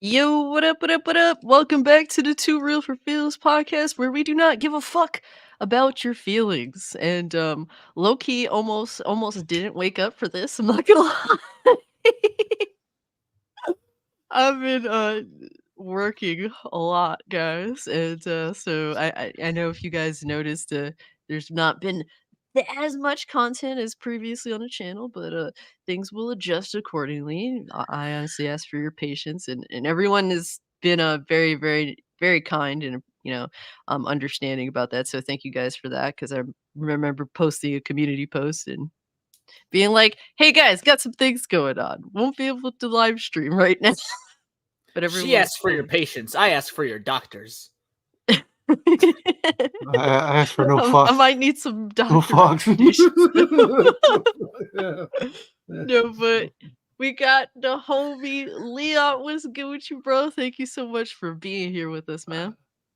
Yo, what up, what up, what up? Welcome back to the 2REAL4FEELS podcast where we do not give a fuck about your feelings. And low-key almost didn't wake up for this, I'm not gonna lie. I've been working a lot, guys. And so I know if you guys noticed there's not been as much content as previously on the channel, but things will adjust accordingly. I honestly ask for your patience, and everyone has been very, very, very kind and understanding about that. So thank you guys for that, because I remember posting a community post and being like, "Hey guys, got some things going on. Won't be able to live stream right now." But She everyone was asks for your cool. patience. I ask for your doctors. I asked for no I fucks. might need some No doctor fucks. recommendations. Yeah. No, but we got the homie Leon. What's good with you, bro? Thank you so much for being here with us, man.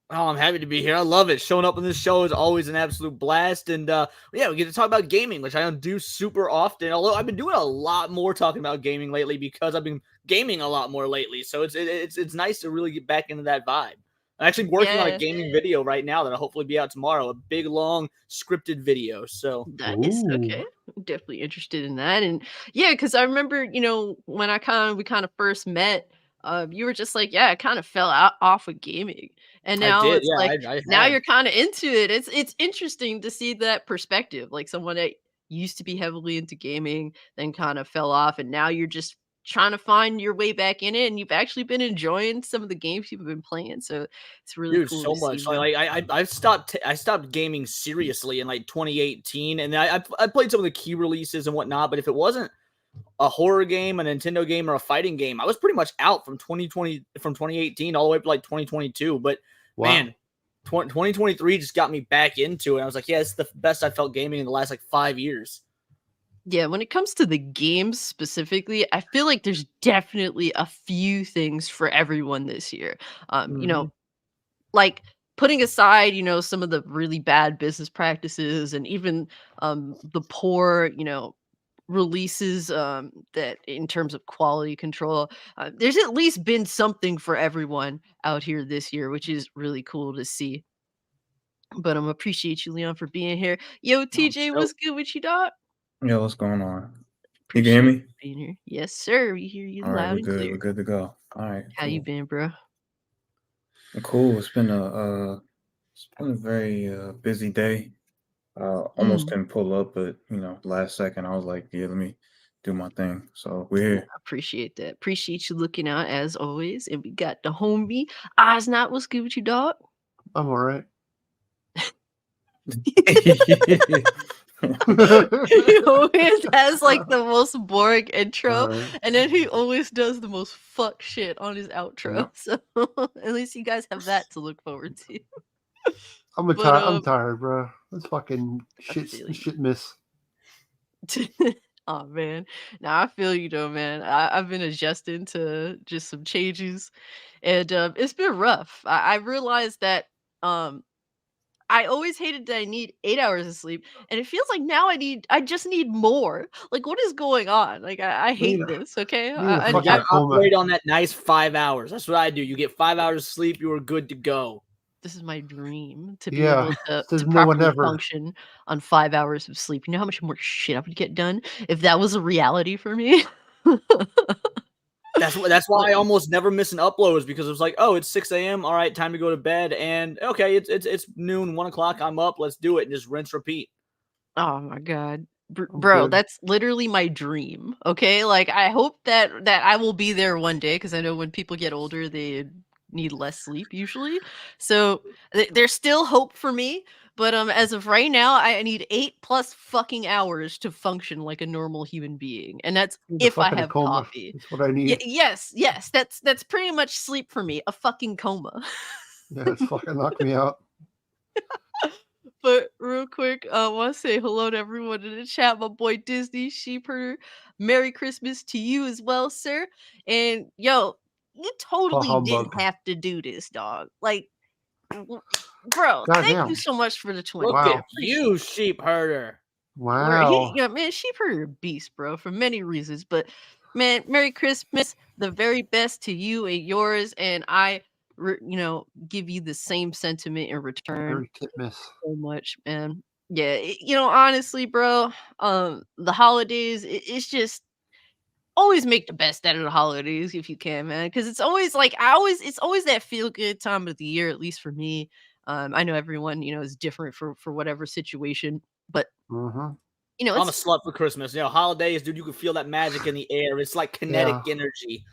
Oh, I'm happy to be here. I love it. Showing up on this show is always an absolute blast. And yeah, we get to talk about gaming, which I don't do super often. Although I've been doing a lot more talking about gaming lately because I've been gaming a lot more lately. So it's nice to really get back into that vibe. I'm actually working on a Yeah, gaming video right now that'll hopefully be out tomorrow. A big, long, scripted video. So nice. Okay, Ooh. I'm definitely interested in that. And yeah, because I remember, when we kind of first met, you were just like, yeah, I kind of fell out off of gaming, and I now did. it's Yeah, like I now have. you're kind of into it. It's interesting to see that perspective, like someone that used to be heavily into gaming, then kind of fell off, and now you're just trying to find your way back in it, and you've actually been enjoying some of the games you've been playing. So it's really Dude, cool to so see, much. man. I stopped gaming seriously in like 2018, and I played some of the key releases and whatnot. But if it wasn't a horror game, a Nintendo game, or a fighting game, I was pretty much out from 2018 all the way up to like 2022. But Wow. man, 2023 just got me back into it. I was like, yeah, it's the best I felt gaming in the last like 5 years. Yeah, when it comes to the games specifically, I feel like there's definitely a few things for everyone this year. Mm-hmm. Like putting aside, some of the really bad business practices and even the poor, releases that in terms of quality control, there's at least been something for everyone out here this year, which is really cool to see. But appreciate you, Leon, for being here. Yo, TJ, So what's good with you, dog? Yo, what's going on? You can hear Appreciate me? you being here. Yes, sir. We hear you All right, loud we're and good. We're clear. good to go. All right, How you cool. been, bro? Cool. It's been a very busy day. Almost Mm, couldn't pull up, but last second I was like, yeah, let me do my thing. So we're yeah, here. I appreciate that. Appreciate you looking out as always. And we got the homie Ozzknot. What's good with you, dog? I'm all right. He always has like the most boring intro, All right. and then he always does the most fuck shit on his outro. Yep. So at least you guys have that to look forward to. But I'm tired, bro. This fucking I shit, feel you. shit miss. Oh man, now I feel you though, man. I've been adjusting to just some changes, and it's been rough. I realized that um I always hated that I need 8 hours of sleep, and it feels like now I just need more. Like, what is going on? Like, I We need hate this. Okay, we need a you fucking got to coma. operate on that nice 5 hours. That's what I do. You get 5 hours of sleep, you are good to go. this is my dream to be Yeah. able Says to no one properly ever. function on 5 hours of sleep. You know how much more shit I would get done if that was a reality for me. That's why Like, I almost never miss an upload, is because it was like, oh, it's 6 a.m. All right, time to go to bed. And okay, it's noon, 1 o'clock. I'm up. Let's do it. And just rinse, repeat. oh my god. I'm Bro, good. that's literally my dream. Okay? Like I hope that I will be there one day, cuz I know when people get older they need less sleep usually. So there's still hope for me, but as of right now I need 8 plus fucking hours to function like a normal human being. And that's Need a if I fucking have coma. coffee. That's what I need. Yes, that's pretty much sleep for me, a fucking coma. Yeah, it's fucking knocked me out. But real quick, I want to say hello to everyone in the chat. My boy Disney Sheepherder, Merry Christmas to you as well, sir. And yo, you Ha totally didn't humbug. have to do this, dog. Like, bro, thank you Goddamn. so much for the Look 20. I at Wow. you, appreciate it. sheep herder. Where he, Wow. yeah, man, Sheepherder a beast, bro, for many reasons. But Man, Merry Christmas. The very best to you and yours, and I, give you the same sentiment in return. Merry Titmas. So much, man. Yeah, honestly, bro, the holidays, it's just always make the best out of the holidays if you can, man. Because it's always like it's always that feel good time of the year, at least for me. I know everyone, is different for whatever situation, but Mm-hmm. I'm a it's slut for Christmas. Holidays, dude. You can feel that magic in the air. It's like kinetic Yeah. energy.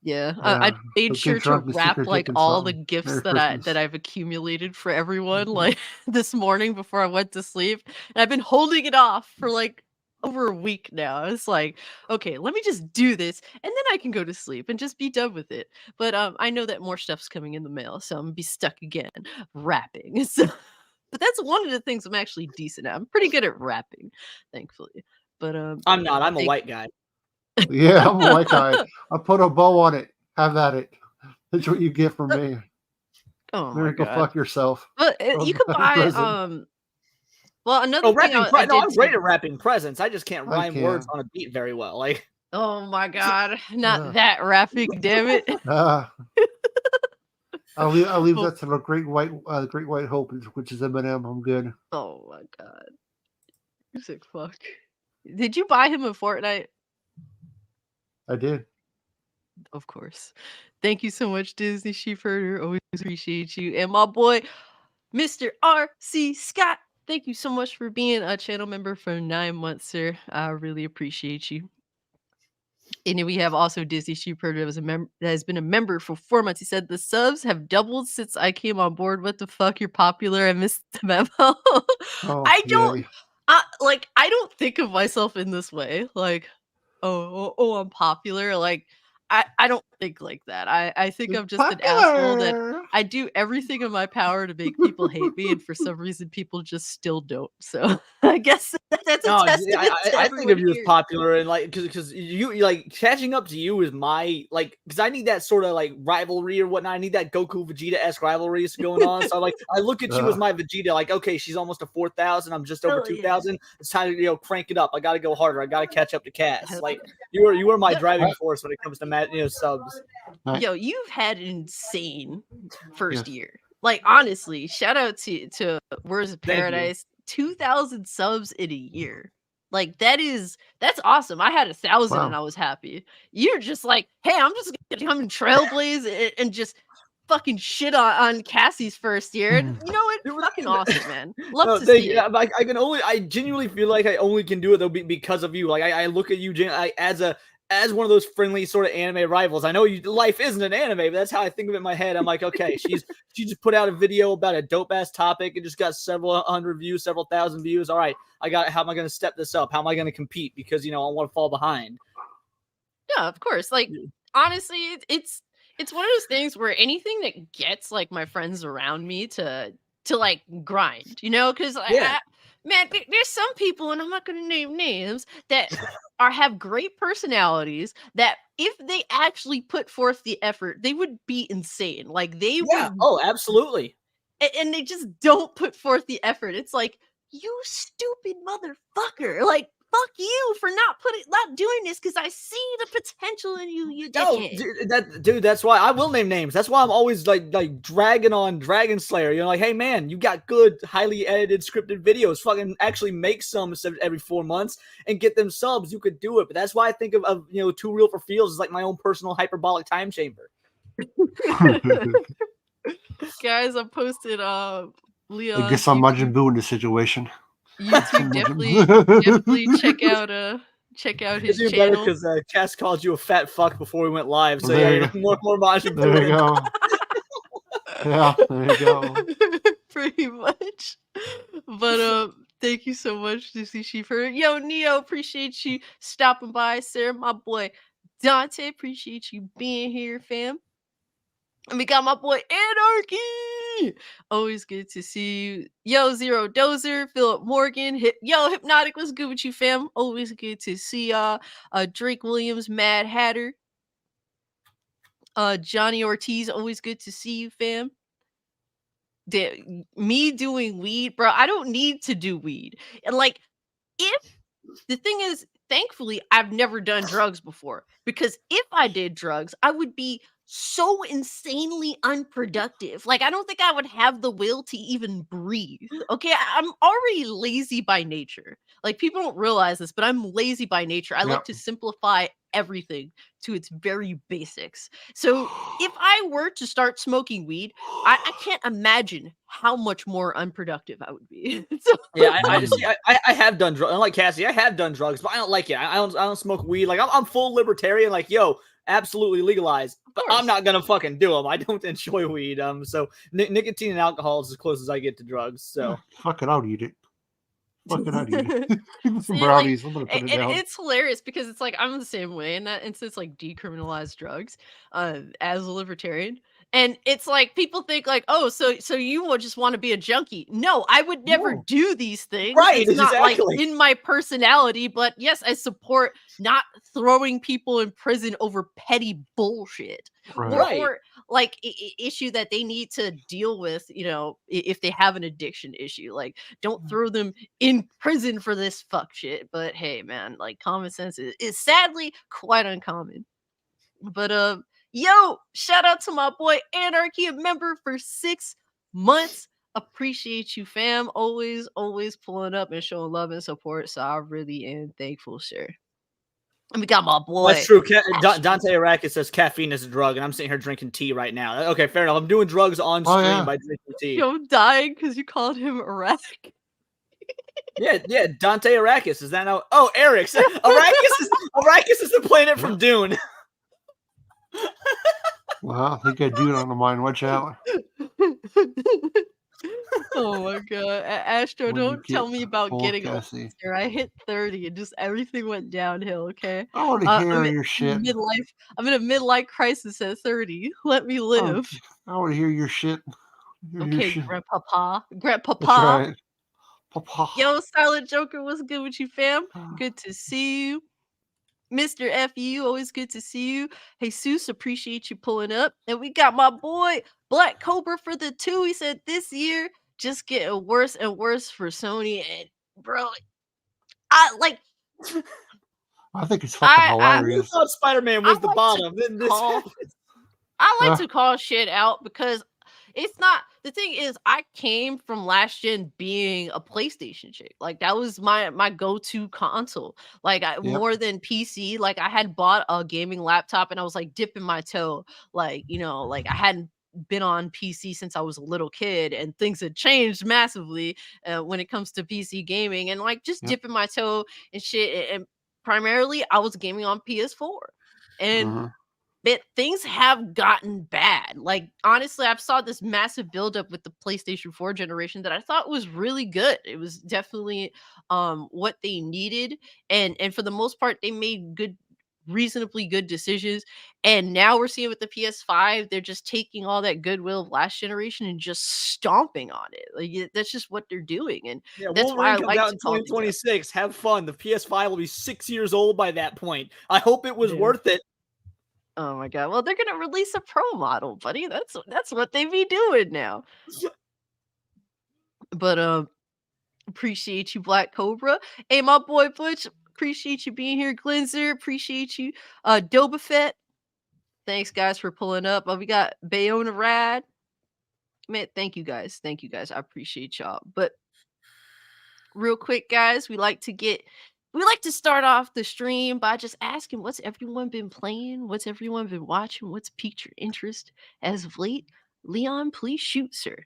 yeah. I Yeah. made Go sure get to drunk and wrap secret like taking all the something. gifts Merry that Christmas. I've accumulated for everyone Mhm. like this morning before I went to sleep, and I've been holding it off for like over a week now. It's like, okay, let me just do this, and then I can go to sleep and just be done with it. But I know that more stuff's coming in the mail, so I'm gonna be stuck again wrapping. So, but that's one of the things I'm actually decent at. I'm pretty good at rapping, thankfully. But I'm not. I'm a thank white guy. Yeah, I'm a white guy. I put a bow on it. Have at it. That's what you get from me. oh my Mary, go god. fuck yourself. But you could buy Present. well, another Oh, thing I no, did I'm great too. at rapping presents. I just can't I rhyme words can. on a beat very well. Like, Oh my god, not Uh, that rapping, damn it. uh, I'll leave Oh, that to the Great White Hope, which is Eminem. I'm good. oh my god. Music fuck. Did you buy him a Fortnite? I did. Of course. Thank you so much, Disney Sheepherder. Always appreciate you. And my boy, Mr. RC Scott. Thank you so much for being a channel member for 9 months, sir. I really appreciate you. And then we have also Disney Sheepherder that has been a member for 4 months. He said the subs have doubled since I came on board. What the fuck? You're popular. I missed the memo. Oh, I don't yay. I don't think of myself in this way. Like, I'm popular. Like, I don't think like that. I think I'm just an asshole that Popular. I do everything in my power to make people hate me, and for some reason people just still don't. So I guess that's a no, testament to I think of everyone you as here. popular and like because you like catching up to you is my like because I need that sort of like rivalry or whatnot. I need that Goku Vegeta-esque rivalry going on. So like I look at you as my Vegeta. Like okay, she's almost to 4,000. I'm just over Oh yeah. 2,000. It's time to crank it up. I got to go harder. I got to catch up to Cass. Hell Like you are my yeah. driving force when it comes to subs. Right. Yo, you've had an insane first Yes. year. Like honestly, shout out to Words of Thank you. Paradise, 2,000 subs in a year. Like that's awesome. I had 1,000 and Wow. I was happy. You're just like, hey, I'm just gonna come and trailblaze and just fucking shit on Cassie's first year. And you know what? Fucking awesome, man. Love No, to thank see you. it. I genuinely feel like I only can do it though because of you. Like I look at you as one of those friendly sort of anime rivals. I know life isn't an anime, but that's how I think of it in my head. I'm like, okay, she just put out a video about a dope ass topic and just got several hundred views, several thousand views. All right, how am I going to step this up? How am I going to compete? Because I want to fall behind. Yeah, of course. Like honestly, it's one of those things where anything that gets like my friends around me to like grind, because Yeah. man, there's some people, and I'm not gonna name names, that have great personalities that if they actually put forth the effort, they would be insane. Like they Yeah. would, Oh, absolutely. and they just don't put forth the effort. It's like, you stupid motherfucker. Like, fuck you for not doing this because I see the potential in you, you No, dickhead. dude, that's why I will name names. That's why I'm always like dragging on Dragon Slayer. Like, hey man, you got good, highly edited, scripted videos. Fucking actually make some every 4 months and get them subs. You could do it. But that's why I think of 2REAL4FEELS as like my own personal hyperbolic time chamber. Guys, I posted I guess Leon's I'm Majin YouTube. Buu in this situation. YouTube definitely check out his It's even better channel. because Cass called you a fat fuck before we went live. So There yeah, you more Majin Buu. There you go. Yeah, there you go. Pretty much. But thank you so much, Disney Sheeper. Yo, Neo, appreciate you stopping by, sir. My boy Dante, appreciate you being here, fam. And we got my boy Anarchy. Always good to see you. Yo, Zero Dozer, Philip Morgan. Hypnotic, what's good with you, fam? Always good to see y'all. Drake Williams, Mad Hatter. Johnny Ortiz, always good to see you, fam. Me doing weed, bro. I don't need to do weed. And like, if the thing is, thankfully, I've never done drugs before, because if I did drugs, I would be so insanely unproductive. Like, I don't think I would have the will to even breathe. Okay, I'm already lazy by nature. Like, people don't realize this, but I'm lazy by nature. I like Yep. to simplify everything to its very basics. So if I were to start smoking weed, I can't imagine how much more unproductive I would be. So Yeah, I Mm. see. I have done drugs. Like Cassie, I have done drugs, but I don't like it. I don't smoke weed. Like I'm full libertarian. Like yo, absolutely legalized, of but I'm course. not gonna fucking do them. I don't enjoy weed. So nicotine and alcohol is as close as I get to drugs. So Fuck it, I'll eat it. Fuck it, I'll eat it. Give me some See, like, brownies. I'm gonna put it and down. it's hilarious because it's like I'm the same way in that instance, like decriminalize drugs, as a libertarian. And it's like people think like, oh, so you would just want to be a junkie. No, I would never No. do these things. right, It's not like exactly. in my personality, but yes, I support not throwing people in prison over petty bullshit. Right. Right. Or like issue that they need to deal with, if they have an addiction issue. Like, don't throw them in prison for this fuck shit. But hey, man, like common sense is sadly quite uncommon. But yo, shout out to my boy Anarchy, a member for 6 months. Appreciate you, fam. Always pulling up and showing love and support. So I really am thankful, sir. And we got my That's boy. true. Astro. Dante Arrakis says caffeine is a drug, and I'm sitting here drinking tea right now. Okay, fair enough. I'm doing drugs on Oh, stream yeah. by drinking tea. Yo, I'm dying because you called him erratic. Yeah. Dante Arrakis is that now? Oh, Eric's Arrakis is the planet from Dune. Well, I think I do it on the mind. Watch out. Oh my god. Astro, When you don't tell get me about full, getting old, Cassie. sir. I hit 30 and just everything went downhill, okay? I want to I'm hear in your shit. midlife. I'm in a midlife crisis at 30. Let me Oh, live. I want to hear your shit. Hear your Okay, shit. Grandpapa. That's Grandpapa. right. Papa. Yo, Silent Joker, what's good with you, fam? Good to see you. Mr. FU, always good to see you. Jesus, appreciate you pulling up. And we got my boy Black Cobra for the 2. He said this year just getting worse and worse for Sony. And bro, I like I think it's fucking I Who hilarious. thought Spider-Man I was the like to bottom? Then this call happens. I like Uh, to call shit out because it's not the thing is I came from last gen being a PlayStation chick. Like that was my go-to console. Like Yep. more than PC. Like I had bought a gaming laptop and I was like dipping my toe. Like, like I hadn't been on PC since I was a little kid and things had changed massively when it comes to PC gaming and like just Yep. dipping my toe and shit and primarily I was gaming on PS4. And Mhm. but things have gotten bad. Like honestly, I've saw this massive buildup with the PlayStation 4 generation that I thought was really good. It was definitely what they needed, and for the most part, they made reasonably good decisions. And now we're seeing with the PS5, they're just taking all that goodwill of last generation and just stomping on it. Like that's just what they're doing, and Yeah, that's why I Wolverine comes like out to in call things out. 2026. Have fun. The PS5 will be 6 years old by that point. I hope it was Yeah. worth it. Oh my god. Well, they're gonna release a pro model, buddy. That's what they be doing now. But appreciate you, Black Cobra. Hey, my boy Butch, appreciate you being here. Glenzer, appreciate you. Doba Fett, thanks guys for pulling up. We got Bayona Rad. Man, thank you guys. Thank you guys. I appreciate y'all. But real quick, guys, we like to start off the stream by just asking what's everyone been playing, what's everyone been watching, what's piqued your interest as of late. Leon, please shoot, sir.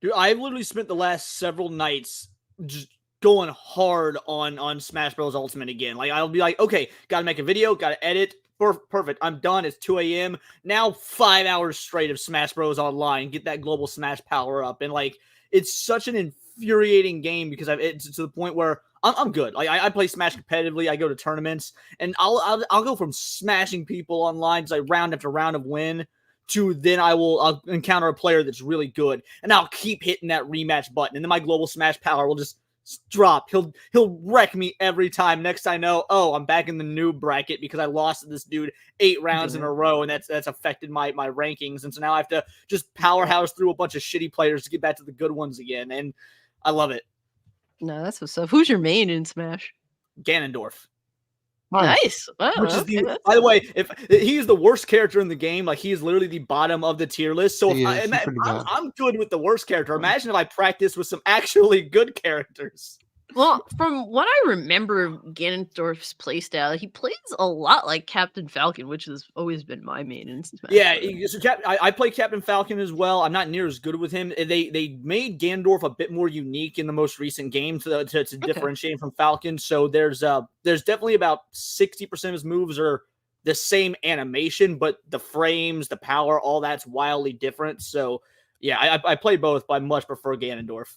Dude, I've literally spent the last several nights just going hard on Smash Bros. Ultimate again. Like, I'll be like, okay, gotta make a video, gotta edit. Perfect. I'm done. It's 2 a.m. Now 5 hours straight of Smash Bros. Online. Get that global Smash power up. And, like, it's such an infuriating game because it's to the point where I'm good. Like, I play Smash competitively. I go to tournaments. And I'll go from smashing people online, just like round after round of win, to then I'll encounter a player that's really good, and I'll keep hitting that rematch button, and then my global smash power will just drop. He'll wreck me every time. Next I know, oh, I'm back in the noob bracket because I lost to this dude 8 rounds in a row, and that's affected my rankings, and so now I have to just powerhouse through a bunch of shitty players to get back to the good ones again, and I love it. No, that's what's up. Who's your main in Smash? Ganondorf. Nice. Wow, Which is okay, by the way, if he is the worst character in the game, like he is literally the bottom of the tier list. So He's pretty bad. I'm good with the worst character. Imagine if I practice with some actually good characters. Well, from what I remember of Ganondorf's playstyle, he plays a lot like Captain Falcon, which has always been my main in Smash. Yeah, so I play Captain Falcon as well. I'm not near as good with him. They made Ganondorf a bit more unique in the most recent game to differentiate him from Falcon. So there's definitely about 60% of his moves are the same animation, but the frames, the power, all that's wildly different. So yeah, I play both, but I much prefer Ganondorf.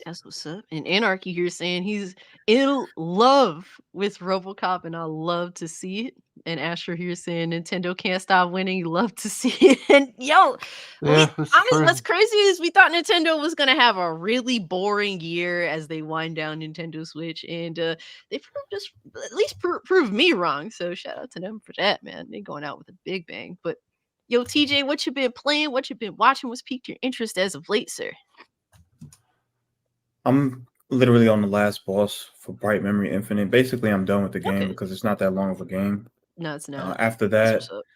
That's what's up. And Anarchy here saying he's in love with RoboCop, and I love to see it. And Asher here saying Nintendo can't stop winning. You love to see it. And yo, Yeah, honestly, what's crazy is we thought Nintendo was gonna have a really boring year as they wind down Nintendo Switch, and they just at least proved me wrong. So shout out to them for that, man. They going out with a big bang. But yo, TJ, what you been playing? What you been watching? What's piqued your interest as of late, sir? I'm literally on the last boss for Bright Memory Infinite. Basically, I'm done with the game Okay. because it's not that long of a game. No, it's not. After That's that, what's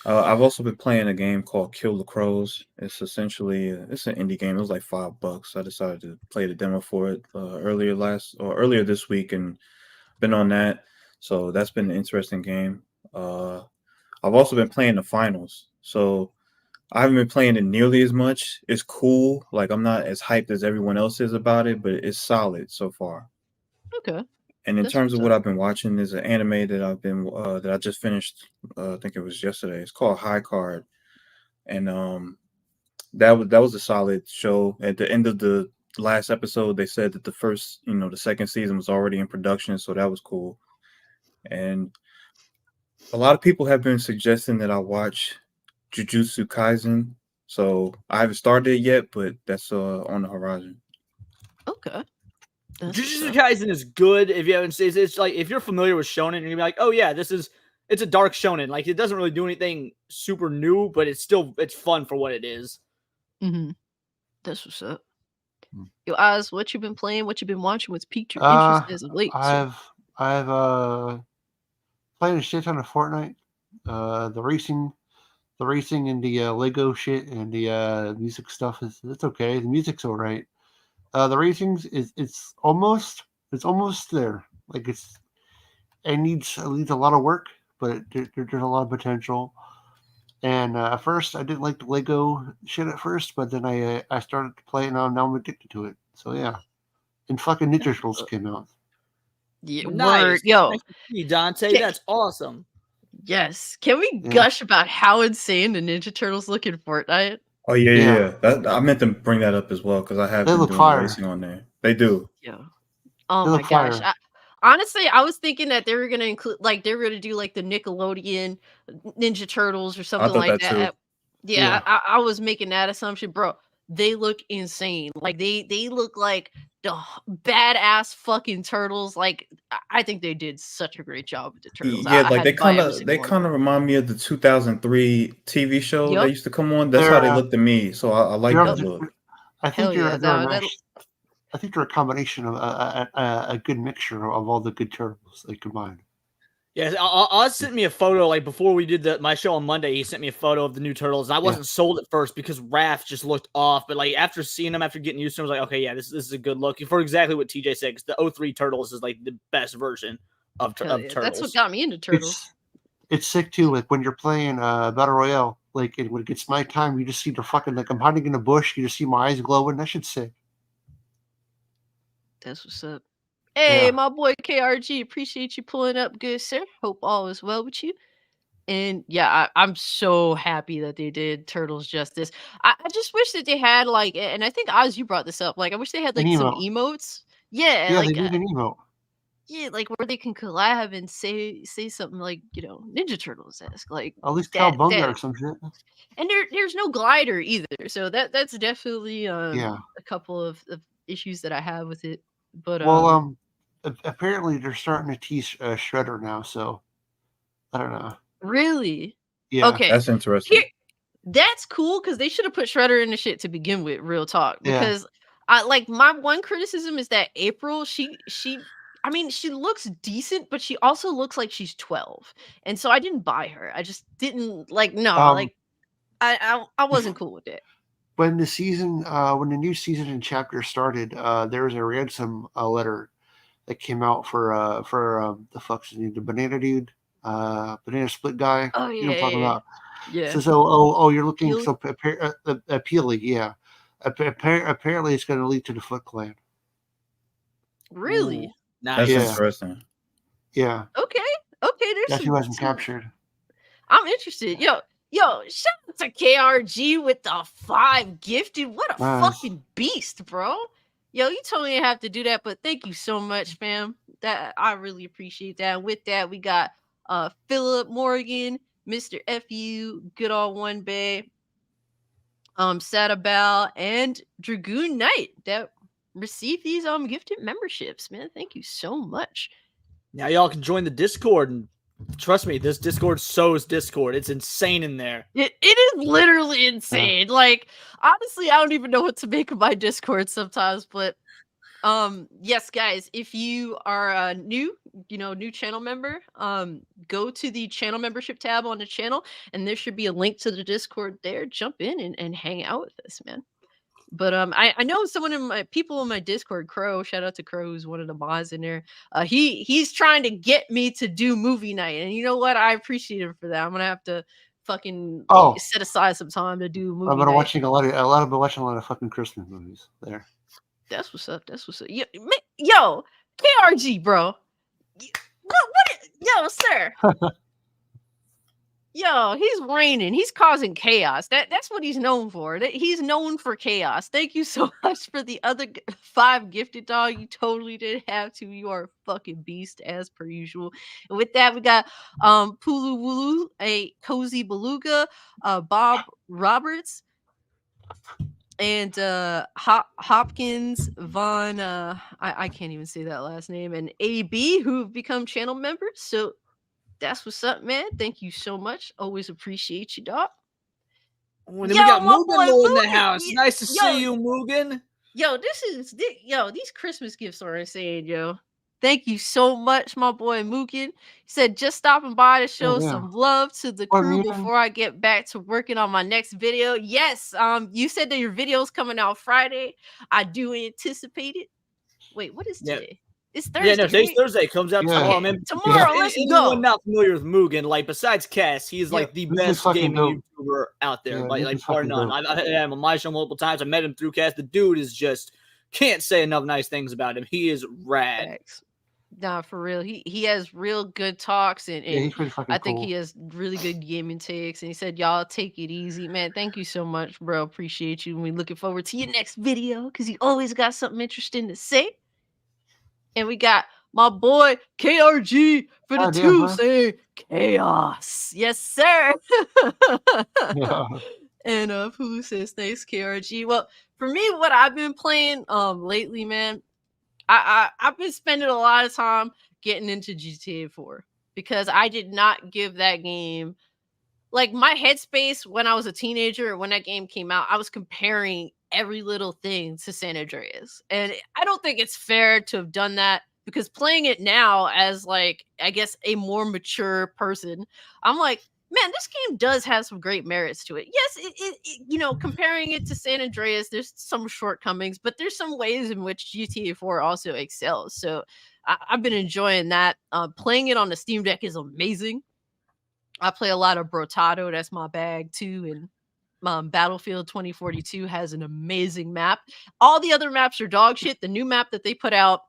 up. I've also been playing a game called Kill the Crows. It's essentially it's an indie game. It was like $5. I decided to play the demo for it earlier this week, and been on that. So that's been an interesting game. I've also been playing the finals. So I haven't been playing it nearly as much. It's cool. Like I'm not as hyped as everyone else is about it, but it's solid so far. Okay. And in That's terms of what's what up. I've been watching, there's an anime that I just finished. I think it was yesterday. It's called High Card, and that was a solid show. At the end of the last episode, they said that the second season was already in production, so that was cool. And a lot of people have been suggesting that I watch Jujutsu Kaisen. So I haven't started it yet, but that's on the horizon. Okay. That's what's Jujutsu up. Kaisen is good if you haven't seen. It's like if you're familiar with shonen, you're gonna be like, oh yeah, it's a dark shonen. Like it doesn't really do anything super new, but it's fun for what it is. Mm-hmm. That's what's up. Hmm. Yo, Oz, what you been playing? What you been watching? What's piqued your interest as of late? Sir? I've played a shit ton of Fortnite. The racing and the Lego shit and the music stuff it's okay. The music's all right. The racing's it's almost there. Like it needs a lot of work, but there's a lot of potential. And at first, I didn't like the Lego shit at first, but then I started to play it, and now I'm addicted to it. So yeah, and fucking Ninja Turtles came out. Yeah, Nice. word. Yo, Nice to see, Dante. Can- That's awesome. yes. Can we Yeah. gush about how insane the Ninja Turtles look in Fortnite? Oh yeah. I meant to bring that up as well because I have They been look doing fire. racing on there. They do. Yeah. Oh They my look gosh. fire. Honestly, I was thinking that they were gonna include, like, they were gonna do like the Nickelodeon Ninja Turtles or I something thought like that too. that. Yeah, Yeah. I was making that assumption, bro. They look insane. Like they look like the badass fucking turtles. Like I think they did such a great job with the turtles. Yeah, I like had they to buy kind every of single one. remind me of the 2003 TV show that Yup. used to come on. That's how they They're, look to me. So I like they're- that look. I think Hell yeah, they're a no, that- mesh. I think they're a combination of a good mixture of all the good turtles they combined. Yeah, Oz sent me a photo like before we did my show on Monday. He sent me a photo of the new turtles, and I wasn't sold at first because Raph just looked off. But like after seeing them, after getting used to them, I was like, okay, yeah, this is a good look for exactly what TJ said. Because the 03 turtles is like the best version of hell yeah. turtles. That's what got me into turtles. It's sick too. Like when you're playing Battle Royale, like when it gets nighttime, you just see the fucking I'm hiding in a bush. You just see my eyes glowing. That shit's sick. That's what's up. Hey, Yeah. my boy KRG, appreciate you pulling up, good sir. Hope all is well with you. And yeah, I'm so happy that they did Turtles justice. I just wish that they had like, and I think Oz, you brought this up. Like, I wish they had An like some emote. emotes. Yeah, Yeah, like they need an emote. yeah, like where they can collab and say something like Ninja Turtles esque, like At least that. Cowabunga or some shit. And there's no glider either, so that's definitely Yeah. a couple of issues that I have with it. But Well, apparently they're starting to tease Shredder now, so I don't know. really, Yeah. okay, That's interesting. Here, that's cool because they should have put Shredder in the shit to begin with. Real talk, Yeah. because I like my one criticism is that April, she I mean, she looks decent, but she also looks like she's 12. And so I didn't buy her. I just didn't like no, Um, like I wasn't cool with it. when the new season and chapter started, there was a ransom letter that came out for the fuck's his name, the banana dude, banana split guy. Oh You know what I'm yeah, talking yeah. about? Yeah. You're looking Healy? so appealing, yeah. Apparently, it's going to lead to the Foot Clan. Really? Nice. That's Yeah. interesting. Yeah, Okay. Okay, there's that's some, who hasn't some captured. I'm interested. Yo, shout out to KRG with the 5 gifted. What a Nice. fucking beast, bro. Yo, you totally didn't have to do that, but thank you so much, fam. That I really appreciate that. And with that, we got Philip Morgan, Mr. FU, Good Old One Bay, Sadabal, and Dragoon Knight that received these gifted memberships, man. Thank you so much. Now y'all can join the Discord, and trust me, this Discord sows Discord. It's insane in there. It is literally insane. Like, honestly, I don't even know what to make of my Discord sometimes, but yes, guys, if you are a new channel member, go to the channel membership tab on the channel, and there should be a link to the Discord there. Jump in and hang out with us, man. But I know someone in my people in my Discord, Crow. Shout out to Crow, who's one of the mods in there. He's trying to get me to do movie night, and you know what? I appreciate him for that. I'm gonna have to fucking set aside some time to do movie I've been night. watching a lot of fucking Christmas movies there. That's what's up. That's what's up. Yo, KRG, bro. Yo, sir. Yo, he's reigning. He's causing chaos. That's what he's known for. He's known for chaos. Thank you so much for the other 5 gifted, dog. You totally didn't have to. You are a fucking beast as per usual. And with that, we got Pulu Wulu, a Cozy Beluga, Bob Roberts, and Hopkins Von I can't even say that last name, and AB, who've become channel members. So that's what's up, man. Thank you so much. Always appreciate you, dog. Oh, and then we got Mugen in the house. Nice to see you, Mugen. Yo, these Christmas gifts are insane, yo. Thank you so much, my boy Mugen. He said, just stopping by to show some love to the crew before I get back to working on my next video. Yes, you said that your video's coming out Friday. I do anticipate it. Wait, what is today? It's Thursday. Yeah, no, today's Thursday. Comes out tomorrow, man. Tomorrow, let's go. Anyone not familiar with Mugen, like, besides Cass, he's like the best gaming YouTuber out there. Like far none. I've had him on my show multiple times. I met him through Cass. The dude is just, can't say enough nice things about him. He is rad. Thanks. Nah, for real. He has real good talks, and he's pretty fucking I think cool. he has really good gaming takes. And he said, y'all take it easy, man. Thank you so much, bro. Appreciate you. And we looking forward to your next video because you always got something interesting to say. And we got my boy KRG for the Tuesday chaos. Yes, sir. And who says thanks, KRG? Well, for me, what I've been playing lately, man, I've been spending a lot of time getting into GTA 4 because I did not give that game like my headspace when I was a teenager. When that game came out, I was comparing every little thing to San Andreas, and I don't think it's fair to have done that because playing it now as like I guess a more mature person, I'm like, man, this game does have some great merits to it. Yes, it comparing it to San Andreas, there's some shortcomings, but there's some ways in which GTA 4 also excels. So I've been enjoying that. Playing it on the Steam Deck is amazing. I play a lot of Brotado. That's my bag too. And Battlefield 2042 has an amazing map. All the other maps are dog shit. The new map that they put out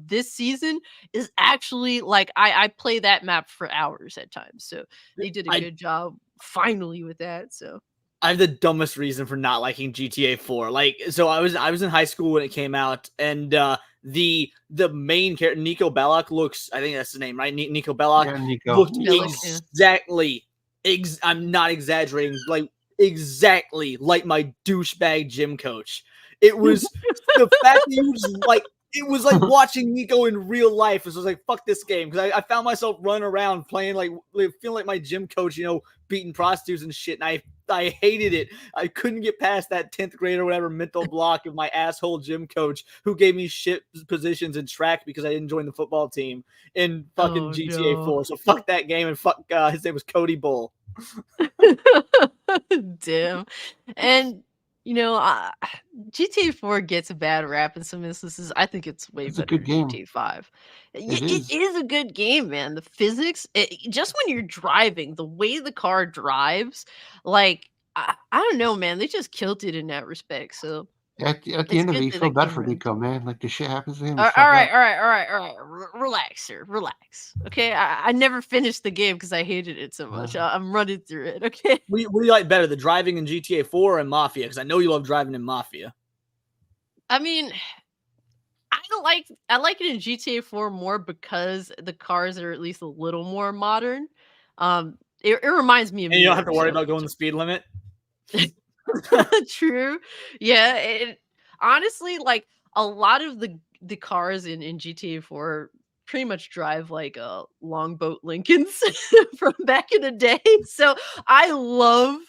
this season is actually like I play that map for hours at times. So they did a good job finally with that. So I have the dumbest reason for not liking GTA 4. Like, so I was in high school when it came out, and the main character Nico Bellic looks, I think that's the name, right? Nico Bellic looked exactly. I'm not exaggerating. Like exactly like my douchebag gym coach. It was the fact that you just like. It was like watching Nico in real life. It was like, fuck this game. Because I found myself running around playing, like, feeling like my gym coach, beating prostitutes and shit. And I I hated it. I couldn't get past that 10th grade or whatever mental block of my asshole gym coach who gave me shit positions in track because I didn't join the football team in fucking Oh, GTA no. 4. So fuck that game and fuck his name was Cody Bull. Damn. And GTA 4 gets a bad rap in some instances. I think it's way It's a better good than game. GTA 5. It It is. is a good game, man. The physics, just when you're driving, the way the car drives, like I don't know, man. They just killed it in that respect. So At the it's end of it, good you that feel that bad came for around. Nico, man. Like the shit happens to him. All It's fucked right, up. all right, all right, all right. Relax, sir. Relax. Okay, I never finished the game because I hated it so much. I'm running through it. Okay. What do you like better, the driving in GTA 4 or in Mafia? Because I know you love driving in Mafia. I mean, I like it in GTA 4 more because the cars are at least a little more modern. It reminds me of And New you don't have York. to worry So about going the speed limit. true. Yeah. Honestly, like a lot of the cars in GTA 4 pretty much drive like longboat Lincolns from back in the day. So I love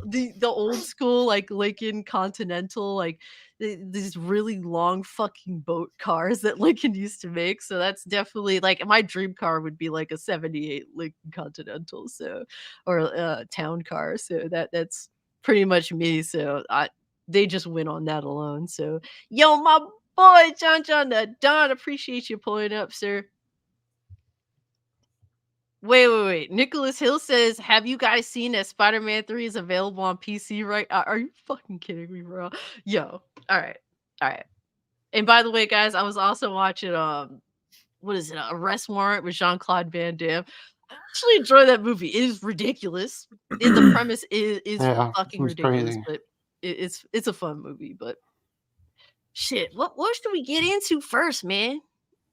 the old school like Lincoln Continental, like these really long fucking boat cars that Lincoln used to make. So that's definitely like my dream car would be like a 78 Lincoln Continental, so or a town car. So that's pretty much me. So they just went on that alone. So yo, my boy John the Don, appreciate you pulling up, sir. Wait. Nicholas Hill says, "Have you guys seen that Spider-Man 3 is available on PC right?" Are you fucking kidding me, bro? Yo, all right. And by the way, guys, I was also watching what is it? Arrest Warrant with Jean-Claude Van Damme. I actually enjoy that movie. It is ridiculous. The premise is Yeah, fucking seems ridiculous, crazy. but it's a fun movie. But shit, what should we get into first, man?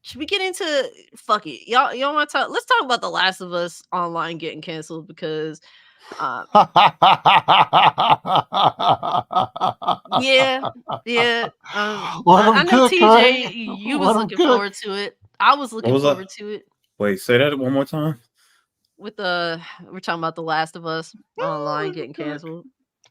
Should we get into fuck it? Y'all want to talk? Let's talk about The Last of Us Online getting canceled because uh yeah, yeah. Let I them know cook, TJ, right? you was Let them looking cook. forward to it. I was What looking was that? forward to it. Wait, say that one more time. With we're talking about The Last of Us Online Let them getting cook. canceled.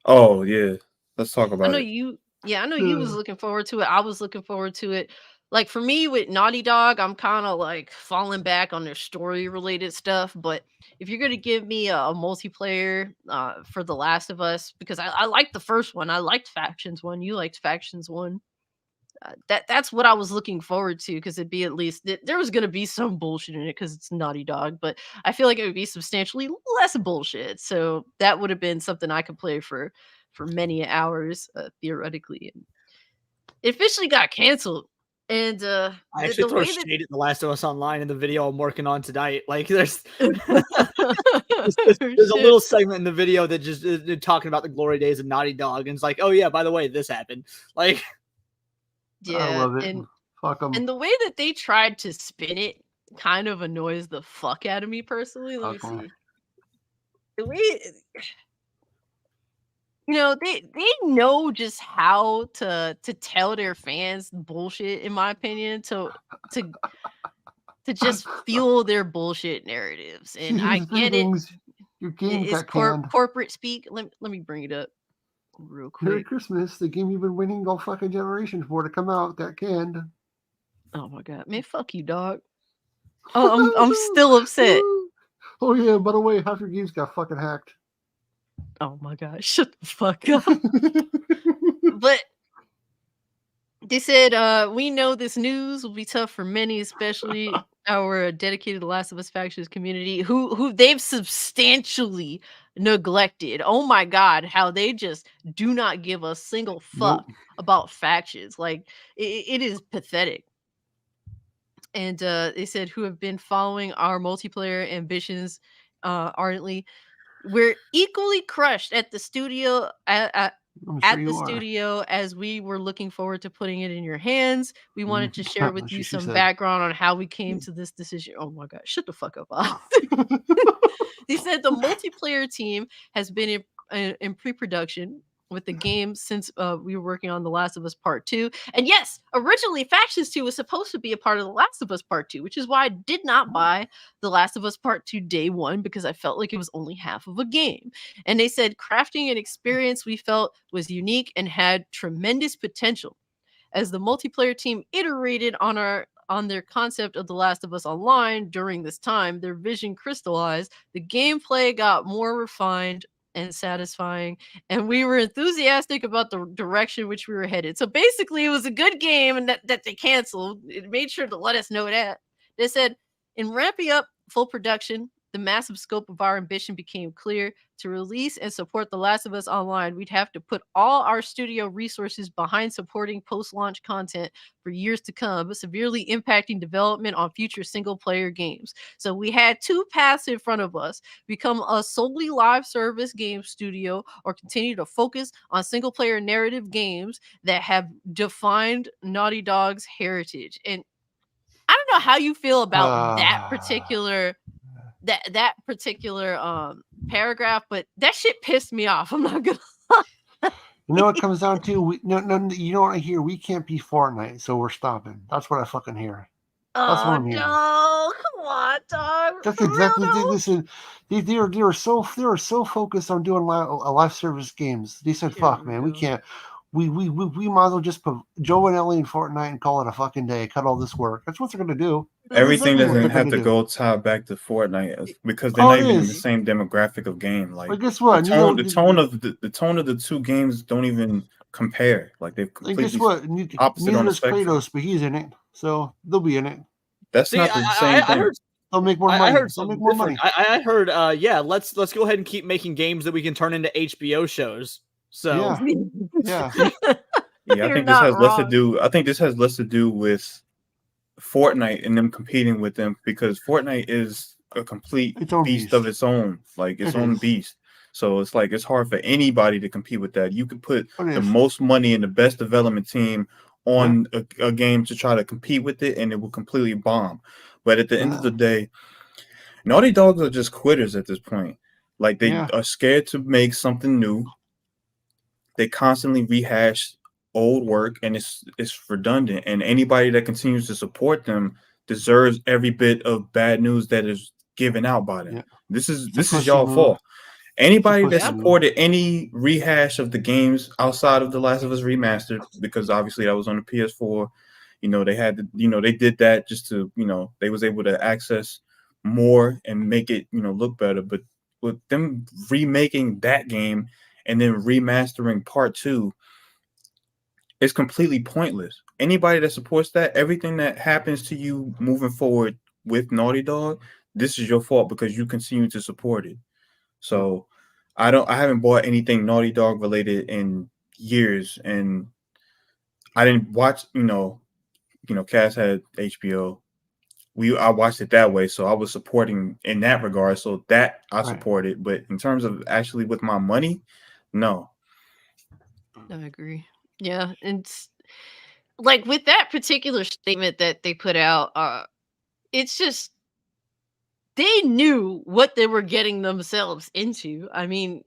Oh yeah, let's talk I about know it. you yeah, I know you was looking forward to it. I was looking forward to it. Like for me with Naughty Dog, I'm kind of like falling back on their story related stuff. But if you're gonna give me a multiplayer for The Last of Us, because I liked the first one, I liked Factions 1, you liked Factions 1. That's what I was looking forward to because it'd be at least there was gonna be some bullshit in it because it's Naughty Dog, but I feel like it would be substantially less bullshit. So that would have been something I could play for many hours theoretically. And it officially got canceled, and I actually the throw way that shade at The Last of Us Online in the video I'm working on tonight. Like, there's oh, there's a shit. little segment in the video that just is talking about the glory days of Naughty Dog, and it's like, oh yeah, by the way, this happened. Like, I Yeah, love it. Fuck them. and the way that they tried to spin it kind of annoys the fuck out of me personally. Let me Fuck 'em. see. The way they know just how to tell their fans bullshit, in my opinion, to to just fuel their bullshit narratives. See, And here's I the thing, get it. things. Your game It's got canned. corporate speak. Let me bring it up real Merry quick. Christmas. The game you've been waiting all fucking generations for to come out got canned. Oh my god, man, fuck you, dog. Oh, I'm still upset. Oh yeah, by the way, half your games got fucking hacked. Oh my god, shut the fuck up. But they said, we know this news will be tough for many, especially our dedicated Last of Us factions community, who they've substantially neglected. Oh my god, how they just do not give a single fuck Nope. about factions. Like it is pathetic. And they said who have been following our multiplayer ambitions ardently. We're equally crushed at the studio I'm sure at the you are. studio as we were looking forward to putting it in your hands. We wanted to share with you She some said. background on how we came to this decision. Oh my god, shut the fuck up. They said the multiplayer team has been in pre-production with the game since we were working on The Last of Us Part 2. And yes, originally Factions 2 was supposed to be a part of The Last of Us Part 2, which is why I did not buy The Last of Us Part 2 day one, because I felt like it was only half of a game. And they said crafting an experience we felt was unique and had tremendous potential. As the multiplayer team iterated on their concept of The Last of Us Online during this time, their vision crystallized, the gameplay got more refined and satisfying, and we were enthusiastic about the direction which we were headed. So basically, it was a good game, and that they canceled. It made sure to let us know that. They said, in ramping up full production, the massive scope of our ambition became clear. To release and support The Last of Us Online, we'd have to put all our studio resources behind supporting post-launch content for years to come, severely impacting development on future single-player games. So we had two paths in front of us: become a solely live service game studio, or continue to focus on single-player narrative games that have defined Naughty Dog's heritage. And I don't know how you feel about that particular paragraph, but that shit pissed me off. I'm not gonna You know what it comes down to? You know what I hear? We can't be Fortnite, so we're stopping. That's what I fucking hear. That's what I'm hearing. No, come on, dog. That's For exactly real, this is. They were so focused on doing live service games. They said, "Fuck, man, we can't. We might as well just put Joe and Ellie in Fortnite and call it a fucking day. Cut all this work. That's what they're gonna do. Everything exactly doesn't have to go tied back to Fortnite because they're Oh, not it even in is. the same demographic of game. Like, But guess what? the tone of the two games don't even compare. Like, they've And completely guess what? opposite Neither on the does spectrum. Kratos, but he's in it, so they'll be in it. That's See, not the same I thing. heard They'll make more money. I heard They'll something make more different. money. I heard, yeah, let's go ahead and keep making games that we can turn into HBO shows. So Yeah. Yeah, I You're think this not has less to wrong. do. I think this has less to do with Fortnite and them competing with them, because Fortnite is a complete Its own beast beast. of its own, like its It own is. beast. So it's like it's hard for anybody to compete with that. You could put It the is. most money in the best development team on a game to try to compete with it, and it will completely bomb. But at the end of the day, Naughty Dogs are just quitters at this point. Like, they are scared to make something new. They constantly rehash old work, and it's redundant. And anybody that continues to support them deserves every bit of bad news that is given out by them. This is y'all fault. Anybody that supported any rehash of the games outside of The Last of Us Remastered, because obviously that was on the PS4, they had they did that just to, they was able to access more and make it, look better. But with them remaking that game and then remastering part 2, it's completely pointless. Anybody that supports that, everything that happens to you moving forward with Naughty Dog, this is your fault because you continue to support it. So I haven't bought anything Naughty Dog related in years, and I didn't watch, Cass had HBO. I watched it that way, so I was supporting in that regard. So that I supported, but in terms of actually with my money, no. I agree. Yeah, and like with that particular statement that they put out, it's just they knew what they were getting themselves into. I mean,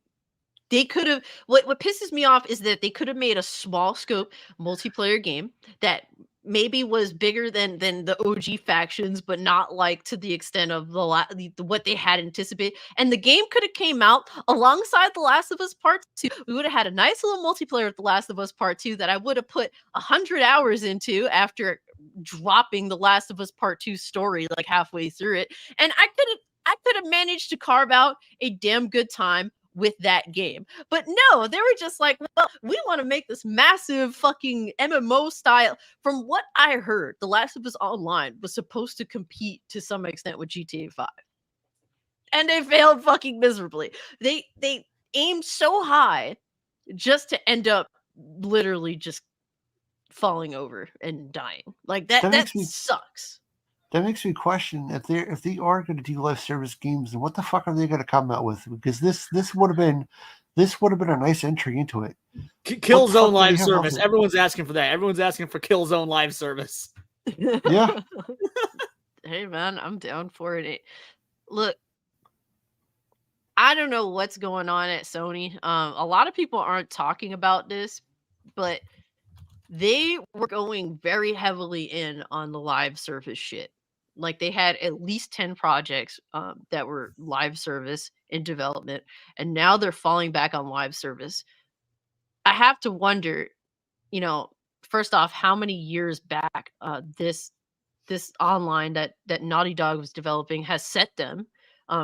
they could have. What pisses me off is that they could have made a small scope multiplayer game that maybe was bigger than the OG factions, but not like to the extent of what they had anticipated. And the game could have came out alongside The Last of Us Part 2. We would have had a nice little multiplayer with The Last of Us Part 2 that I would have put 100 hours into after dropping The Last of Us Part 2 story like halfway through it. And I could have managed to carve out a damn good time with that game. But no, they were just like, well, we want to make this massive fucking MMO style. From what I heard, The Last of Us Online was supposed to compete to some extent with GTA 5. And they failed fucking miserably. They aimed so high just to end up literally just falling over and dying. Like that sucks. That makes me question if they are going to do live service games, then what the fuck are they going to come out with? Because this would have been a nice entry into it. Killzone live service. Everyone's asking for that. Everyone's asking for Killzone live service. Yeah. Hey man, I'm down for it. Look, I don't know what's going on at Sony. A lot of people aren't talking about this, but they were going very heavily in on the live service shit. Like they had at least 10 projects that were live service in development, and now they're falling back on live service. I have to wonder, you know, first off, how many years back this online that Naughty Dog was developing has set them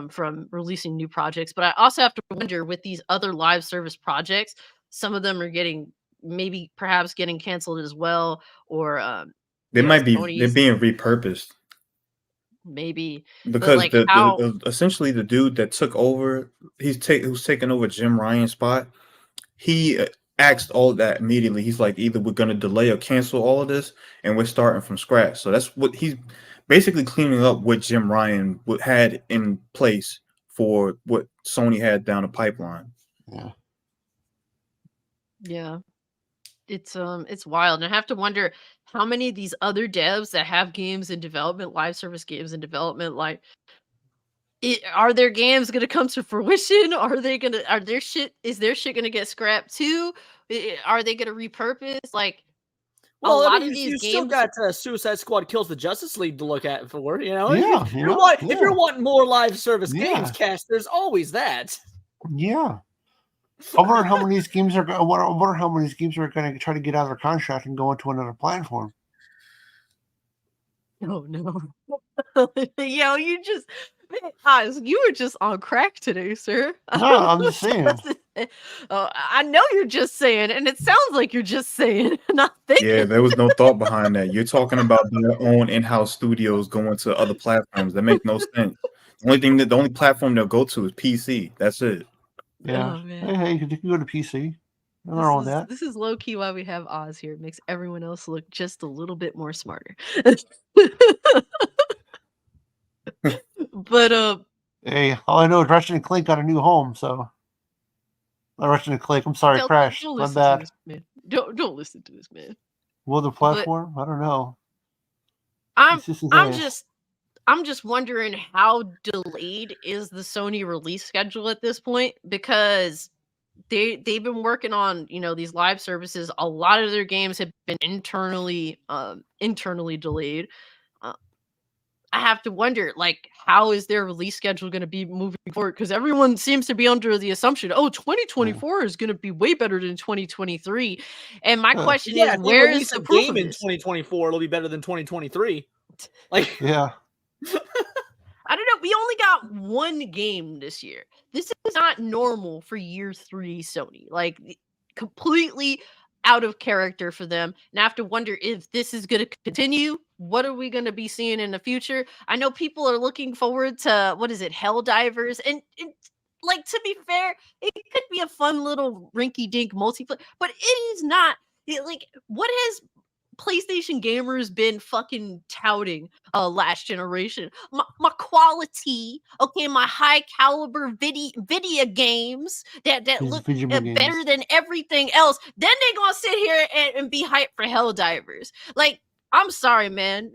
from releasing new projects. But I also have to wonder with these other live service projects, some of them are getting maybe perhaps getting canceled as well, or They you know, might be they're Sony's being repurposed maybe, but because like how essentially the dude that took over, who's taking over Jim Ryan's spot. He asked all that immediately. He's like, either we're gonna delay or cancel all of this, and we're starting from scratch. So that's what he's basically cleaning up what Jim Ryan had in place for what Sony had down the pipeline. Yeah. yeah, it's wild. And I have to wonder how many of these other devs that have games in development, live service games in development, like are their games gonna come to fruition? Are their shit is their shit gonna get scrapped too? Are they gonna repurpose? Like a Well, I lot mean, of these you still games. got Suicide Squad Kills the Justice League to look at for, you know? Yeah, If you you know, want, if yeah. you're wanting more live service Yeah. games, Cash, there's always that. Yeah. I wonder how many of these games are. I wonder how many of these games are going to try to get out of their contract and go into another platform. Oh no. Yo, you just Oz, you were just on crack today, sir. No, I'm just saying. I know you're just saying, and it sounds like you're just saying, not thinking. Yeah, there was no thought behind that. You're talking about their own in-house studios going to other platforms. That make no sense. The only platform they'll go to is PC. That's it. Yeah. Oh man. Hey, you can go to PC. Nothing wrong with that. This is low key why we have Oz here. It makes everyone else look just a little bit more smarter. But Hey, all I know is Ratchet and Clank got a new home, so Ratchet and Clank. I'm sorry, Delta, Crash. don't My listen to bad. this man. Don't listen to this man. Will the platform? I don't know. I'm This is I'm ass. just wondering how delayed is the Sony release schedule at this point, because they've been working on, you know, these live services. A lot of their games have been internally delayed. Uh, I have to wonder, like, how is their release schedule going to be moving forward? Because everyone seems to be under the assumption, oh, 2024 is going to be way better than 2023. And my question Yeah, is, if they where is release the a proof game of in this? 2024, it'll be better than 2023. Like, Yeah. I don't know. We only got one game this year. This is not normal for year 3 Sony. Like, completely out of character for them. And I have to wonder if this is going to continue. What are we going to be seeing in the future? I know people are looking forward to, what is it, Helldivers, and like, to be fair, it could be a fun little rinky-dink multiplayer, but it is not. Like, what has PlayStation gamers been fucking touting last generation? My quality, okay, my high caliber video games that These look video better games. than everything else. Then they gonna sit here and be hyped for Helldivers. Like, I'm sorry, man.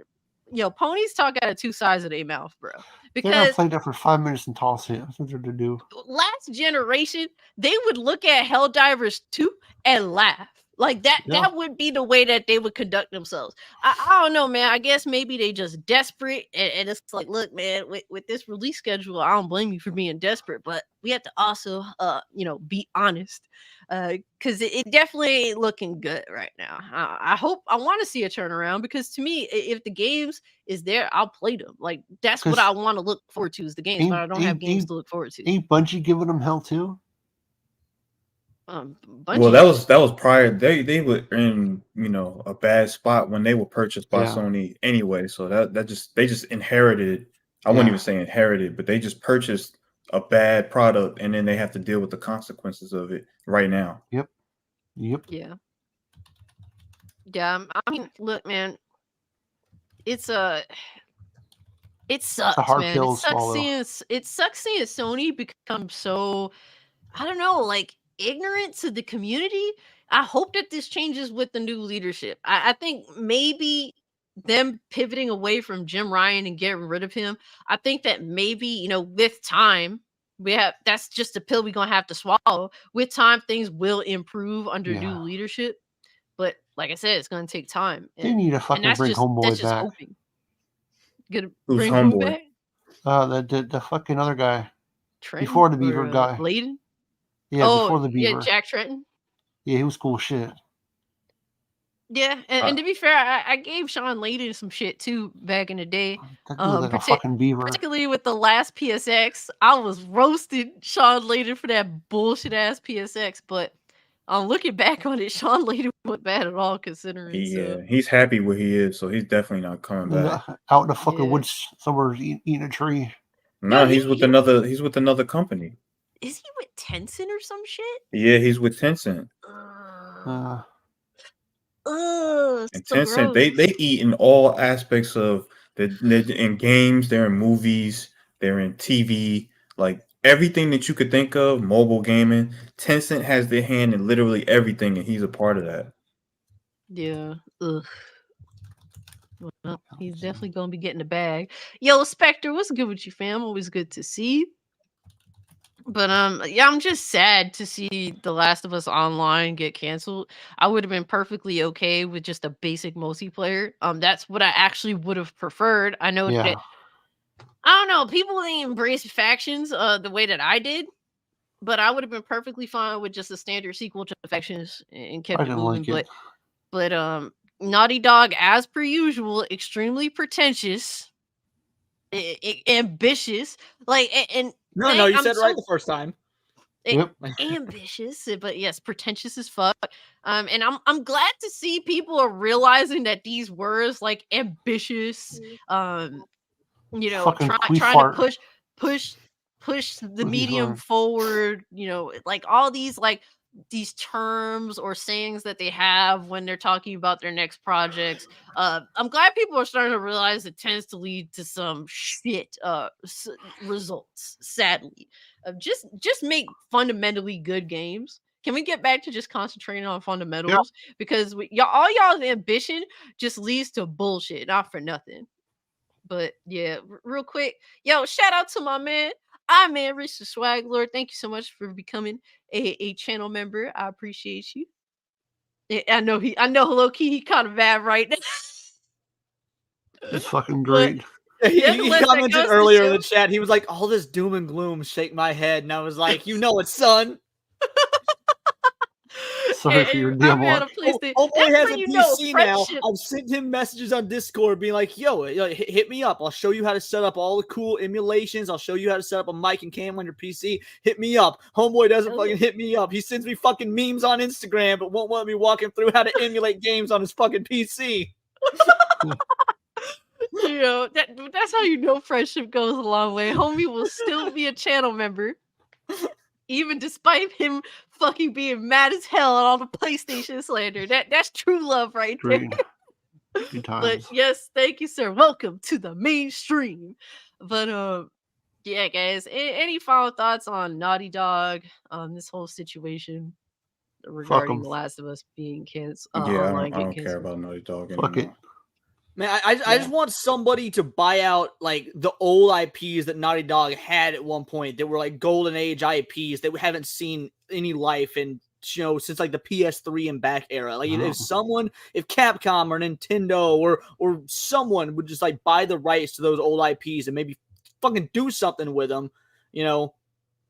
Yo, ponies talk out of two sides of their mouth, bro. They're gonna Because play that for 5 minutes and toss it. That's what they're to do. last generation, they would look at Helldivers 2 and laugh. Like that, Yeah. that would be the way that they would conduct themselves. I don't know, man. I guess maybe they just desperate, and it's like, look, man, with this release schedule, I don't blame you for being desperate, but we have to also, be honest, because it definitely ain't looking good right now. I want to see a turnaround, because to me, if the games is there, I'll play them. Like, that's what 'Cause I want to look forward to, is the games, but I don't have games to look forward to. Ain't Bungie giving them hell too? Well, Bungie, that was prior. They were in, a bad spot when they were purchased by Yeah. Sony anyway. So they just inherited. I wouldn't even say inherited, but they just purchased a bad product, and then they have to deal with the consequences of it right now. Yep. yeah. I mean, look, man, it sucks, hard man. pill to swallow. It sucks seeing Sony become so, I don't know, like, ignorant to the community. I hope that this changes with the new leadership. I think maybe them pivoting away from Jim Ryan and getting rid of him, I think that maybe, with time, that's just a pill we're gonna have to swallow. With time, things will improve under new Yeah. leadership. But like I said, it's gonna take time. They need to And fucking that's bring just Homeboy back. hoping. Gonna Who's bring who Homeboy? back? The fucking other guy Trenton before the Beaver or guy. Layden? Yeah, Oh, before the yeah, Beaver. Jack Trenton. Yeah, he was cool shit. Yeah, and to be fair, I gave Sean Layden some shit too back in the day. That dude was like a fucking beaver. Particularly with the last PSX, I was roasting Sean Layden for that bullshit ass PSX. But looking back on it, Sean Layden wasn't bad at all considering. Yeah, he's happy where he is, so he's definitely not coming back. Out in the fucking woods somewhere eating a tree. No, he's with another. He's with another company. Is he with Tencent or some shit? Yeah, he's with Tencent. And so Tencent, gross. they eat in all aspects of they're in games, they're in movies, they're in TV, like everything that you could think of, mobile gaming. Tencent has their hand in literally everything, and he's a part of that. Yeah. Ugh. Well, he's definitely gonna be getting the bag. Yo, Spectre, what's good with you, fam? Always good to see you. But yeah, I'm just sad to see The Last of Us Online get canceled. I would have been perfectly okay with just a basic multiplayer. That's what I actually would have preferred. I know that I don't know, people didn't embrace factions the way that I did, but I would have been perfectly fine with just a standard sequel to factions and kept it moving. But Naughty Dog, as per usual, extremely pretentious, ambitious, like and No, you said right the first time. Ambitious, but yes, pretentious as fuck. And I'm glad to see people are realizing that these words like ambitious, you know, trying to push the medium forward, you know, like all these like these terms or sayings that they have when they're talking about their next projects. I'm glad people are starting to realize it tends to lead to some shit results, sadly. Just make fundamentally good games. Can we get back to just concentrating on fundamentals? Because all y'all's ambition just leads to bullshit, not for nothing. But yeah, real quick, yo, shout out to my man. Rich the Swag Lord. Thank you so much for becoming a channel member. I appreciate you. I know low key he kind of mad right now. It's fucking great. He commented earlier in the chat. He was like, "All this doom and gloom shake my head," and I was like, "You know it, son." Sorry for your damn luck. Homeboy has a PC now. I've sent him messages on Discord being like, yo, hit me up. I'll show you how to set up all the cool emulations. I'll show you how to set up a mic and cam on your PC. Hit me up. Homeboy doesn't fucking hit me up. He sends me fucking memes on Instagram, but won't let me walk him through how to emulate games on his fucking PC. You know, that's how you know friendship goes a long way. Homie will still be a channel member. Even despite him fucking being mad as hell at all the PlayStation slander. That's true love right there. But yes, thank you, sir. Welcome to the mainstream. But yeah, guys, any final thoughts on Naughty Dog, this whole situation regarding The Last of Us being canceled? Yeah, I don't care about Naughty Dog anymore. Fuck it. Man, I just want somebody to buy out like the old IPs that Naughty Dog had at one point that were like golden age IPs that we haven't seen any life in, you know, since like the PS3 and back era. Like if Capcom or Nintendo or someone would just like buy the rights to those old IPs and maybe fucking do something with them, you know.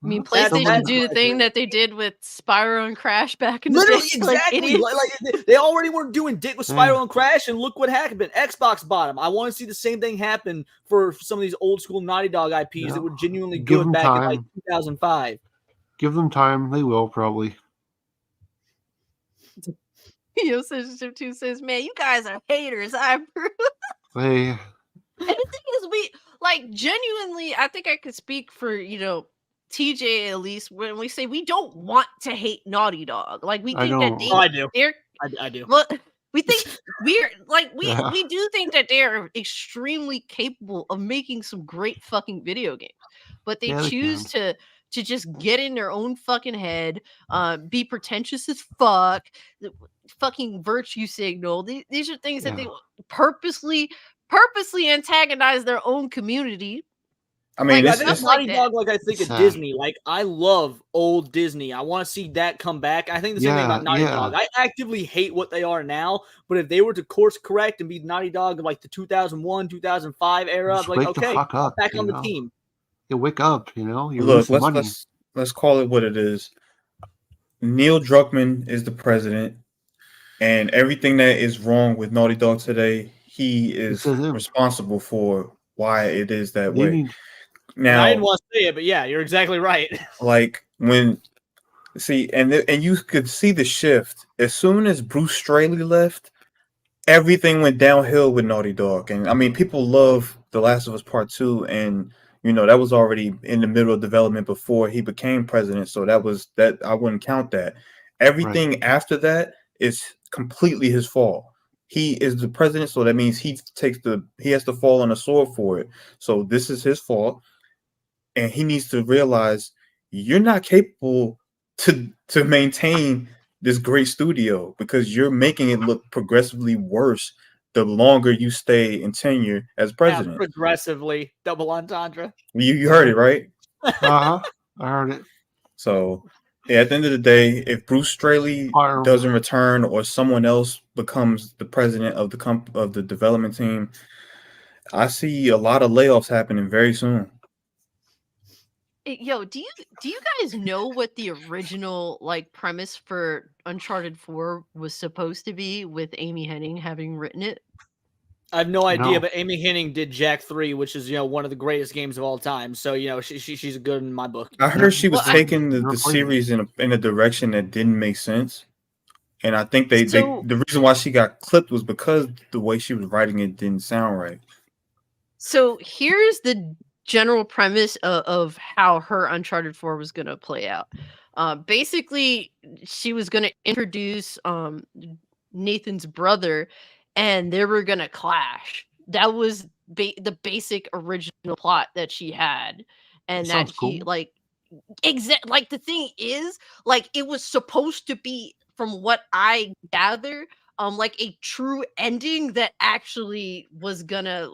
I mean, PlayStation do the thing that they did with Spyro and Crash back in the day. Exactly. Like they already weren't doing dick with Spyro and Crash, and look what happened. Xbox bought them. I want to see the same thing happen for some of these old school Naughty Dog IPs that were genuinely good back in like 2005. Give them time. They will probably. Yo, Censorship 2 says, man, you guys are haters. I approve. Hey. And the thing is, we like genuinely, I think I could speak for, you know, TJ at least when we say we don't want to hate Naughty Dog. Like we think that I do. I do. Well, we think we're like we do think that they're extremely capable of making some great fucking video games, but they choose to just get in their own fucking head, be pretentious as fuck, fucking virtue signal. These are things that they purposely antagonize their own community. I mean, Like, I think stuff it's like Naughty that. Dog, like I think of Sad. Disney. Like I love old Disney. I want to see that come back. I think the same thing about Naughty Dog. I actively hate what they are now, but if they were to course correct and be Naughty Dog of like the 2001, 2005 era, Just I'm like, wake the okay, fuck I'm up, back you on the know? team. You wake up, you know? You're Look, losing money. let's call it what it is. Neil Druckmann is the president, and everything that is wrong with Naughty Dog today, he is says him. responsible for why it is that They way. need And I didn't Now, want to say it, but yeah, you're exactly right. like when and you could see the shift as soon as Bruce Straley left. Everything went downhill with Naughty Dog, and I mean, people love The Last of Us Part 2, and you know that was already in the middle of development before he became president, so that I wouldn't count that. Everything after that is completely his fault. He is the president, so that means he has to fall on the sword for it. So this is his fault, and he needs to realize you're not capable to maintain this great studio because you're making it look progressively worse the longer you stay in tenure as Yeah, president. progressively double entendre. You heard it, right? I heard it. So yeah, at the end of the day, if Bruce Straley Fire him. doesn't return or someone else becomes the president of the development team, I see a lot of layoffs happening very soon. Yo, do you guys know what the original like premise for Uncharted 4 was supposed to be with Amy Hennig having written it? I have no idea, No. but Amy Hennig did Jack 3, which is one of the greatest games of all time. So she's good in my book. I heard she was Well, taking the Never played it. series in a direction that didn't make sense, and I think the reason why she got clipped was because the way she was writing it didn't sound right. So here's the general premise of how her Uncharted 4 was going to play out. Basically, she was going to introduce Nathan's brother, and they were going to clash. That was the basic original plot that she had, and that Sounds he cool. like like the thing is, like it was supposed to be, from what I gather, like a true ending that actually was gonna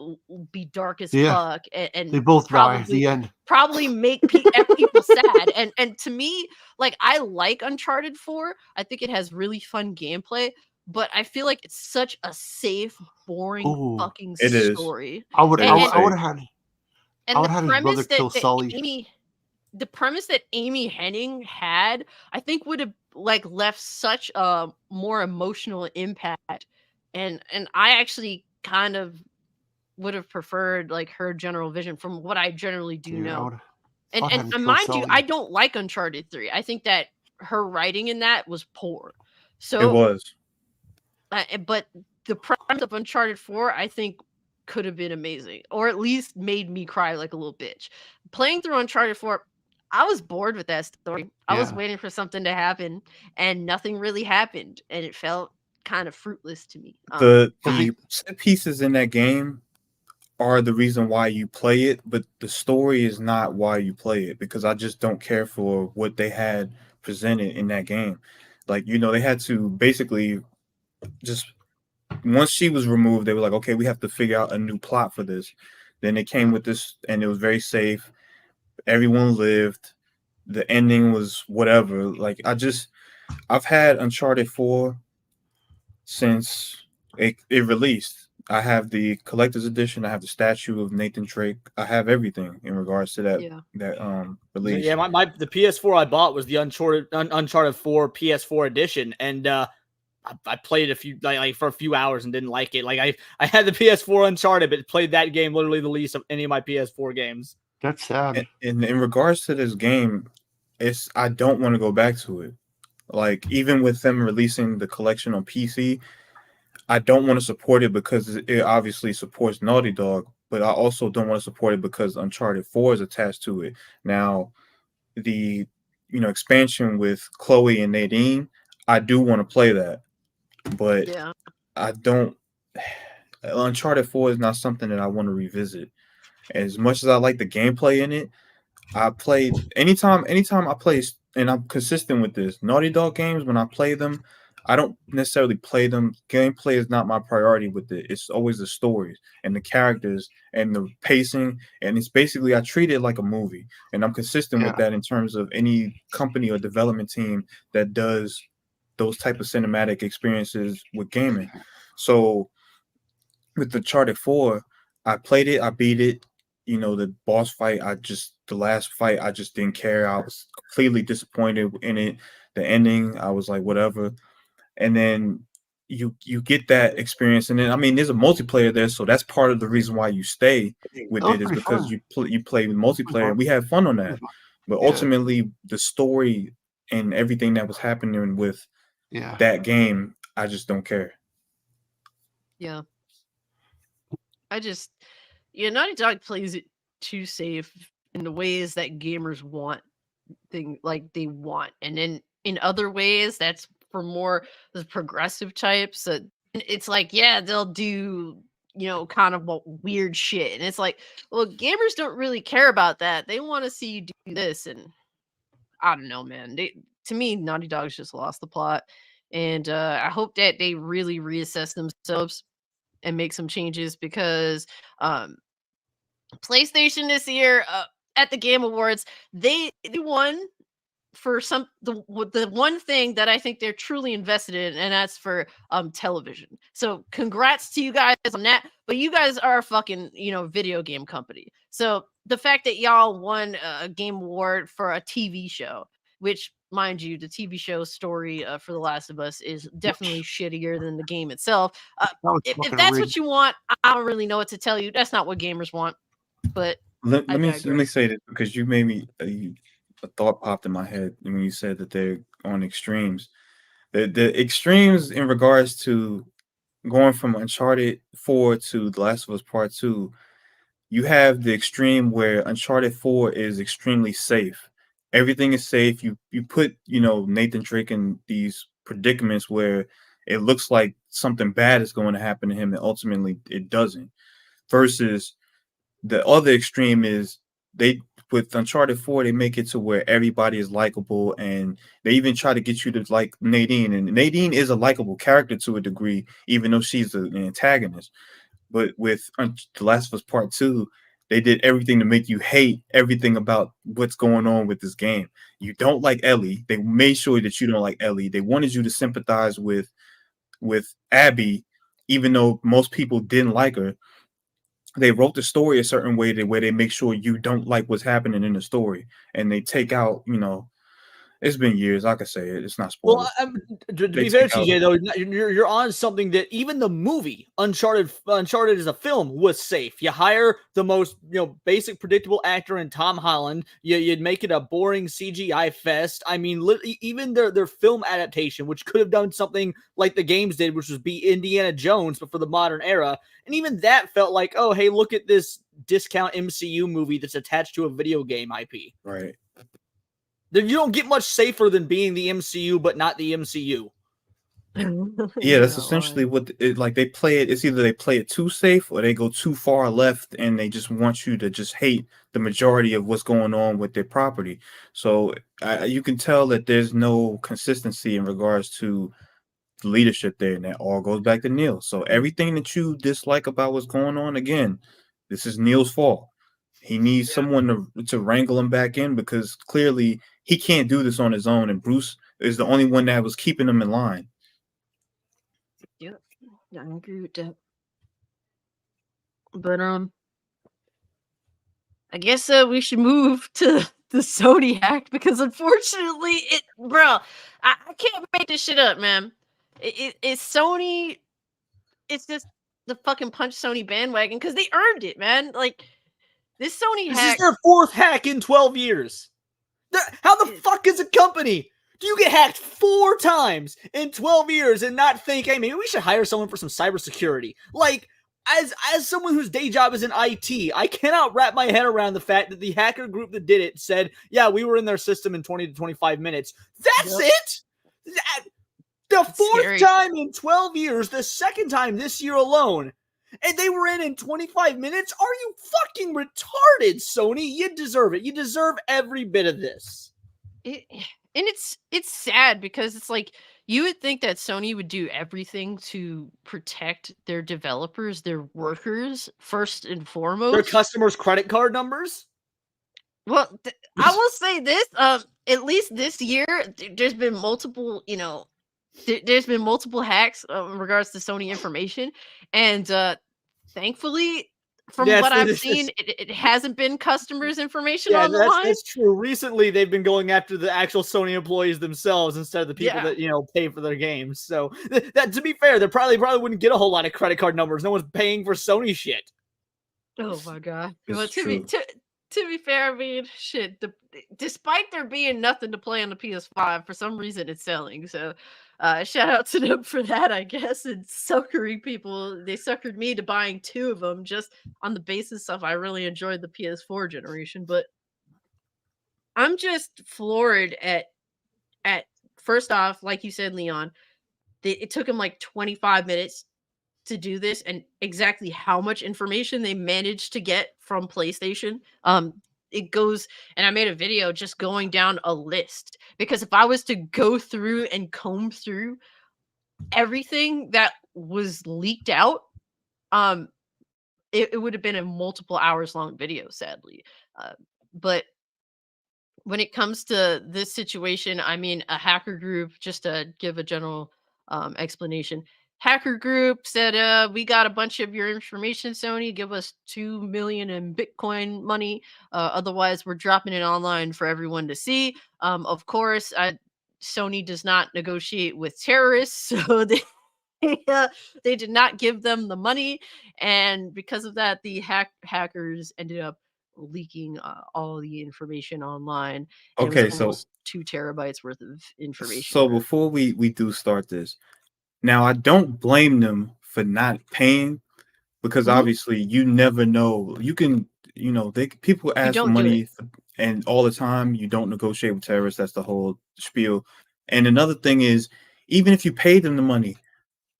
be dark as fuck and They both die at the end. probably make people sad. And to me, like, I like Uncharted 4. I think it has really fun gameplay, but I feel like it's such a safe, boring fucking It is. story. I would have And had his brother kill Sully. The premise that Amy Hennig had, I think, would have like left such a more emotional impact, and I actually kind of would have preferred like her general vision from what I generally do know. And mind you, I don't like Uncharted 3. I think that her writing in that was poor. So it was. But the premise of Uncharted 4, I think, could have been amazing, or at least made me cry like a little bitch. Playing through Uncharted 4, I was bored with that story. I was waiting for something to happen, and nothing really happened, and it felt kind of fruitless to me. The set pieces in that game are the reason why you play it, but the story is not why you play it, because I just don't care for what they had presented in that game. Like, they had to basically just, once she was removed, they were like, okay, we have to figure out a new plot for this. Then it came with this, and it was very safe. Everyone lived. The ending was whatever. Like, I've had Uncharted 4 since it released. I have the collector's edition. I have the statue of Nathan Drake. I have everything in regards to that release. Yeah, the PS4 I bought was the Uncharted 4 PS4 edition, and I played a few like for a few hours and didn't like it. Like I had the PS4 Uncharted, but played that game literally the least of any of my PS4 games. That's sad. And in regards to this game, I don't want to go back to it. Like, even with them releasing the collection on PC, I don't want to support it because it obviously supports Naughty Dog, but I also don't want to support it because Uncharted 4 is attached to it. Now, the expansion with Chloe and Nadine, I do want to play that, but I don't. Uncharted 4 is not something that I want to revisit. As much as I like the gameplay in it, I played anytime I play, and I'm consistent with this. Naughty Dog games, when I play them, I don't necessarily play them. Gameplay is not my priority with it. It's always the stories and the characters and the pacing. And it's basically, I treat it like a movie. And I'm consistent with Yeah. that in terms of any company or development team that does those type of cinematic experiences with gaming. So with Uncharted 4, I played it, I beat it. You know, the boss fight, the last fight, I just didn't care. I was completely disappointed in it. The ending, I was like, whatever. And then you get that experience, and then I mean, there's a multiplayer there, so that's part of the reason why you stay with That was it is pretty because fun. you play with multiplayer, and we had fun on that. But Yeah. ultimately, the story and everything that was happening with Yeah. that game, I just don't care. Yeah. Naughty Dog plays it too safe in the ways that gamers want they want. And then in other ways, that's for more the progressive types. It's like, yeah, they'll do, kind of weird shit. And it's like, well, gamers don't really care about that. They want to see you do this. And I don't know, man. To me, Naughty Dog's just lost the plot. And I hope that they really reassess themselves and make some changes because PlayStation this year at the Game Awards, they won for the one thing that I think they're truly invested in, and that's for television. So congrats to you guys on that. But you guys are a fucking video game company. So the fact that y'all won a game award for a TV show, which mind you, the TV show story for The Last of Us is definitely shittier than the game itself. That was If fucking that's rigged. what you want, I don't really know what to tell you. That's not what gamers want. But Let I me digress. say this because you made me a thought popped in my head when you said that they're on extremes. The extremes in regards to going from Uncharted 4 to The Last of Us Part 2, you have the extreme where Uncharted 4 is extremely safe. Everything is safe. You put, Nathan Drake in these predicaments where it looks like something bad is going to happen to him and ultimately it doesn't. Versus the other extreme is they with Uncharted 4, they make it to where everybody is likable, and they even try to get you to like Nadine. And Nadine is a likable character to a degree, even though she's an antagonist. But with The Last of Us Part 2, they did everything to make you hate everything about what's going on with this game. You don't like Ellie. They made sure that you don't like Ellie. They wanted you to sympathize with Abby, even though most people didn't like her. They wrote the story a certain way where they make sure you don't like what's happening in the story, and they take out, it's been years. I can say it. It's not Well, spoilers. to They be fair, take out. TJ, though, you're on something that even the movie Uncharted as a film was safe. You hire the most basic predictable actor in Tom Holland. You'd make it a boring CGI fest. I mean, even their film adaptation, which could have done something like the games did, which was be Indiana Jones, but for the modern era, and even that felt like, oh, hey, look at this discount MCU movie that's attached to a video game IP. Right. You don't get much safer than being the MCU, but not the MCU. Yeah, that's essentially what they play it. It's either they play it too safe or they go too far left, and they just want you to just hate the majority of what's going on with their property. So you can tell that there's no consistency in regards to the leadership there, and that all goes back to Neil. So everything that you dislike about what's going on, again, this is Neil's fault. He needs someone to wrangle him back in because clearly he can't do this on his own, and Bruce is the only one that was keeping him in line. Yeah, I agree with that. But I guess we should move to the Sony hack because unfortunately, I can't make this shit up, man. It's Sony. It's just the fucking punch Sony bandwagon because they earned it, man. Like this Sony This hack. is their fourth hack in 12 years. How the fuck is a company? Do you get hacked 4 times in 12 years and not think, hey, maybe we should hire someone for some cybersecurity? Like, as someone whose day job is in IT, I cannot wrap my head around the fact that the hacker group that did it said, yeah, we were in their system in 20 to 25 minutes. That's it? The fourth time in 12 years, the second time this year alone, and they were in 25 minutes? Are you fucking retarded, Sony? You deserve it. You deserve every bit of this. it's sad because it's like you would think that Sony would do everything to protect their developers, their workers first and Their foremost. customers' credit card numbers. Well, I will say this: at least this year, there's been multiple, there's been multiple hacks in regards to Sony information, and thankfully, from Yes, what I've this seen, is it hasn't been customers' information yeah, on the line. that's true. Recently, they've been going after the actual Sony employees themselves instead of the people Yeah. that pay for their games. So that, to be fair, they probably wouldn't get a whole lot of credit card numbers. No one's paying for Sony shit. Oh my god! It's But true. to be fair, I mean, shit. Despite there being nothing to play on the PS5, for some reason it's selling. So, shout out to them for that, I guess. And suckering people, they suckered me to buying 2 of them just on the basis of I really enjoyed the PS4 generation. But I'm just floored at first off, like you said, Leon, it took him like 25 minutes to do this and exactly how much information they managed to get from PlayStation. It goes, and I made a video just going down a list because if I was to go through and comb through everything that was leaked out, um, it would have been a multiple hours long video, sadly. But when it comes to this situation, I mean, a hacker group, just to give a general explanation, hacker group said, we got a bunch of your information, Sony. Give us 2 million in Bitcoin money. Otherwise, we're dropping it online for everyone to see. Of course, Sony does not negotiate with terrorists, so they did not give them the money. And because of that, the hackers ended up leaking all the information online, and it was Okay, so almost 2 terabytes worth of information. so before we do start this, now I don't blame them for not paying because Mhm. obviously you never know. You can, people You ask for don't do it. money and all the time you don't negotiate with terrorists. That's the whole spiel. And another thing is, even if you paid them the money,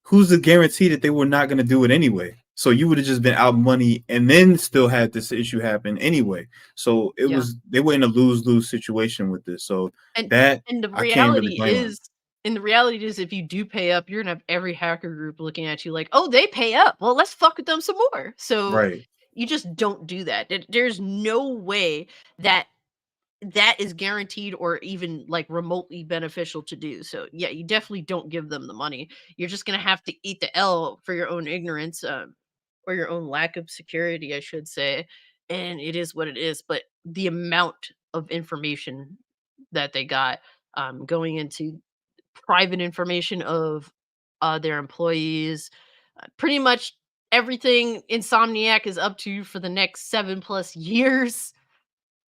who's the guarantee that they were not going to do it anyway? So you would have just been out money and then still had this issue happen anyway. So Yeah. they were in a lose-lose situation with this. So And that and the I can't really reality blame them. is and the reality is if you do pay up, you're gonna have every hacker group looking at you like, "Oh, they pay up. Well, let's fuck with them some more." So Right. you just don't do that. There's no way that that is guaranteed or even like remotely beneficial to do. So yeah, you definitely don't give them the money. You're just gonna have to eat the L for your own ignorance, or your own lack of security, I should say. And it is what it is. But the amount of information that they got, going into private information of their employees, pretty much everything Insomniac is up to for the next 7+ years.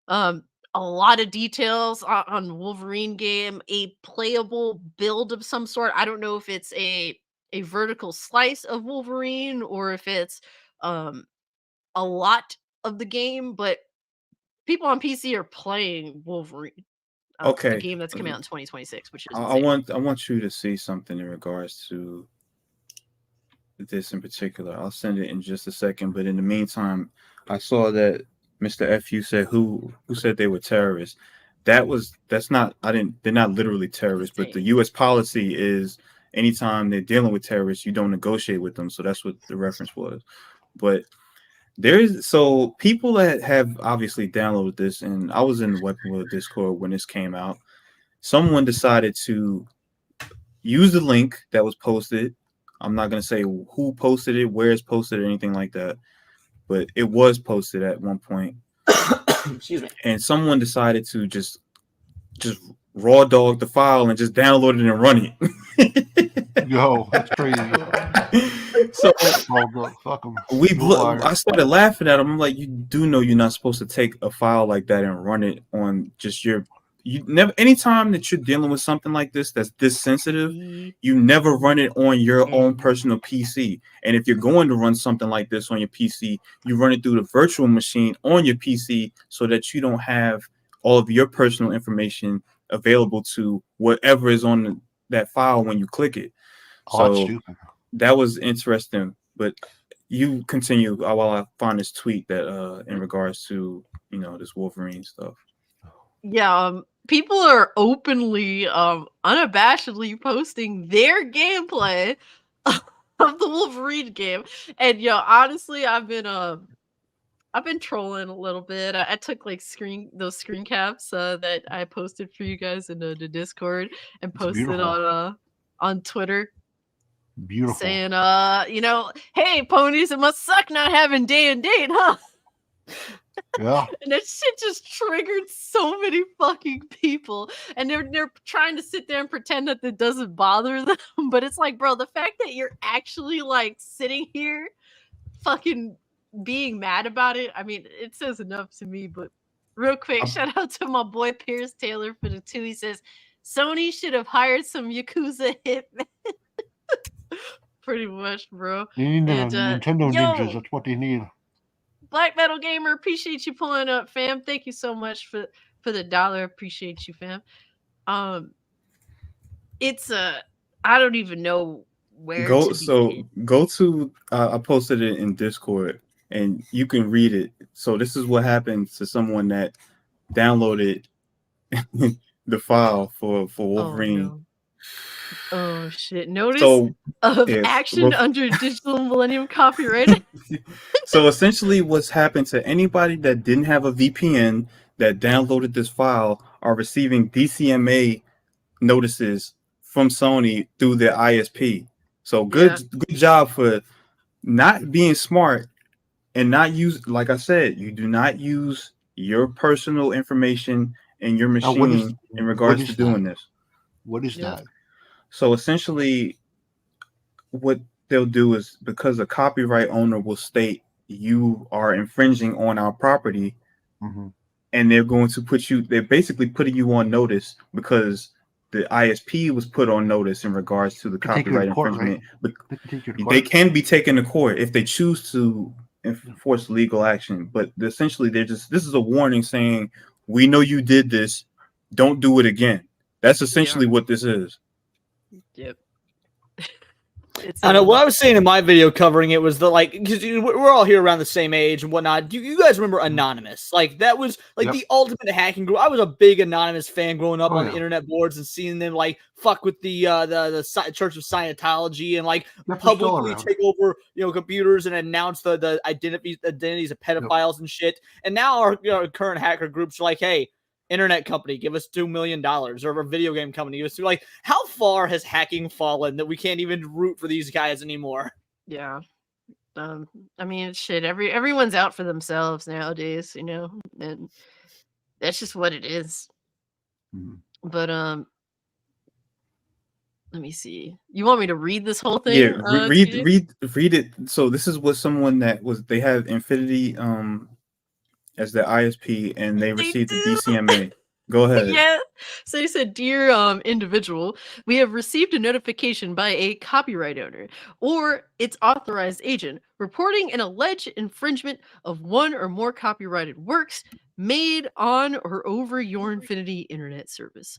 Um, a lot of details on Wolverine game, a playable build of some sort. I don't know if it's a vertical slice of Wolverine or if it's um a lot of the game, but people on PC are playing Wolverine, a Okay. game that's coming out in 2026, which is I insane. want you to see something in regards to this in particular. I'll send it in just a second, but in the meantime, I saw that Mr. FU said who said they were terrorists. That's not I didn't they're not literally terrorists, but the Insane. US policy is anytime they're dealing with terrorists, you don't negotiate with them. So that's what the reference was. But so people that have obviously downloaded this, and I was in the Weapon Wheel Discord when this came out. Someone decided to use the link that was posted. I'm not going to say who posted it, where it's posted, or anything like that, but it was posted at one point. Excuse me. And someone decided to just raw dog the file and just download it and run it. Yo, that's crazy. So Fuck them. I started laughing at him. I'm like, you do know you're not supposed to take a file like that and run it on just you never anytime that you're dealing with something like this that's this sensitive, you never run it on your own personal PC. And if you're going to run something like this on your PC, you run it through the virtual machine on your PC so that you don't have all of your personal information available to whatever is on that file when you click it. Oh, that's So stupid. that was interesting, but you continue while I find this tweet that in regards to this Wolverine stuff. Yeah, people are openly, unabashedly posting their gameplay of the Wolverine game. And yo, honestly, I've been trolling a little bit. I took like those screen caps that I posted for you guys in the Discord and It's posted beautiful. on Twitter Beautiful. saying, hey ponies, it must suck not having day and date, huh? Yeah. And that shit just triggered so many fucking people. And they're trying to sit there and pretend that it doesn't bother them. But it's like, bro, the fact that you're actually like sitting here fucking being mad about it, I mean, it says enough to me. But real quick, I'm- shout out to my boy Pierce Taylor for the 2. He says, Sony should have hired some Yakuza hitmen. Pretty much, bro. They need And Nintendo yo, ninjas. That's what they need. Black Metal Gamer, appreciate you pulling up, fam. Thank you so much for the $1. Appreciate you, fam. It's I don't even know where Go to so begin. go to I posted it in Discord and you can read it. So this is what happened to someone that downloaded the file for Wolverine. Oh, no. Oh shit! Notice So of yes, action under Digital Millennium copyright. so essentially what's happened to anybody that didn't have a VPN that downloaded this file are receiving DCMA notices from Sony through their ISP. So good job for not being smart and not use, like I said, you do not use your personal information in your Now, machine in regards to doing this. What is that? So essentially what they'll do is, because a copyright owner will state you are infringing on our property, and they're going to they're basically putting you on notice because the ISP was put on notice in regards to the copyright infringement. Right? But they can be taken to court if they choose to enforce legal action. But essentially, this is a warning saying, we know you did this, don't do it again. That's essentially what this is. Yep. I know what I was saying in my video covering it was because we're all here around the same age and whatnot. Do you guys remember Anonymous? Like that was like the ultimate hacking group. I was a big Anonymous fan growing up on the internet boards and seeing them like fuck with the Church of Scientology and like publicly take over computers and announce the identities of pedophiles and shit. And now our current hacker groups are like, hey, internet company, give us $2 million, or a video game company, give us like, how far has hacking fallen that we can't even root for these guys anymore? Yeah. I mean, shit, everyone's out for themselves nowadays, and that's just what it is. But let me see. You want me to read this whole thing? Yeah, read it. So this is what someone they have Infinity as their ISP, and they received the DCMA. Go ahead. Yeah. So he said, dear individual, we have received a notification by a copyright owner or its authorized agent reporting an alleged infringement of one or more copyrighted works made on or over your Infinity internet service.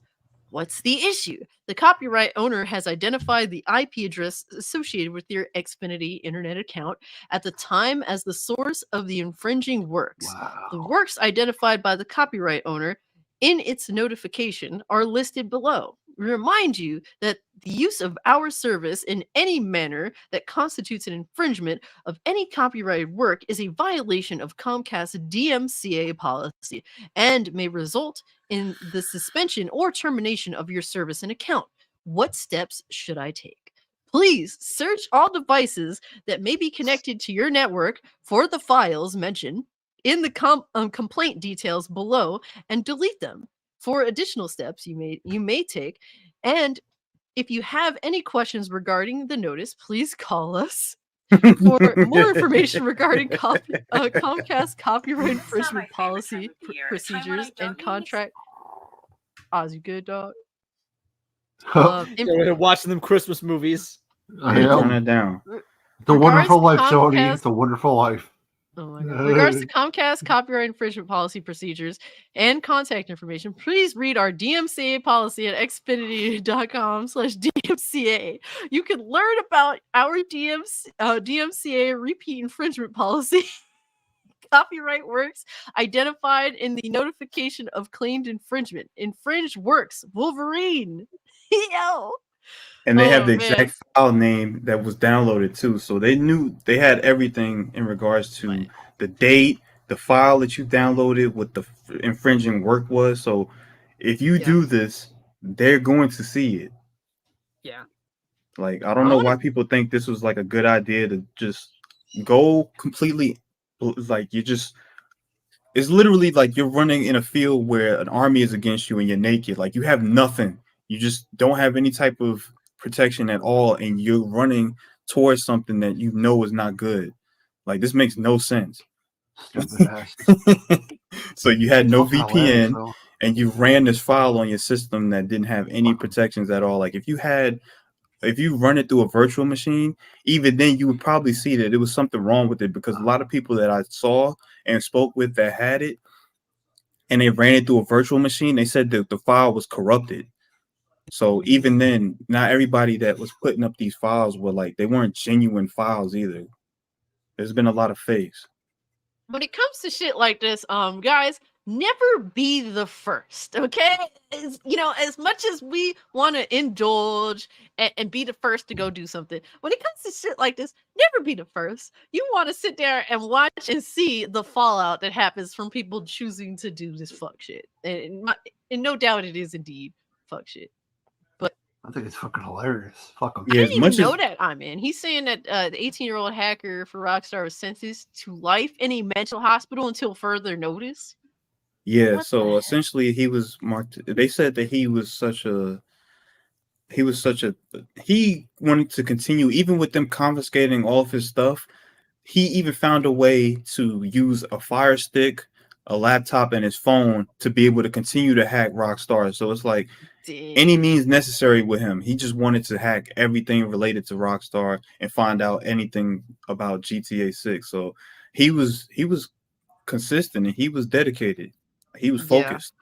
What's the issue? The copyright owner has identified the IP address associated with your Xfinity internet account at the time as the source of the infringing works. Wow. The works identified by the copyright owner in its notification are listed below. We remind you that the use of our service in any manner that constitutes an infringement of any copyrighted work is a violation of Comcast's DMCA policy and may result in the suspension or termination of your service and account. What steps should I take? Please search all devices that may be connected to your network for the files mentioned in the complaint details below and delete them. For additional steps you may take, and if you have any questions regarding the notice, please call us. For more information regarding Comcast copyright infringement policy procedures and contract. Oz, you good, dog? Watching them Christmas movies. Turn it down. The Wonderful Life, Sony. The Wonderful Life. Oh my God. Regards to Comcast copyright infringement policy procedures and contact information, please read our DMCA policy at xfinity.com/DMCA. You can learn about our DMCA repeat infringement policy, copyright works identified in the notification of claimed infringement. Infringed works, Wolverine. Yo. And they have Oh the man. exact file name that was downloaded too. So they knew they had everything in regards to Man. the date, the file that you downloaded, what the infringing work was. So if you Yeah. do this, they're going to see it. Yeah. Like, I don't I know wanna why people think this was like a good idea to just go completely like you just it's literally like you're running in a field where an army is against you and you're naked. Like you have nothing. You just don't have any type of protection at all, and you're running towards something that you know is not good. Like this makes no sense. Stupid ass. So you had no Fucking hilarious VPN though. and you ran this file on your system that didn't have any protections at all. Like if you run it through a virtual machine, even then you would probably see that there was something wrong with it, because a lot of people that I saw and spoke with that had it and they ran it through a virtual machine, they said that the file was corrupted. So even then, not everybody that was putting up these files were like, they weren't genuine files either. There's been a lot of fakes. When it comes to shit like this, guys, never be the first, okay? As much as we want to indulge and be the first to go do something, when it comes to shit like this, never be the first. You want to sit there and watch and see the fallout that happens from people choosing to do this fuck shit. And no doubt it is indeed fuck shit. I think it's fucking hilarious. Fuck 'em. I Yeah, as didn't even much as know that. He's saying that the 18-year-old hacker for Rockstar was sentenced to life in a mental hospital until further notice. yeah, What the so heck? essentially he was marked. They said that he was such a he wanted to continue even with them confiscating all of his stuff. He even found a way to use a Fire Stick, a laptop, and his phone to be able to continue to hack Rockstar. So it's like any Damn. means necessary with him. He just wanted to hack everything related to Rockstar and find out anything about GTA 6. So he was consistent and he was dedicated. He was Yeah. focused.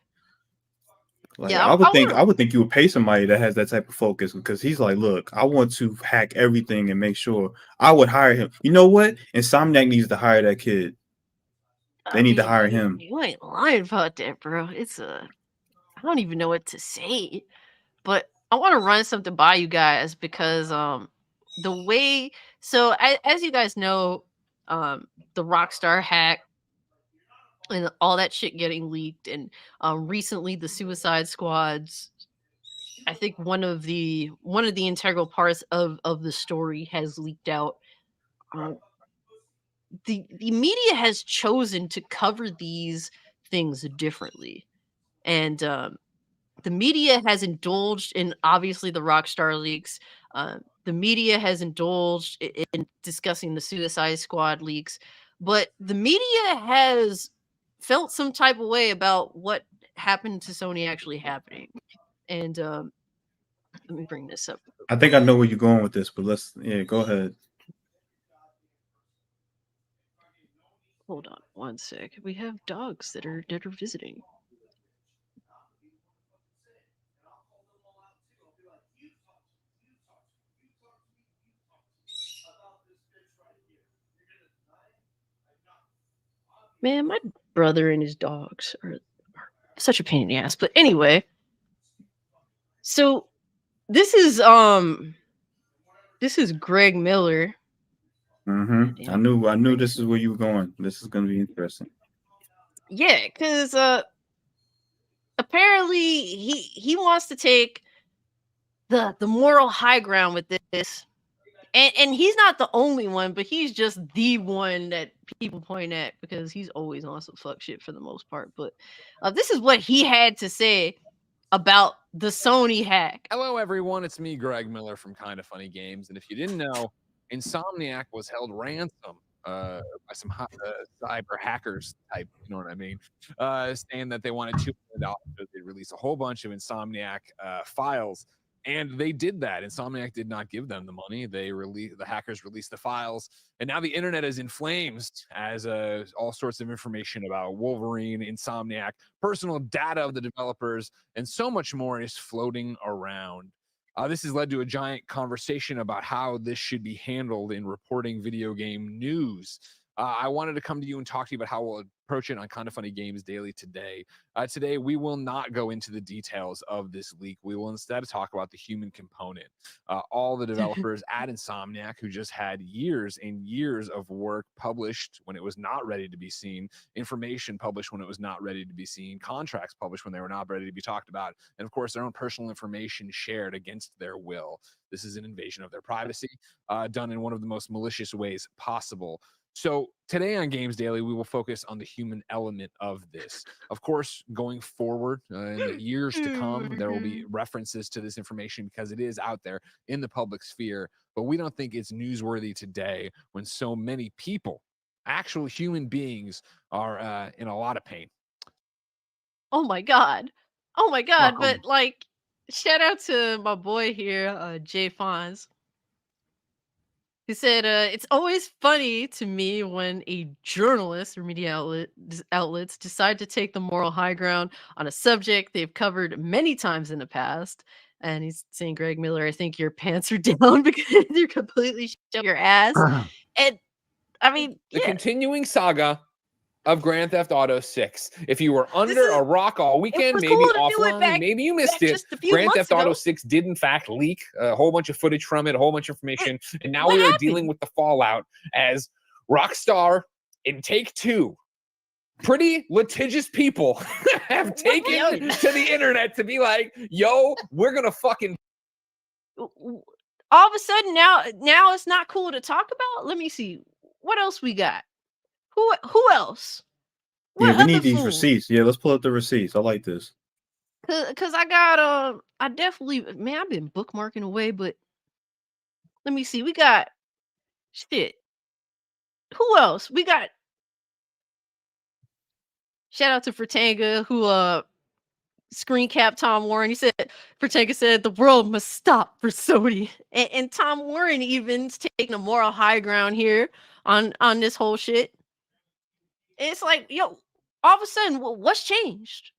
Like Yeah, I would I think want I would think you would pay somebody that has that type of focus, because he's like, look, I want to hack everything and make sure. I would hire him. You know what? Insomniac needs to hire that kid. to. They I need to mean, hire you, him. you ain't lying about that, bro. I don't even know what to say. But I want to run something by you guys because the way as you guys know, the Rockstar hack and all that shit getting leaked, and recently the Suicide Squads, I think one of the integral parts of the story has leaked out. um, the media has chosen to cover these things differently, and the media has indulged in obviously the Rockstar leaks. The media has indulged in discussing the Suicide Squad leaks, but the media has felt some type of way about what happened to Sony actually happening. And let me bring this up real I think I quick. know where you're going with this, but go ahead. Hold on one sec. We have dogs that are visiting. Man, my brother and his dogs are such a pain in the ass. But anyway, so this is Greg Miller. I Damn, knew this is where you were going. This is gonna be interesting. yeah, because apparently he wants to take the moral high ground with this. And he's not the only one, but he's just the one that people point at because he's always on some fuck shit for the most part. But this is what he had to say about the Sony hack. Hello, everyone. It's me, Greg Miller from Kinda Funny Games. And if you didn't know, Insomniac was held ransom by some cyber hackers type, you know what I mean? Saying that they wanted $2 million because they released a whole bunch of Insomniac files. And they did that. Insomniac did not give them the money. The hackers released the files, and now the internet is in flames as all sorts of information about Wolverine, Insomniac, personal data of the developers, and so much more is floating around. This has led to a giant conversation about how this should be handled in reporting video game news. I wanted to come to you and talk to you about how we'll approach it on Kind of Funny Games Daily today. Today, we will not go into the details of this leak. We will instead talk about the human component. All the developers at Insomniac, who just had years and years of work published when it was not ready to be seen, information published when it was not ready to be seen, contracts published when they were not ready to be talked about, and of course, their own personal information shared against their will. This is an invasion of their privacy, done in one of the most malicious ways possible. So today on Games Daily, we will focus on the human element of this. Of course, going forward in the years to come, there will be references to this information because it is out there in the public sphere. But we don't think it's newsworthy today when so many people, actual human beings, are in a lot of pain. Oh my god. Oh my god. Welcome. But like, shout out to my boy here, Jay Fonz. He said, it's always funny to me when a journalist or media outlets decide to take the moral high ground on a subject they've covered many times in the past. And he's saying, Greg Miller, I think your pants are down because you're completely shut your ass. And I mean, The yeah, continuing saga of Grand Theft Auto 6. If you were under a rock all weekend, was maybe cool to do it offline, back- maybe you missed back it. just a few Grand months Theft Auto ago. 6 did in fact leak a whole bunch of footage from it, a whole bunch of information, and now what we are happened? dealing with the fallout as Rockstar and Take-Two, pretty litigious people, have taken to the internet to be like, yo, we're gonna fucking all of a sudden now it's not cool to talk about. Let me see what else we got. Who else? What Yeah, we need other these fool? receipts. Yeah, let's pull up the receipts. I like this. Cause I got I definitely, man, I've been bookmarking away, but let me see. We got shit. Who else? We got shout out to Fertanga who screen cap Tom Warren. He said Fertanga said the world must stop for Sony. And Tom Warren even's taking a moral high ground here on this whole shit. And it's like, yo, all of a sudden, what's changed?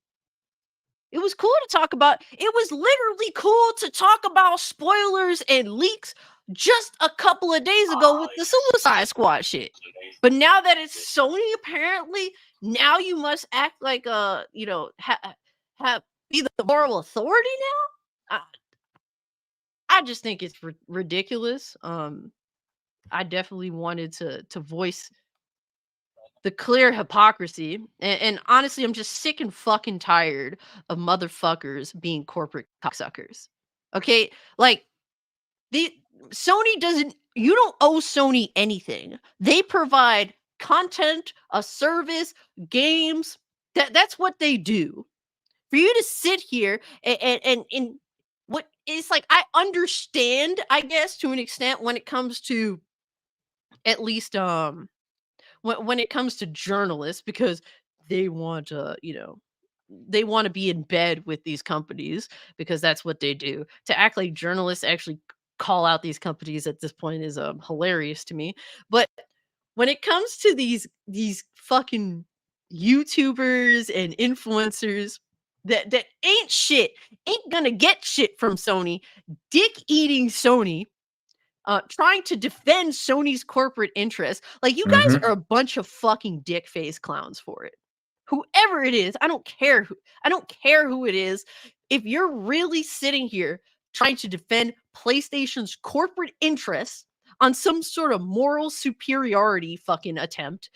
It was cool to talk about. It was literally cool to talk about spoilers and leaks just a couple of days ago with the Suicide Squad shit. But now that it's Sony, apparently, now you must act like you know, have be the moral authority now. I just think it's ridiculous. I definitely wanted to voice the clear hypocrisy, and honestly, I'm just sick and fucking tired of motherfuckers being corporate cocksuckers. Okay, like the Sony doesn't. You don't owe Sony anything. They provide content, a service, games. That's what they do. For you to sit here and what it's like, I understand, I guess, to an extent when it comes to at least when it comes to journalists, because they want you know, they want to be in bed with these companies because that's what they do. To act like journalists actually call out these companies at this point is hilarious to me. But when it comes to these fucking YouTubers and influencers that ain't shit, ain't gonna get shit from Sony, dick eating Sony, trying to defend Sony's corporate interests. Like, you guys are a bunch of fucking dick face clowns for it. Whoever it is, I don't care who it is. If you're really sitting here trying to defend PlayStation's corporate interests on some sort of moral superiority fucking attempt,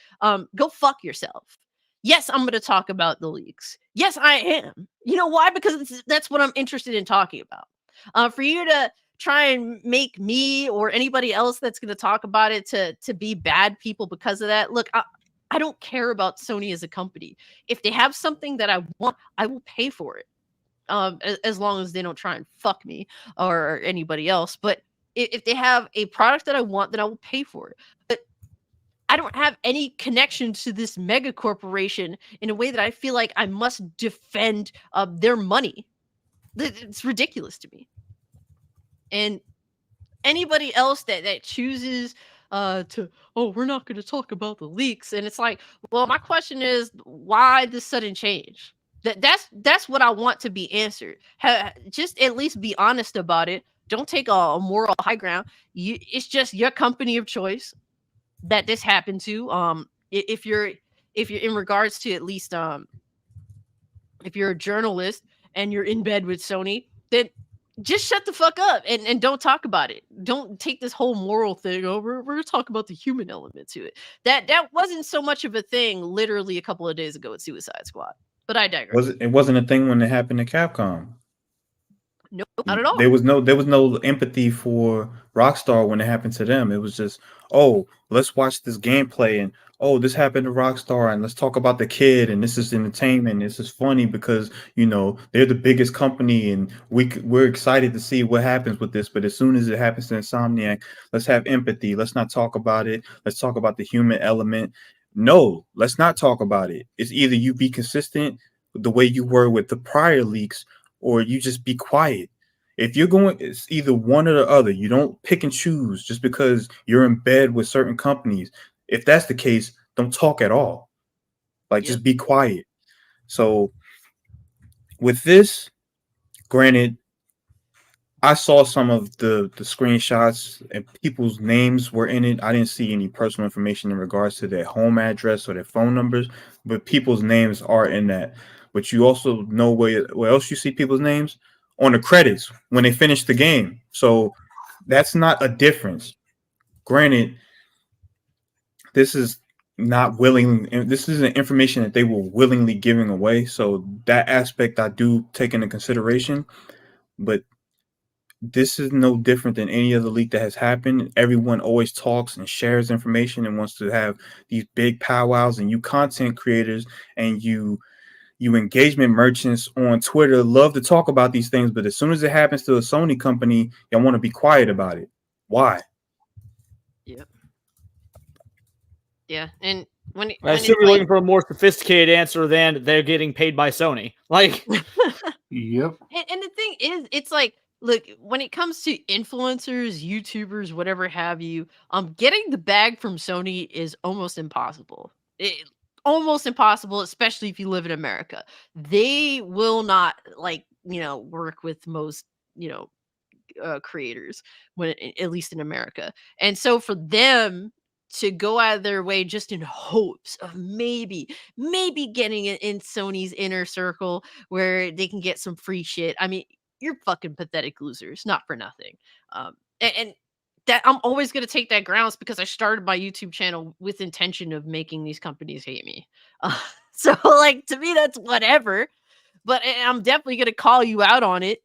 go fuck yourself. Yes, I'm going to talk about the leaks. Yes, I am. You know why? Because that's what I'm interested in talking about. For you to try and make me or anybody else that's going to talk about it to be bad people because of that, look, I don't care about Sony as a company. If they have something that I want, I will pay for it. As long as they don't try and fuck me or anybody else. But if they have a product that I want, then I will pay for it. But I don't have any connection to this mega corporation in a way that I feel like I must defend their money. It's ridiculous to me. And anybody else that chooses we're not going to talk about the leaks, and it's like, well, my question is, why this sudden change? That's what I want to be answered. Just at least be honest about it. Don't take a moral high ground. It's just your company of choice. that this happened to. If you're in regards to at least if you're a journalist and you're in bed with Sony, then just shut the fuck up and don't talk about it. Don't take this whole moral thing over. We're gonna talk about the human element to it. That wasn't so much of a thing literally a couple of days ago at Suicide Squad. But I digress. It wasn't a thing when it happened to Capcom. Nope, not at all. There was no empathy for Rockstar when it happened to them. It was just, oh, let's watch this gameplay, and oh, this happened to Rockstar, and let's talk about the kid, and this is entertainment. This is funny because they're the biggest company, and we're excited to see what happens with this. But as soon as it happens to Insomniac, let's have empathy. Let's not talk about it. Let's talk about the human element. No, let's not talk about it. It's either you be consistent with the way you were with the prior leaks, or you just be quiet. If you're going, it's either one or the other. You don't pick and choose just because you're in bed with certain companies. If that's the case, don't talk at all. Just be quiet. So with this, granted, I saw some of the screenshots and people's names were in it. I didn't see any personal information in regards to their home address or their phone numbers, but people's names are in that. But you also know where else you see people's names? On the credits when they finish the game. So that's not a difference. Granted, this is not willing, and this isn't information that they were willingly giving away. So that aspect I do take into consideration. But this is no different than any other leak that has happened. Everyone always talks and shares information and wants to have these big powwows, and you content creators and you engagement merchants on Twitter love to talk about these things, but as soon as it happens to a Sony company, y'all want to be quiet about it. Why? Yep. Yeah, and when I assume you're looking for a more sophisticated answer than they're getting paid by Sony. Yep. And the thing is, it's like, look, when it comes to influencers, YouTubers, whatever have you, getting the bag from Sony is almost impossible. Almost impossible, especially if you live in America. They will not work with most creators when at least in America. And so for them to go out of their way just in hopes of maybe getting it in Sony's inner circle where they can get some free shit. I mean, you're fucking pathetic losers, not for nothing. And that I'm always going to take that grounds because I started my YouTube channel with intention of making these companies hate me. So to me, that's whatever, but I'm definitely going to call you out on it.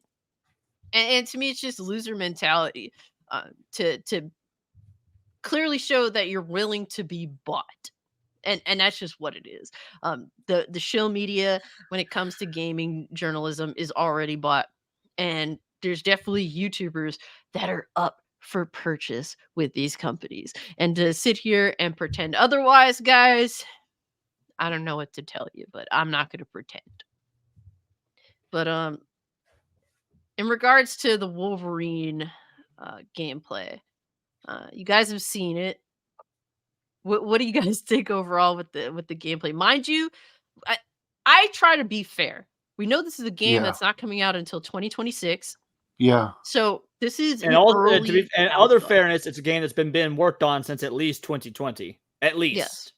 And to me, it's just loser mentality to clearly show that you're willing to be bought. And that's just what it is. The shill media, when it comes to gaming journalism, is already bought. And there's definitely YouTubers that are up for purchase with these companies. And to sit here and pretend otherwise, guys, I don't know what to tell you, but I'm not going to pretend. But in regards to the Wolverine gameplay, you guys have seen it. What do you guys think overall with the gameplay? Mind you, I try to be fair. We know this is a game that's not coming out until 2026. Yeah. So this is and other fairness, it's a game that's been worked on since at least 2020. At least.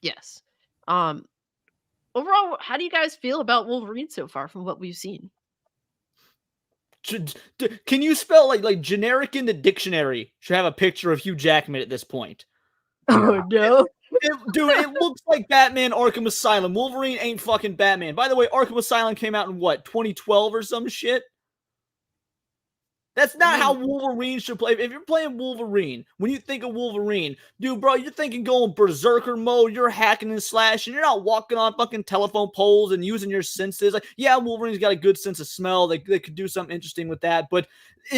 Yes. Overall, how do you guys feel about Wolverine so far from what we've seen? Can you spell like generic in the dictionary? Should have a picture of Hugh Jackman at this point. Oh no. Dude, it looks like Batman Arkham Asylum. Wolverine ain't fucking Batman. By the way, Arkham Asylum came out in what, 2012 or some shit? That's not how Wolverine should play. If you're playing Wolverine, when you think of Wolverine, dude, bro, you're thinking going berserker mode, you're hacking and slashing, you're not walking on fucking telephone poles and using your senses. Like, yeah, Wolverine's got a good sense of smell. They could do something interesting with that, but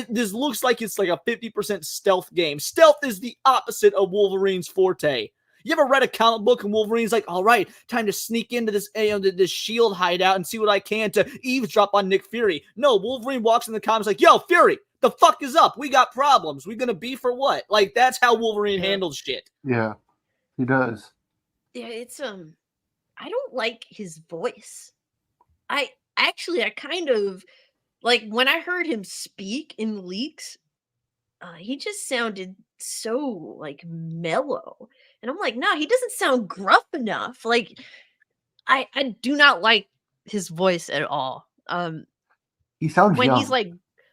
this looks like it's like a 50% stealth game. Stealth is the opposite of Wolverine's forte. You ever read a comic book and Wolverine's like, all right, time to sneak into this shield hideout and see what I can to eavesdrop on Nick Fury? No, Wolverine walks in the comics like, yo, Fury, the fuck is up? We got problems. We gonna beef or what? Like, that's how Wolverine handles shit. Yeah, he does. Yeah, it's I don't like his voice. I kind of like when I heard him speak in leaks, he just sounded so like mellow, and I'm like, no, he doesn't sound gruff enough. Like, I do not like his voice at all. He sounds When he's young. like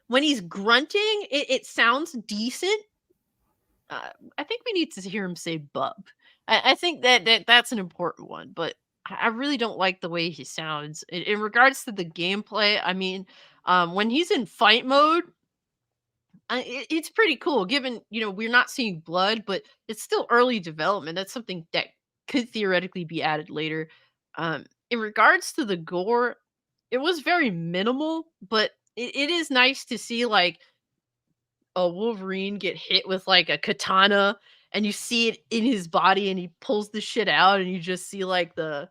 when he's grunting, it sounds decent. I think we need to hear him say "bub." I think that's an important one, but I really don't like the way he sounds in regards to the gameplay. I mean, when he's in fight mode, it's pretty cool. Given we're not seeing blood, but it's still early development. That's something that could theoretically be added later. In regards to the gore, it was very minimal, but it is nice to see like a Wolverine get hit with like a katana and you see it in his body and he pulls the shit out and you just see like the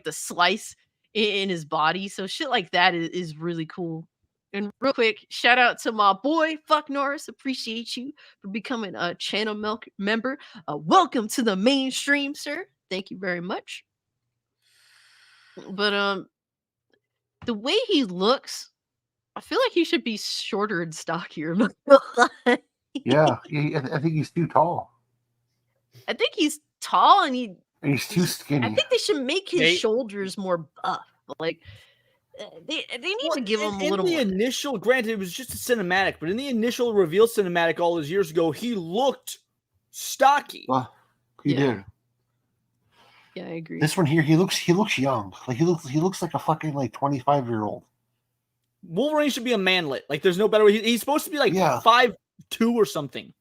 slice in his body. So shit like that is really cool. And real quick, shout out to my boy Fuck Norris. Appreciate you for becoming a channel member. Welcome to the mainstream, sir. Thank you very much. But the way he looks, I feel like he should be shorter and stockier. I'm not gonna lie. Yeah, I think he's too tall. I think he's tall and And he's too I skinny. think they should make his They- shoulders more buff. Like they need to give him a in little the more. initial, granted, it was just a cinematic, but in the initial reveal cinematic all those years ago, he looked stocky. Well, he Yeah. did. Yeah, I agree. This one here, he looks young. Like he looks like a fucking like 25-year-old. Wolverine should be a manlet. Like, there's no better way. He's supposed to be like Yeah. 5'2" or something.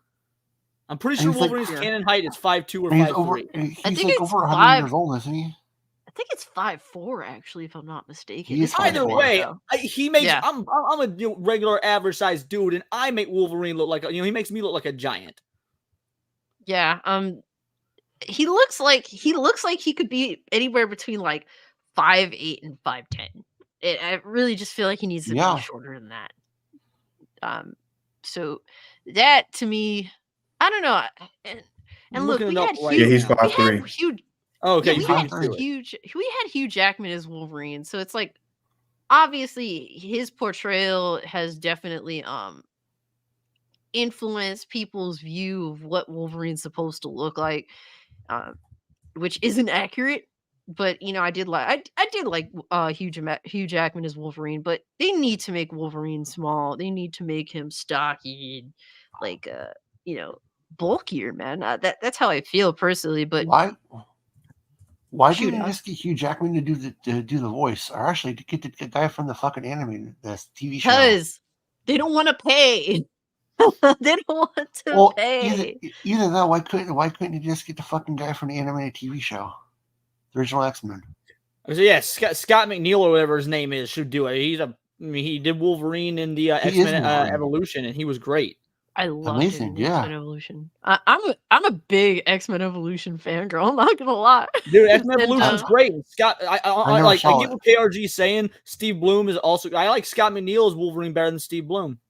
I'm pretty sure And he's like- Wolverine's Yeah. canon height is 5'2" or And he's 5'3". He's I think like it's over 100 5 years old, isn't he? I think it's 5'4" actually, if I'm not mistaken. He is It's not 'Either five'4". way, though. he makes. Yeah. I'm a regular average sized dude, and I make Wolverine look like he makes me look like a giant. Yeah. He looks like he could be anywhere between like 5'8" and 5'10". I really just feel like he needs to Yeah. be shorter than that. So that to me, I don't know. And I'm look, looking we it up had right Yeah, he's we now. 5'3". had huge. Oh, okay, Yeah, you he's beat me 5'3". to it. we had Hugh Jackman as Wolverine, so it's like obviously his portrayal has definitely influenced people's view of what Wolverine's supposed to look like, which isn't accurate. But I did like Hugh Jackman as Wolverine, but they need to make Wolverine small. They need to make him stocky and like bulkier, man. That's how I feel personally. But Why Shoot didn't you us. just get Hugh Jackman to do the voice, or actually to get the guy from the fucking anime, this TV show? because they don't want to pay. They don't want to Well, pay. either that. Why couldn't you just get the fucking guy from the animated TV show, the original X-Men? So yeah, Scott McNeil or whatever his name is should do it. He did Wolverine in the X-Men Wolverine. Evolution, and he was great. I love Amazing, yeah. X-Men Evolution. I'm a big X-Men Evolution fangirl. I'm not gonna lie. Dude, X-Men And, Evolution's great. Scott, I never like. I saw get what KRG's saying. Steve Bloom is also. I like Scott McNeil as Wolverine better than Steve Bloom.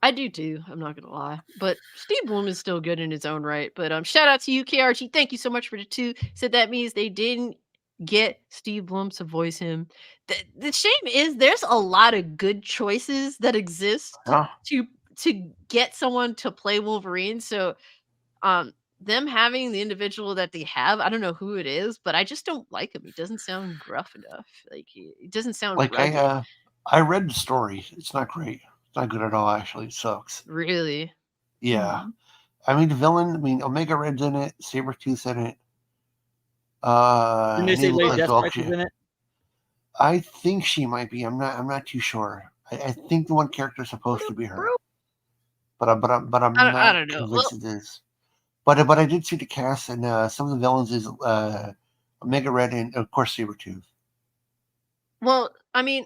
I do too. I'm not gonna lie, but Steve Bloom is still good in his own right. But shout out to you, KRG. Thank you so much for the 2. Said that means they didn't get Steve Bloom to voice him. The shame is there's a lot of good choices that exist Huh? to get someone to play Wolverine. So them having the individual that they have, I don't know who it is, but I just don't like him. He doesn't sound gruff enough. Like he doesn't sound Like rugged. I read the story. It's not great. It's not good at all. Actually, it sucks. Really. Yeah. I mean, the villain. I mean, Omega Red's in it. Sabretooth's in it. Didn't they and say they look Lady like dog Deathstrike was shit. in it? I think she might be. I'm not too sure. I think the one character is supposed to be her, but I'm I not don't know. convinced it is. But I did see the cast, and some of the villains is Omega Red and of course Sabretooth. Well, I mean,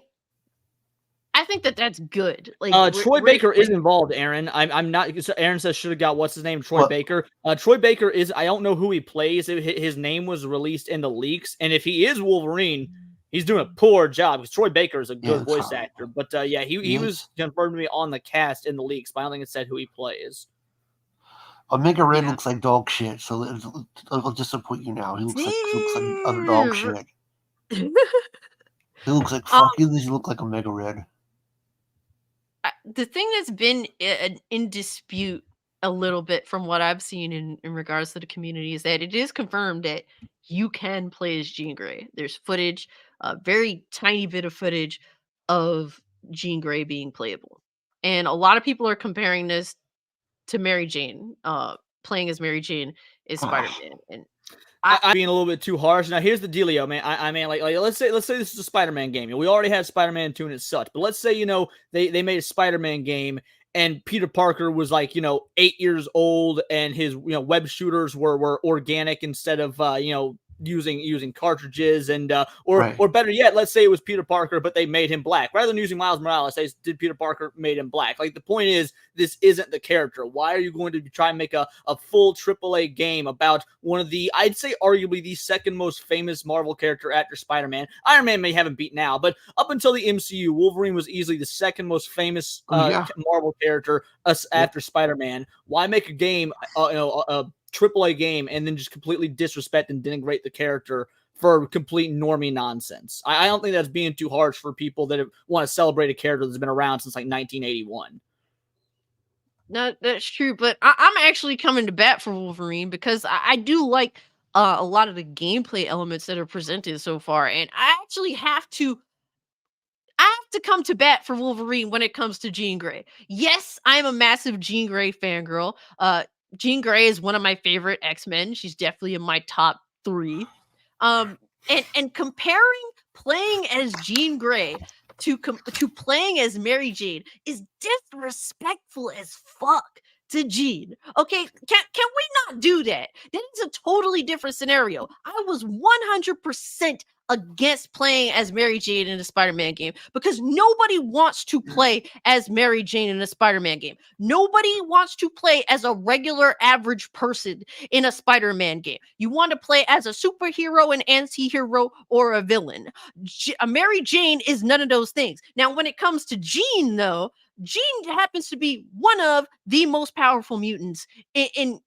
I think that's good. Like Troy Baker is involved, Aaron. I'm not. Aaron says should have got what's his name, Troy What? Baker. Troy Baker is. I don't know who he plays. His name was released in the leaks, and if he is Wolverine, he's doing a poor job because Troy Baker is a good Yeah, voice sorry. actor. But yeah, he was confirmed to be on the cast in the leaks, but I don't think it said who he plays. Omega Red Yeah. looks like dog shit, so I'll disappoint you now. He looks like other dog shit. He looks like fuck. He doesn't look like Omega Red. the thing that's been in dispute a little bit from what I've seen in regards to the community is that it is confirmed that you can play as Jean Grey. There's footage, a very tiny bit of footage of Jean Grey being playable. And a lot of people are comparing this to Mary Jane, playing as Mary Jane is Spider-Man. And I'm being a little bit too harsh. Now, here's the dealio, man. I mean, like let's say this is a Spider-Man game. We already had Spider-Man 2 and it sucked. But let's say, they made a Spider-Man game and Peter Parker was like, 8 years old and his, web shooters were organic instead of, using cartridges and or better yet, let's say it was Peter Parker but they made him black rather than using Miles Morales. They did Peter Parker, made him black. Like, the point is, this isn't the character. Why are you going to try and make a full AAA game about one of the, I'd say arguably the second most famous Marvel character after Spider-Man? Iron Man may have him beat now, but up until the MCU, Wolverine was easily the second most famous Marvel character after Spider-Man. Why make a game a AAA game and then just completely disrespect and denigrate the character for complete normie nonsense? I don't think that's being too harsh for people that want to celebrate a character that's been around since like 1981. No, that's true, but I'm actually coming to bat for Wolverine because I do like a lot of the gameplay elements that are presented so far, and I actually have to come to bat for Wolverine when it comes to Jean Grey. Yes, I'm a massive Jean Grey fangirl. Jean Grey is one of my favorite X-Men. She's definitely in my top 3. And comparing playing as Jean Grey to playing as Mary Jane is disrespectful as fuck to Jean. Okay, can we not do that? That is a totally different scenario. I was 100% against playing as Mary Jane in a Spider-Man game because nobody wants to play as Mary Jane in a Spider-Man game. Nobody wants to play as a regular average person in a Spider-Man game. You want to play as a superhero, an anti-hero, or a villain. Mary Jane is none of those things. Now, when it comes to Jean, though, Jean happens to be one of the most powerful mutants in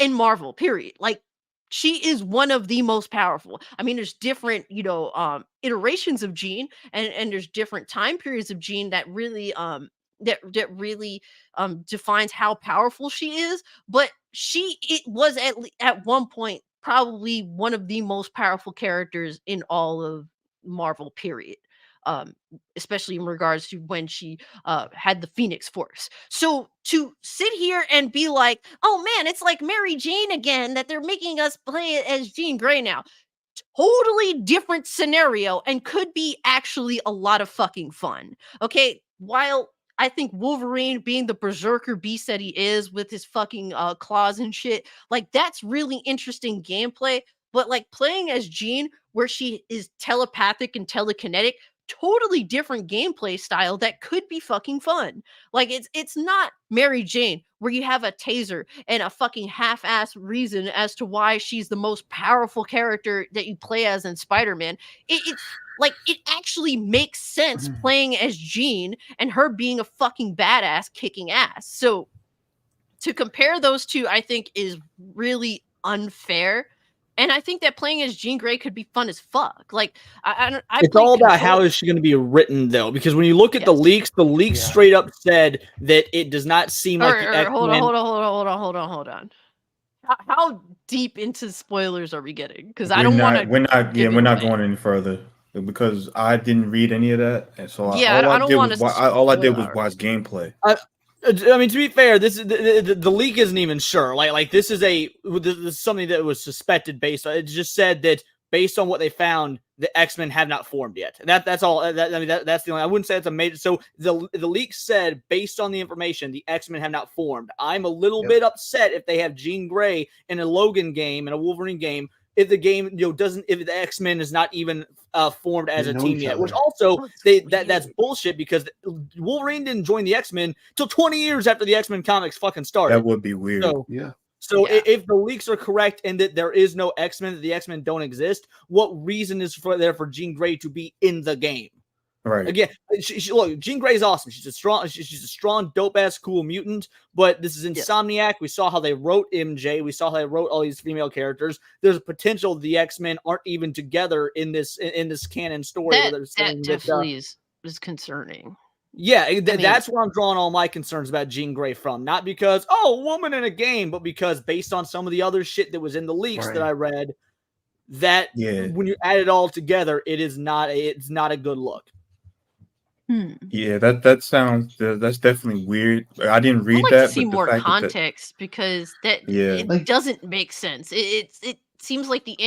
Marvel, period. Like, she is one of the most powerful. I mean, there's different, iterations of Jean, and there's different time periods of Jean that really defines how powerful she is. But it was at one point probably one of the most powerful characters in all of Marvel, period. Especially in regards to when she had the Phoenix Force. So to sit here and be like, oh man, it's like Mary Jane again, that they're making us play it as Jean Grey now. Totally different scenario and could be actually a lot of fucking fun. Okay, while I think Wolverine being the berserker beast that he is with his fucking claws and shit, like, that's really interesting gameplay. But like playing as Jean, where she is telepathic and telekinetic, totally different gameplay style that could be fucking fun. Like, it's not Mary Jane where you have a taser and a fucking half-ass reason as to why she's the most powerful character that you play as in Spider-Man. It's like, it actually makes sense playing as Jean and her being a fucking badass kicking ass. So to compare those two, I think, is really unfair. And I think that playing as Jean Grey could be fun as fuck. Like, it's all about how is she going to be written, though, because when you look at the leaks straight up said that it does not seem like hold on. How deep into spoilers are we getting? Because I don't want to. We're not going any further because I didn't read any of that, and so all I did was watch gameplay. I mean, to be fair, this is the leak isn't even sure. Like this is something that was suspected based on. It just said that based on what they found, the X-Men have not formed yet. That's all. That's the only. I wouldn't say it's a major. So the leak said based on the information, the X-Men have not formed. I'm a little bit upset if they have Jean Grey in a Logan game and a Wolverine game. If the game if the X-Men is not even formed as a team yet, which also that's bullshit because Wolverine didn't join the X-Men till 20 years after the X-Men comics fucking started. That would be weird. So if the leaks are correct and that there is no X-Men, that the X-Men don't exist, what reason is there for Jean Grey to be in the game? Right. Again, look, Jean Grey is awesome. She's a strong, dope-ass, cool mutant, but this is Insomniac. Yeah. We saw how they wrote MJ. We saw how they wrote all these female characters. There's a potential the X-Men aren't even together in this canon story. That definitely is concerning. Yeah, mean- that's where I'm drawing all my concerns about Jean Grey from. Not because, oh, woman in a game, but because based on some of the other shit that was in the leaks that Right. I read, that Yeah. when you add it all together, it's not a good look. Yeah, that's definitely weird. I didn't I'd read like to that, see but the more fact that context because that Yeah. it Like- doesn't make sense. It seems like the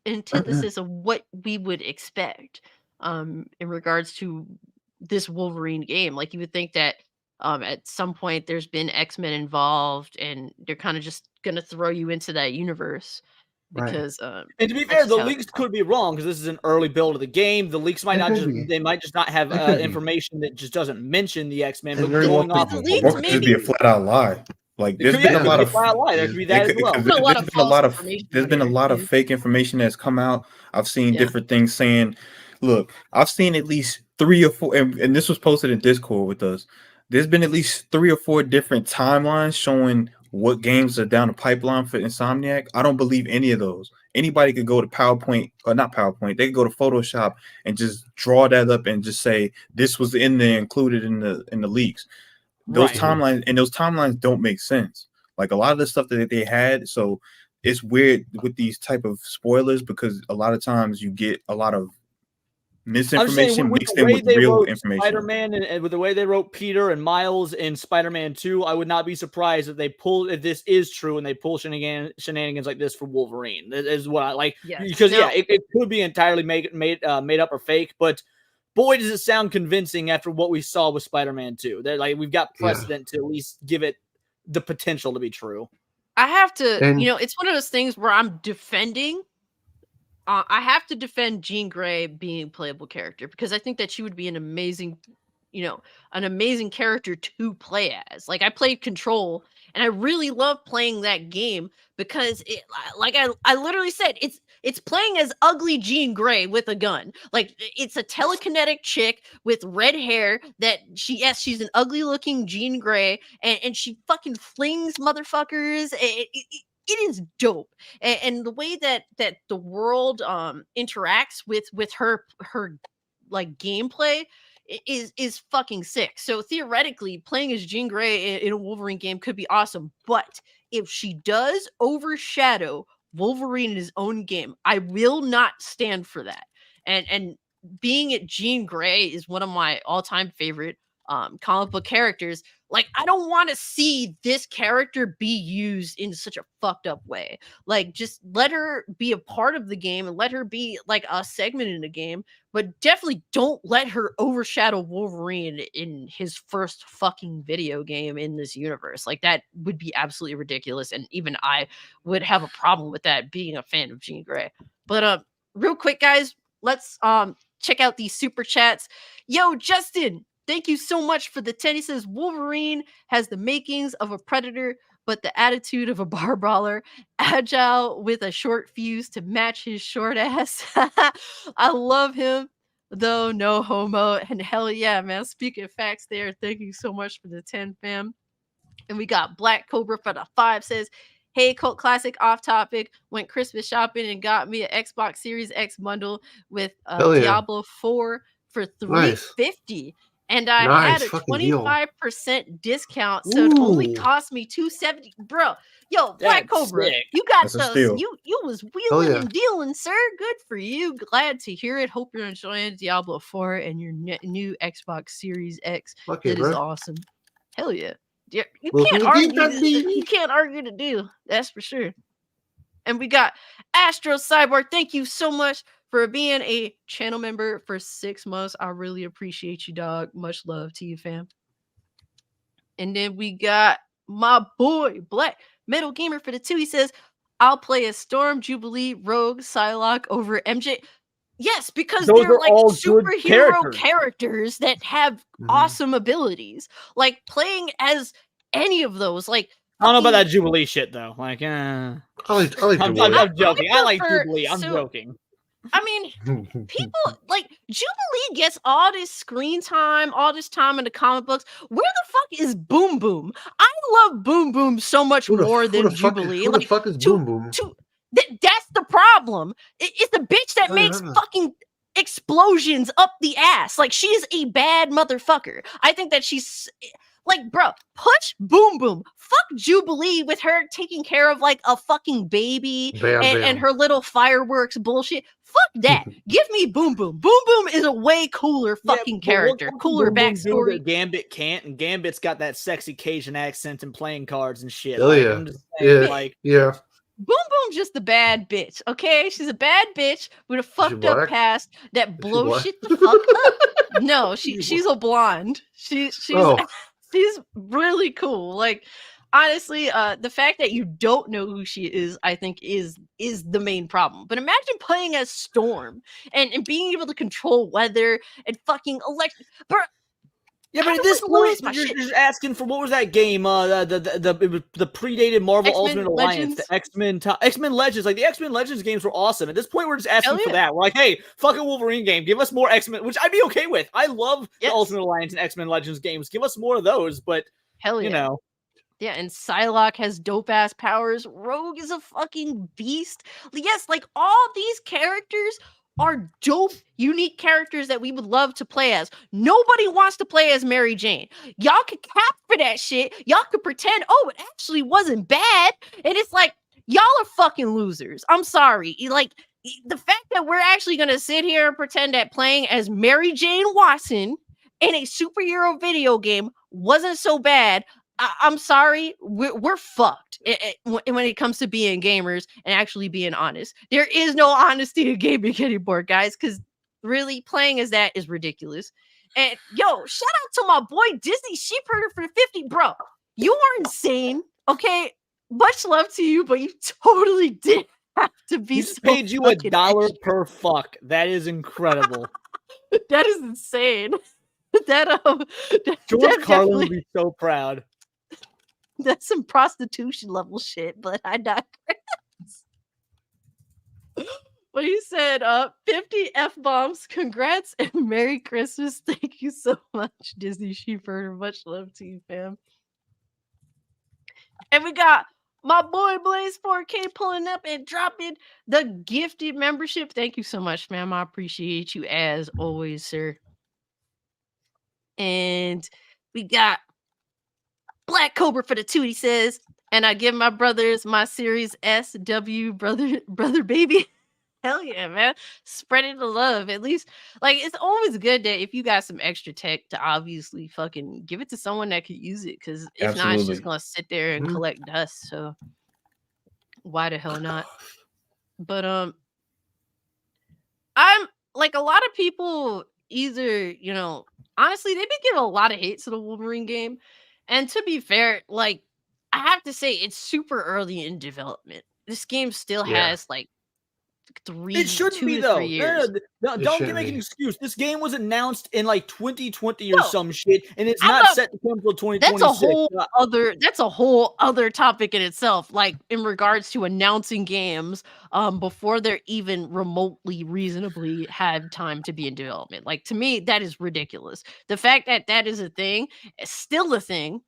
antithesis of what we would expect in regards to this Wolverine game. Like you would think that at some point there's been X-Men involved and they're kind of just gonna throw you into that universe Right. because And to be that's fair, just the how it leaks could be wrong because this is an early build of the game. The leaks might It not could just be. they might just not have It could be. information that just doesn't mention the X-Men, It but very going well off could of be. leaks what Or we're it could just be a seeing, flat out lie. Like it there's could, been yeah, a it could lot be a of flat lie. There could be that as well. There's a lot of there's been a false lot of information there's out been a there, lot of too. fake information that's come out. I've seen Yeah. different things saying, look, I've seen at least 3 or 4, and this was posted in Discord with us. There's been at least 3 or 4 different timelines showing what games are down the pipeline for Insomniac. I don't believe any of those. Anybody could go to PowerPoint, or not PowerPoint, they could go to Photoshop and just draw that up and just say this was in there included in the leaks. Those Right. timelines don't make sense. Like a lot of the stuff that they had, so it's weird with these type of spoilers because a lot of times you get a lot of I'm just misinformation saying, with mixed the in way with they real wrote information. Spider-Man and with the way they wrote Peter and Miles in Spider-Man 2, I would not be surprised if this is true and they pull shenanigans like this for Wolverine. That is what I like. Yes. Because Now- it could be entirely made up or fake, but boy, does it sound convincing after what we saw with Spider-Man 2. They're like, we've got precedent to at least give it the potential to be true. I have to, And- it's one of those things where I'm defending. I have to defend Jean Grey being a playable character because I think that she would be an amazing character to play as. Like I played Control and I really love playing that game because I literally said it's playing as ugly Jean Grey with a gun. Like it's a telekinetic chick with red hair that she's an ugly looking Jean Grey and she fucking flings motherfuckers. It is dope, and the way that the world interacts with her like gameplay is fucking sick. So theoretically, playing as Jean Grey in a Wolverine game could be awesome. But if she does overshadow Wolverine in his own game, I will not stand for that. And being at Jean Grey is one of my all-time favorite comic book characters. Like I don't want to see this character be used in such a fucked up way. Like just let her be a part of the game and let her be like a segment in the game, but definitely don't let her overshadow Wolverine in his first fucking video game in this universe. Like that would be absolutely ridiculous, and even I would have a problem with that being a fan of Jean Grey. But real quick guys, let's check out these super chats. Yo, Justin, thank you so much for the 10. He says Wolverine has the makings of a predator, but the attitude of a bar brawler, agile with a short fuse to match his short ass. I love him, though, no homo. And hell yeah, man. Speaking of facts there, thank you so much for the 10, fam. And we got Black Cobra for the 5 says, hey, Cult Classic, off topic. Went Christmas shopping and got me an Xbox Series X bundle with Hell yeah. Diablo 4 for Nice. $350. And I Nice had a fucking deal. 25% discount, so it only Ooh. cost me $270. Bro, yo, Black That's Cobra, sick. you got That's a those. steal. You was Hell wheeling yeah. and dealing, sir. Good for you. Glad to hear it. Hope you're enjoying Diablo 4 and your new Xbox Series X. Fuck yeah, That is bro. awesome. Hell yeah. Yeah, you Well, can't who argue. did that, baby? You can't argue the deal. That's for sure. And we got Astro Cyborg. Thank you so much for being a channel member for 6 months. I really appreciate you, dog. Much love to you, fam. And then we got my boy Black Metal Gamer for the 2. He says, I'll play a Storm, Jubilee, Rogue, Psylocke over MJ. Yes, because Those they're are like all good superhero characters. characters that have Mhm. awesome abilities. Like playing as any of those, like I don't know about fucking- that Jubilee shit though. Like, I like I'm Jubilee. joking. I like prefer- Jubilee. I'm so- joking. I mean, people like Jubilee gets all this screen time, all this time in the comic books. Where the fuck is Boom Boom? I love Boom Boom so much more than Jubilee. Who the Like, fuck is to- Boom Boom? that's the problem. It's the bitch that I makes remember. fucking explosions up the ass. Like, she's a bad motherfucker. I think that she's like, bro, push Boom Boom. Fuck Jubilee with her taking care of like a fucking baby and her little fireworks bullshit. Fuck that. Give me Boom Boom. Boom Boom is a way cooler fucking character. Cooler backstory. That Gambit can't, and Gambit's got that sexy Cajun accent and playing cards and shit. Oh, like, yeah. I'm just saying, Yeah. Boom Boom's just a bad bitch, okay? She's a bad bitch with a fucked up past that blows shit the fuck up. No, she's a blonde. She's really cool. Like, honestly, the fact that you don't know who she is, I think, is the main problem. But imagine playing as Storm and being able to control weather and fucking bro. Yeah, but at this point, you're just asking for, what was that game? The predated Marvel Ultimate Alliance, the X-Men Legends. Like, the X-Men Legends games were awesome. At this point, we're just asking for that. We're like, hey, fucking Wolverine game, give us more X-Men, which I'd be okay with. I love the Ultimate Alliance and X-Men Legends games. Give us more of those, but you know. Yeah, and Psylocke has dope-ass powers. Rogue is a fucking beast. Yes, like, all these characters are dope, unique characters that we would love to play as. Nobody wants to play as Mary Jane. Y'all could cap for that shit. Y'all could pretend, oh, it actually wasn't bad. And it's like, y'all are fucking losers. I'm sorry. Like, the fact that we're actually going to sit here and pretend that playing as Mary Jane Watson in a superhero video game wasn't so bad, I'm sorry, we're fucked when it comes to being gamers and actually being honest. There is no honesty in gaming anymore, guys, because really playing as that is ridiculous. And yo, shout out to my boy Disney Sheepherder for the 50, bro. You are insane, okay? Much love to you, but you totally did have to be. He's paid you $1 per fuck. That is incredible. That is insane. George Carlin would be so proud. That's some prostitution level shit, but I digress. But he said, 50 F-bombs, congrats, and Merry Christmas. Thank you so much, Disney Sheepherder. Much love to you, fam. And we got my boy Blaze 4K pulling up and dropping the gifted membership. Thank you so much, ma'am. I appreciate you as always, sir. And we got Black Cobra for the 2, he says, and I give my brothers my Series SW brother baby. Hell yeah, man. Spreading the love. At least, like, it's always good that if you got some extra tech to obviously fucking give it to someone that could use it, because if not, it's just gonna sit there and collect dust. So why the hell not? But I'm like, a lot of people either, you know, honestly, they've been giving a lot of hate to the Wolverine game. And to be fair, like, I have to say, it's super early in development. This game still has like 3 It shouldn't be, 2 to though. 3 years. No, don't make an excuse. This game was announced in like 2020 or some shit, and it's not set to come until 2026. That's a whole other topic in itself. Like, in regards to announcing games, before they're even remotely reasonably had time to be in development. Like, to me, that is ridiculous. The fact that that is a thing is still a thing.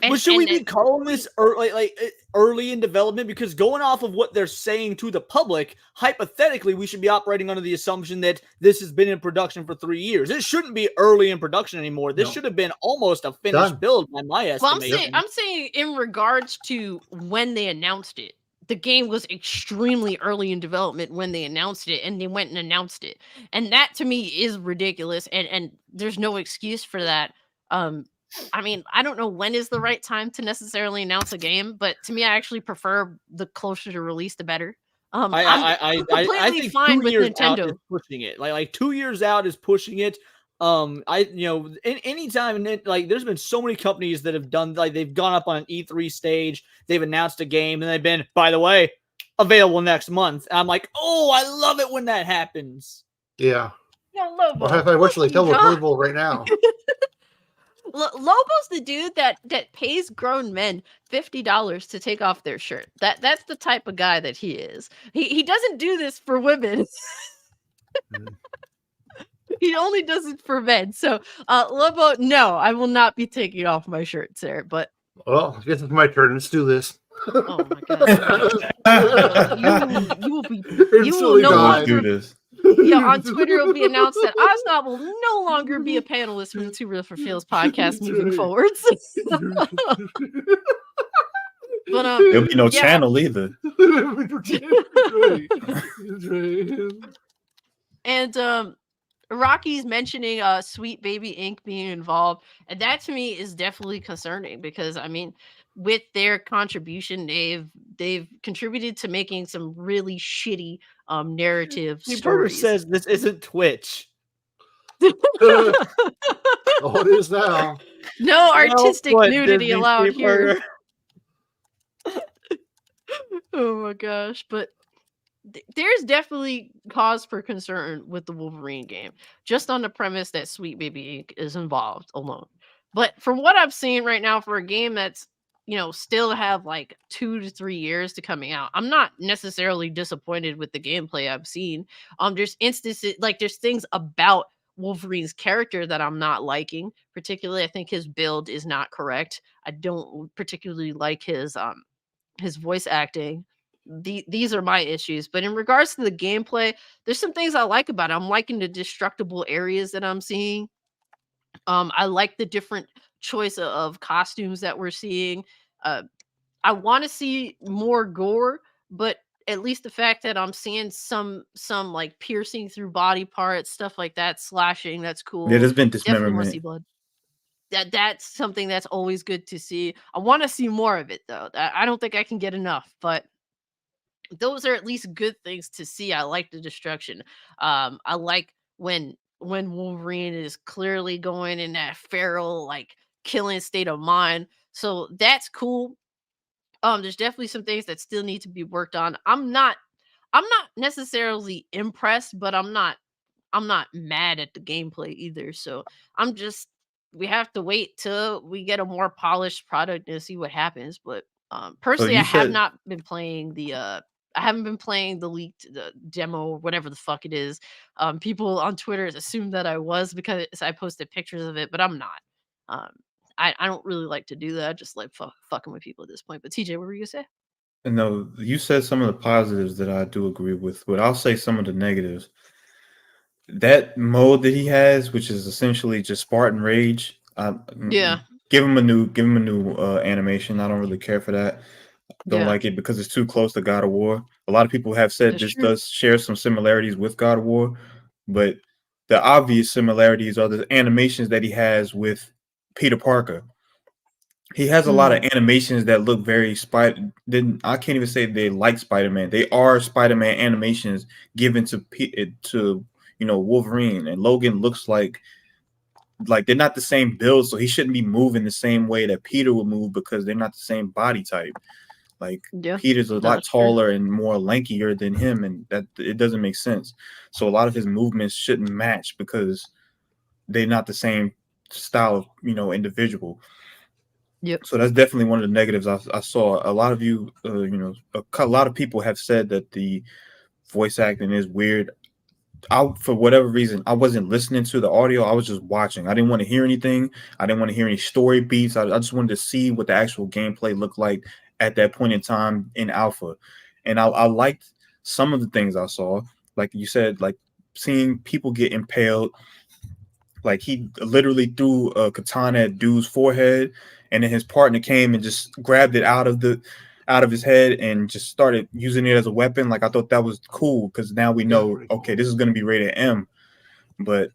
But should we be calling this early in development? Because going off of what they're saying to the public, hypothetically, we should be operating under the assumption that this has been in production for 3 years. It shouldn't be early in production anymore. This should have been almost a finished build by my estimation. Well, I'm saying in regards to when they announced it, the game was extremely early in development when they announced it, and they went and announced it. And that to me is ridiculous, and there's no excuse for that. I mean, I don't know when is the right time to necessarily announce a game, but to me, I actually prefer the closer to release, the better. I think fine 2 with years Nintendo out is pushing it. Like 2 years out is pushing it. Anytime, like, there's been so many companies that have done, like, they've gone up on an E3 stage, they've announced a game, and they've been, by the way, available next month. And I'm like, oh, I love it when that happens. Yeah. No, Lobo. Well, I wish they tell we're available right now. Lobo's the dude that pays grown men $50 to take off their shirt. That's the type of guy that he is. He doesn't do this for women. He only does it for men. So, Lobo, no, I will not be taking off my shirt, sir. But well, I guess it's my turn. Let's do this. Oh my god! You will be. You will no longer. on Twitter it'll be announced that Ozzknot will no longer be a panelist for the 2REAL4FEELS podcast moving forwards. But There'll be no yeah. channel either. And Rocky's mentioning Sweet Baby Inc. being involved, and that to me is definitely concerning because I mean, with their contribution, they've contributed to making some really shitty narrative Burger stories. says this isn't Twitch. Oh, it is now. No artistic Well put, nudity Disney allowed here. Burger. Oh my gosh, but there's definitely cause for concern with the Wolverine game, just on the premise that Sweet Baby Inc. is involved alone. But from what I've seen right now, for a game that's still have like 2 to 3 years to coming out, I'm not necessarily disappointed with the gameplay I've seen. There's instances like there's things about Wolverine's character that I'm not liking. Particularly, I think his build is not correct. I don't particularly like his voice acting. These are my issues. But in regards to the gameplay, there's some things I like about it. I'm liking the destructible areas that I'm seeing. I like the different choice of costumes that we're seeing. I want to see more gore, but at least the fact that I'm seeing some like piercing through body parts, stuff like that, slashing, that's cool. Yeah, there's been Definitely want to see dismemberment. blood. That's something that's always good to see. I want to see more of it though. I don't think I can get enough, but those are at least good things to see. I like the destruction. I like when Wolverine is clearly going in that feral, like killing state of mind. So that's cool. There's definitely some things that still need to be worked on. I'm not necessarily impressed, but I'm not mad at the gameplay either. So we have to wait till we get a more polished product and see what happens. But So personally, you I have said not been playing I haven't been playing the demo or whatever the fuck it is. People on Twitter assumed that I was because I posted pictures of it, but I'm not. Um, I don't really like to do that. I just like fucking with people at this point. But TJ, what were you gonna say? no, you said some of the positives that I do agree with, but I'll say some of the negatives. That mode that he has, which is essentially just Spartan Rage, Yeah, give him a new animation. I don't really care for that. Don't yeah, like it because it's too close to God of War. A lot of people have said that's this true. does share some similarities with God of War, but the obvious similarities are the animations that he has with Peter Parker. He has a lot of animations that look very I can't even say they like Spider-Man. They are Spider-Man animations given to Wolverine, and Logan looks like they're not the same build, so he shouldn't be moving the same way that Peter would move because they're not the same body type. Like Yeah, Peter's a lot that's true. taller and more lankier than him, and that it doesn't make sense. So a lot of his movements shouldn't match because they're not the same style of individual. Yep. So that's definitely one of the negatives I saw. A lot of you, a lot of people have said that the voice acting is weird. For whatever reason, I wasn't listening to the audio. I was just watching. I didn't want to hear anything. I didn't want to hear any story beats. I just wanted to see what the actual gameplay looked like at that point in time in alpha. And I liked some of the things I saw. Like you said, like seeing people get impaled. Like he literally threw a katana at dude's forehead, and then his partner came and just grabbed it out of his head and just started using it as a weapon. Like I thought that was cool because now we know, okay, this is going to be rated M, but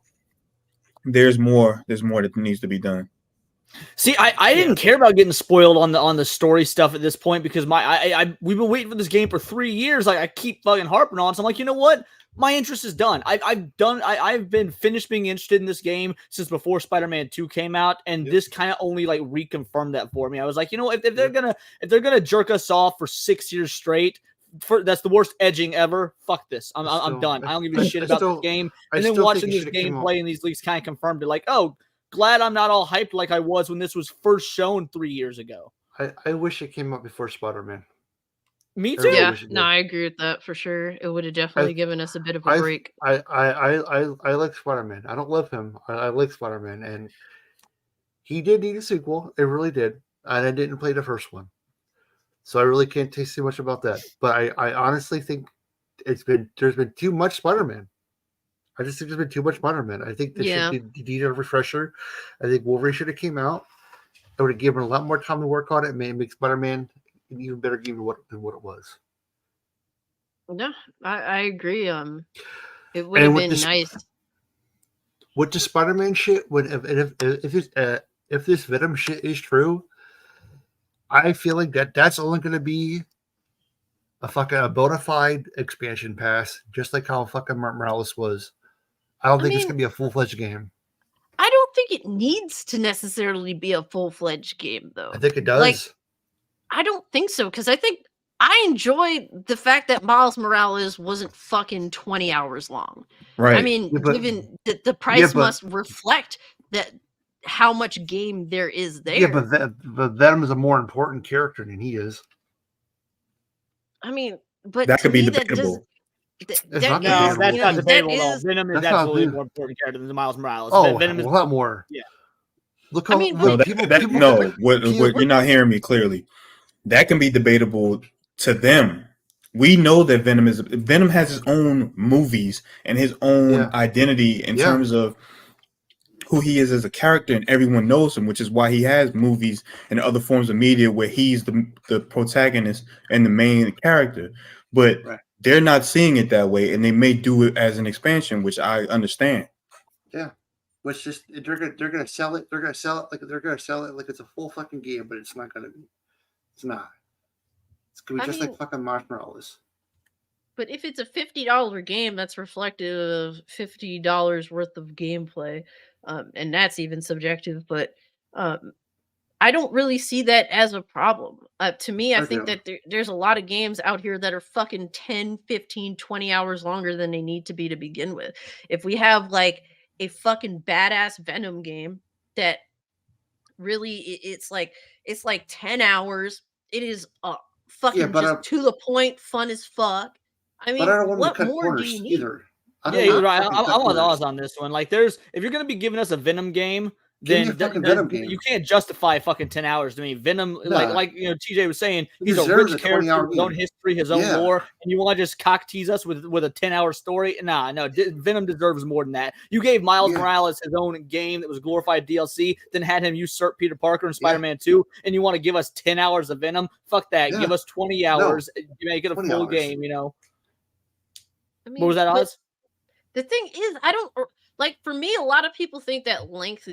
there's more that needs to be done. See, I didn't care about getting spoiled on the story stuff at this point because we've been waiting for this game for 3 years. Like I keep fucking harping on. So I'm like, you know what? My interest is done. I've been finished being interested in this game since before Spider-Man 2 came out, and this kind of only like reconfirmed that for me. I was like, you know, if they're gonna jerk us off for 6 years straight, that's the worst edging ever. Fuck this. I'm done. I don't give a shit about this game. And then watching this gameplay and these leaks kind of confirmed it. Like, oh, glad I'm not all hyped like I was when this was first shown 3 years ago. I wish it came out before Spider-Man. Me too. Yeah, no, I agree with that for sure. It would have definitely given us a bit of a break. I like Spider-Man. I don't love him. I like Spider-Man, and he did need a sequel. It really did, and I didn't play the first one, so I really can't say too much about that. But I honestly think there's been too much Spider-Man. I just think there's been too much Spider-Man. I think they Yeah. should need a refresher. I think Wolverine should have came out. I would have given a lot more time to work on it and make Spider-Man an even better game than what it was. Yeah, I agree. It would have been nice. With the Spider-Man shit, if this Venom shit is true, I feel like that's only going to be a bona fide expansion pass, just like how fucking Morales was. I don't think it's going to be a full-fledged game. I don't think it needs to necessarily be a full-fledged game, though. I think it does. Like, I don't think so, because I think I enjoy the fact that Miles Morales wasn't fucking 20 hours long. Right. I mean, given that the price must reflect that how much game there is there. Yeah, but Venom is a more important character than he is. I mean, but that could be debatable. That's not debatable. Though. Venom is absolutely a more important character than Miles Morales. Oh, Venom is a lot more. Yeah. Look how you're not hearing me clearly. That can be debatable to them. We know that Venom has his own movies and his own identity in terms of who he is as a character, and everyone knows him, which is why he has movies and other forms of media where he's the protagonist and the main character. But they're not seeing it that way, and they may do it as an expansion, which I understand. Yeah, which just they're gonna sell it. They're gonna sell it like it's a full fucking game, but it's not gonna be. It's not. It's gonna be like fucking Miles Morales. But if it's a $50 game, that's reflective of $50 worth of gameplay, and that's even subjective. But I don't really see that as a problem. To me, I think that there's a lot of games out here that are fucking 10, 15, 20 hours longer than they need to be to begin with. If we have like a fucking badass Venom game that really it's like 10 hours. It is fucking just to the point, fun as fuck. I mean, what more do you need? Yeah, you're right. I'm with Oz on this one. Like, if you're gonna be giving us a Venom game, then you can't justify fucking 10 hours to me. Venom, like TJ was saying, he's a rich character, his own history, his own lore, and you want to just cock tease us with a 10-hour story? Nah, no, Venom deserves more than that. You gave Miles Morales his own game that was glorified DLC, then had him usurp Peter Parker in Spider-Man 2, and you want to give us 10 hours of Venom? Fuck that. Give us 20 hours. You make it a full game, I mean, what was that, Oz? The thing is, I don't like. For me, a lot of people think that length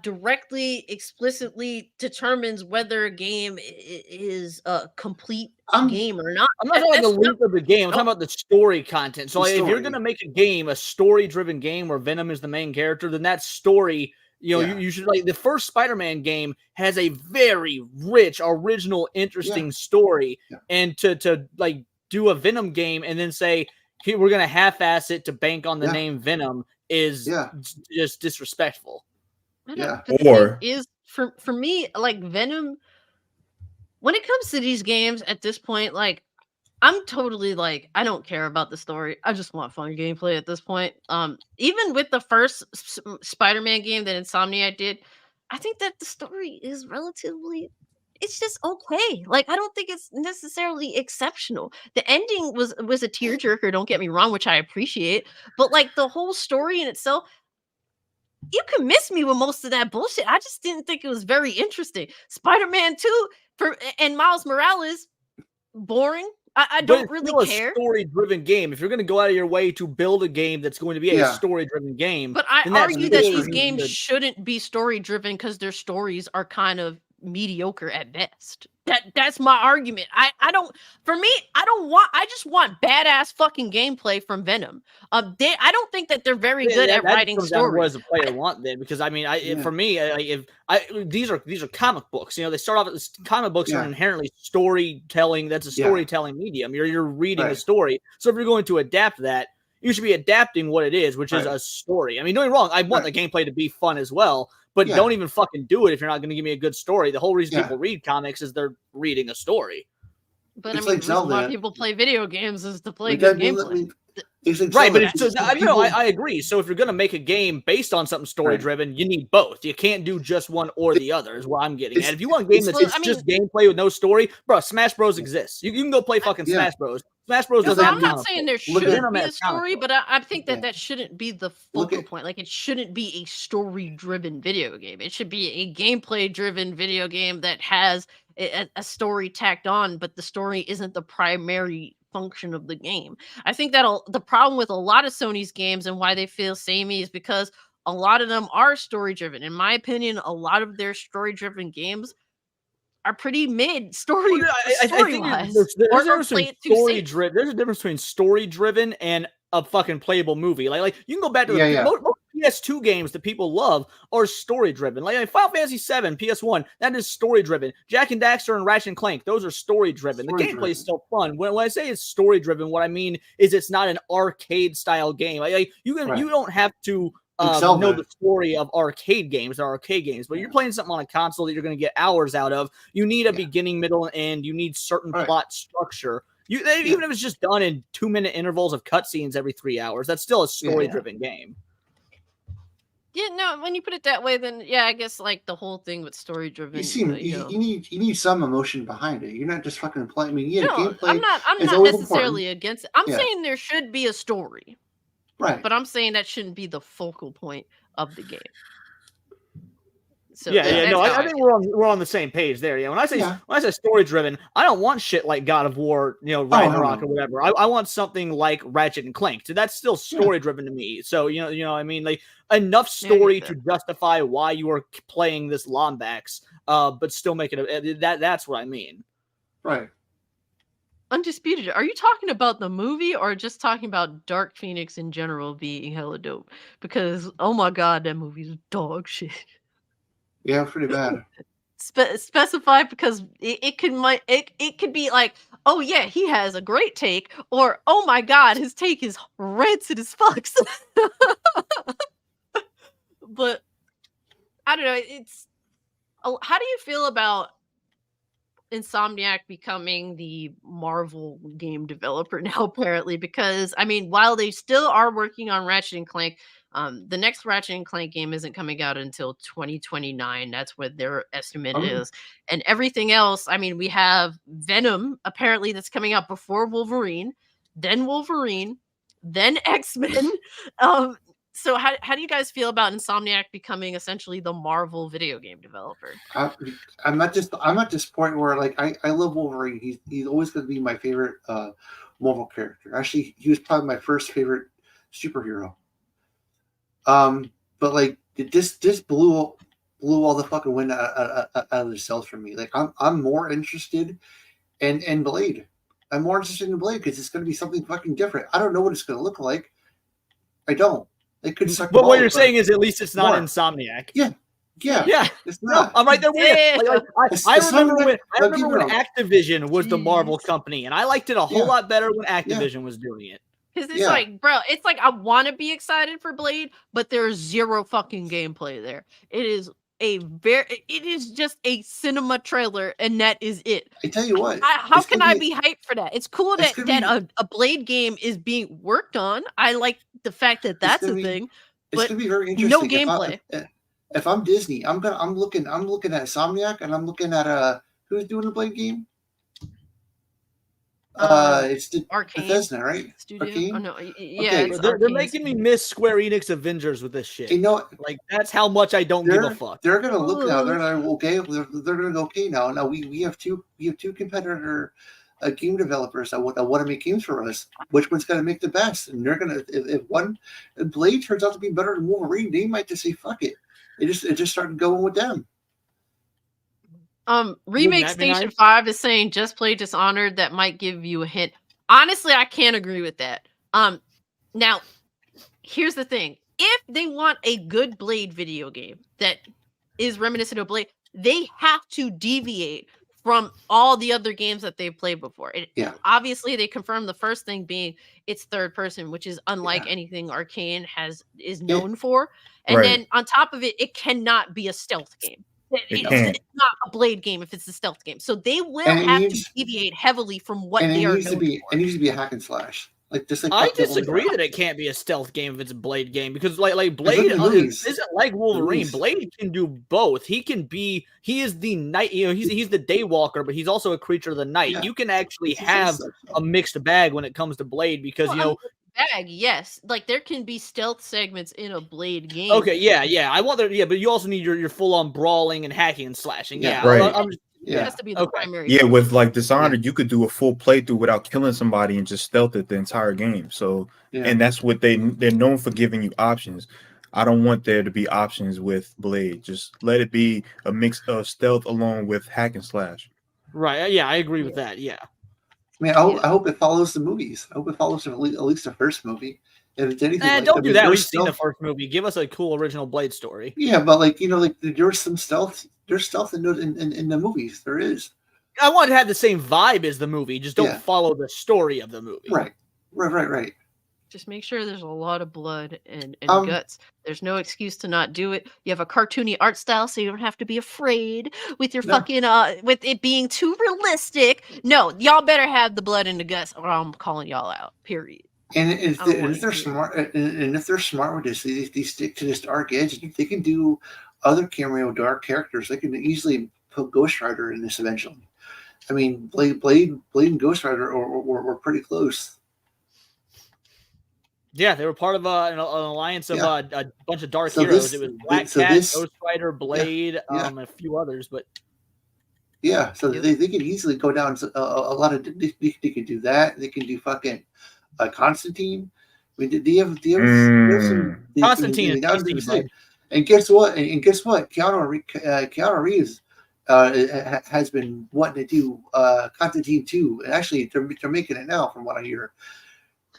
directly, explicitly determines whether a game is a complete game or not. I'm not talking about the length of the game. I'm talking about the story content. So if you're going to make a game, a story-driven game where Venom is the main character, then that story, you should, like, the first Spider-Man game has a very rich, original, interesting story. And to like do a Venom game and then say, hey, we're going to half-ass it to bank on the name Venom is just disrespectful. Or is for me, like, Venom, when it comes to these games at this point, like, I'm totally like, I don't care about the story. I just want fun gameplay at this point. Even with the first Spider-Man game that Insomniac did, I think that the story is relatively, it's just okay. Like, I don't think it's necessarily exceptional. The ending was a tearjerker, don't get me wrong, which I appreciate. But like the whole story in itself, you can miss me with most of that bullshit. I just didn't think it was very interesting. Spider-Man 2 and Miles Morales, boring. I don't really care. A story-driven game. If you're going to go out of your way to build a game that's going to be a story-driven game, but I argue that these games shouldn't be story-driven because their stories are kind of mediocre at best. That's my argument. I just want badass fucking gameplay from Venom. I don't think that they're very good at writing stories. What does the player want then? Because I mean, for me, these are comic books. They start off as comic books are inherently storytelling. That's a storytelling medium. You're reading a story. So if you're going to adapt that, you should be adapting what it is, which is a story. I mean, don't get me wrong. I want the gameplay to be fun as well. But don't even fucking do it if you're not going to give me a good story. The whole reason people read comics is they're reading a story. But I mean, a lot of people play video games is to play good gameplay. Right, but I agree. So if you're gonna make a game based on something story driven, you need both. You can't do just one or the other. Is what I'm getting at. If you want a game that's just gameplay with no story, bro, Smash Bros exists. You can go play fucking Smash Bros. Smash Bros doesn't have. I'm not saying there shouldn't be a story, but I think that shouldn't be the focal point. Like, it shouldn't be a story-driven video game. It should be a gameplay-driven video game that has a story tacked on, but the story isn't the primary function of the game. I think that the problem with a lot of Sony's games and why they feel samey is because a lot of them are story-driven. In my opinion, a lot of their story-driven games are pretty mid story. Well, I think there's a difference between story driven and a fucking playable movie. Like you can go back to most PS2 games that people love are story driven. Like Final Fantasy VII, PS1, that is story driven. Jak and Daxter and Ratchet and Clank, those are story driven. The gameplay is still fun. When I say it's story driven, what I mean is it's not an arcade style game. Like you don't have to know the story of arcade games, but you're playing something on a console that you're going to get hours out of. You need a beginning, middle, and end. You need certain plot structure. Even if it's just done in 2-minute intervals of cutscenes every 3 hours, that's still a story-driven game. Yeah, no, when you put it that way, then I guess like the whole thing with story-driven. You need some emotion behind it. You're not just fucking playing. I mean, gameplay. I'm not necessarily against it. I'm saying there should be a story. Right. But I'm saying that shouldn't be the focal point of the game. So I think we're on the same page there. Yeah. When I say story driven, I don't want shit like God of War, Ragnarok or whatever. I want something like Ratchet and Clank. So that's still story driven to me. So you know what I mean? Like enough story to justify why you are playing this Lombax, but still make it that's what I mean. Right. Undisputed, are you talking about the movie or just talking about Dark Phoenix in general being hella dope? Because, oh my god, that movie's dog shit. Yeah, pretty bad. Specify, because it could be like, oh yeah, he has a great take, or oh my god, his take is rancid as fucks. But, I don't know, how do you feel about Insomniac becoming the Marvel game developer now, apparently? Because I mean, while they still are working on Ratchet and Clank, the next Ratchet and Clank game isn't coming out until 2029. That's what their estimate is. And everything else, I mean, we have Venom apparently that's coming out before Wolverine, then X-Men. So how do you guys feel about Insomniac becoming essentially the Marvel video game developer? I'm at this point where like I love Wolverine. He's always going to be my favorite Marvel character. Actually, he was probably my first favorite superhero. But like this blew all the fucking wind out of the sails for me. Like I'm more interested in Blade. I'm more interested in Blade because it's going to be something fucking different. I don't know what it's going to look like. I don't. It could suck. But what you're saying is at least it's not Insomniac. Yeah. It's not. No, I'm right there with you. I remember when Activision was the Marvel company, and I liked it a whole lot better when Activision was doing it. Because it's like, bro, it's like I want to be excited for Blade, but there's zero fucking gameplay there. It is just a cinema trailer, and that is it. I tell you what. How can I be hyped for that? It's cool that a Blade game is being worked on. I like the fact that that's a thing. It's gonna be very interesting. No gameplay. If I'm Disney, I'm looking at Insomniac, and I'm looking at who's doing the Blade game. It's the Arcane Bethesda, right? Studio. Arcane? Oh no, yeah. Okay. They're making me miss Square Enix Avengers with this shit. You know, like that's how much I don't give a fuck. They're gonna look now. They're like, okay. They're gonna go, okay now. Now we have two competitor game developers that want to make games for us. Which one's gonna make the best? And they're gonna if Blade turns out to be better than Wolverine, they might just say fuck it. It just started going with them. Remake Station 5 is saying just play Dishonored. That might give you a hint. Honestly, I can't agree with that. Now, here's the thing. If they want a good Blade video game that is reminiscent of Blade, they have to deviate from all the other games that they've played before. Obviously, they confirmed the first thing being it's third person, which is unlike anything Arcane is known for. And then on top of it, it cannot be a stealth game. It's not a Blade game if it's a stealth game. So they will have to deviate heavily from what they are known for. It needs to be a hack and slash. Like just like I fucking disagree that it can't be a stealth game if it's a Blade game because like Look at Blade the movies. isn't like Wolverine. Movies. Blade can do both. He is the night. You know, he's the Daywalker, but he's also a creature of the night. Yeah. You can actually It's have just a mixed bag when it comes to Blade because Well, you know. bag, yes. Like there can be stealth segments in a Blade game. Okay, yeah. I want there, but you also need your full on brawling and hacking and slashing. Yeah, Yeah, right. It has to be the primary. Yeah, with focus. like Dishonored, you could do a full playthrough without killing somebody and just stealth it the entire game. So, and that's what they're known for, giving you options. I don't want there to be options with Blade. Just let it be a mix of stealth along with hack and slash. Right. Yeah, I agree with that. Yeah. I mean, I hope it follows the movies. I hope it follows at least the first movie. If it's anything, like, don't do that. We've stealth. seen the first movie. Give us a cool original Blade story. Yeah, but like like there's some stealth. There's stealth in the movies. There is. I want to have the same vibe as the movie. Just don't Yeah. follow the story of the movie. Right. Just make sure there's a lot of blood and guts. There's no excuse to not do it. You have a cartoony art style, so you don't have to be afraid with your fucking with it being too realistic. No, y'all better have the blood and the guts, or I'm calling y'all out. Period. And if they're smart, and if they're smart with this, they stick to this dark edge. They can do other cameo dark characters. They can easily put Ghost Rider in this eventually. I mean, Blade and Ghost Rider were pretty close. Yeah, they were part of an alliance of a bunch of dark heroes. It was Black Cat, Ghost Rider, Blade, and a few others. But yeah, so they can easily go down a lot of. They can do that. They can do fucking Constantine. I mean, do you have some Constantine? And guess what? Keanu Reeves has been wanting to do Constantine 2. And actually, they're making it now, from what I hear.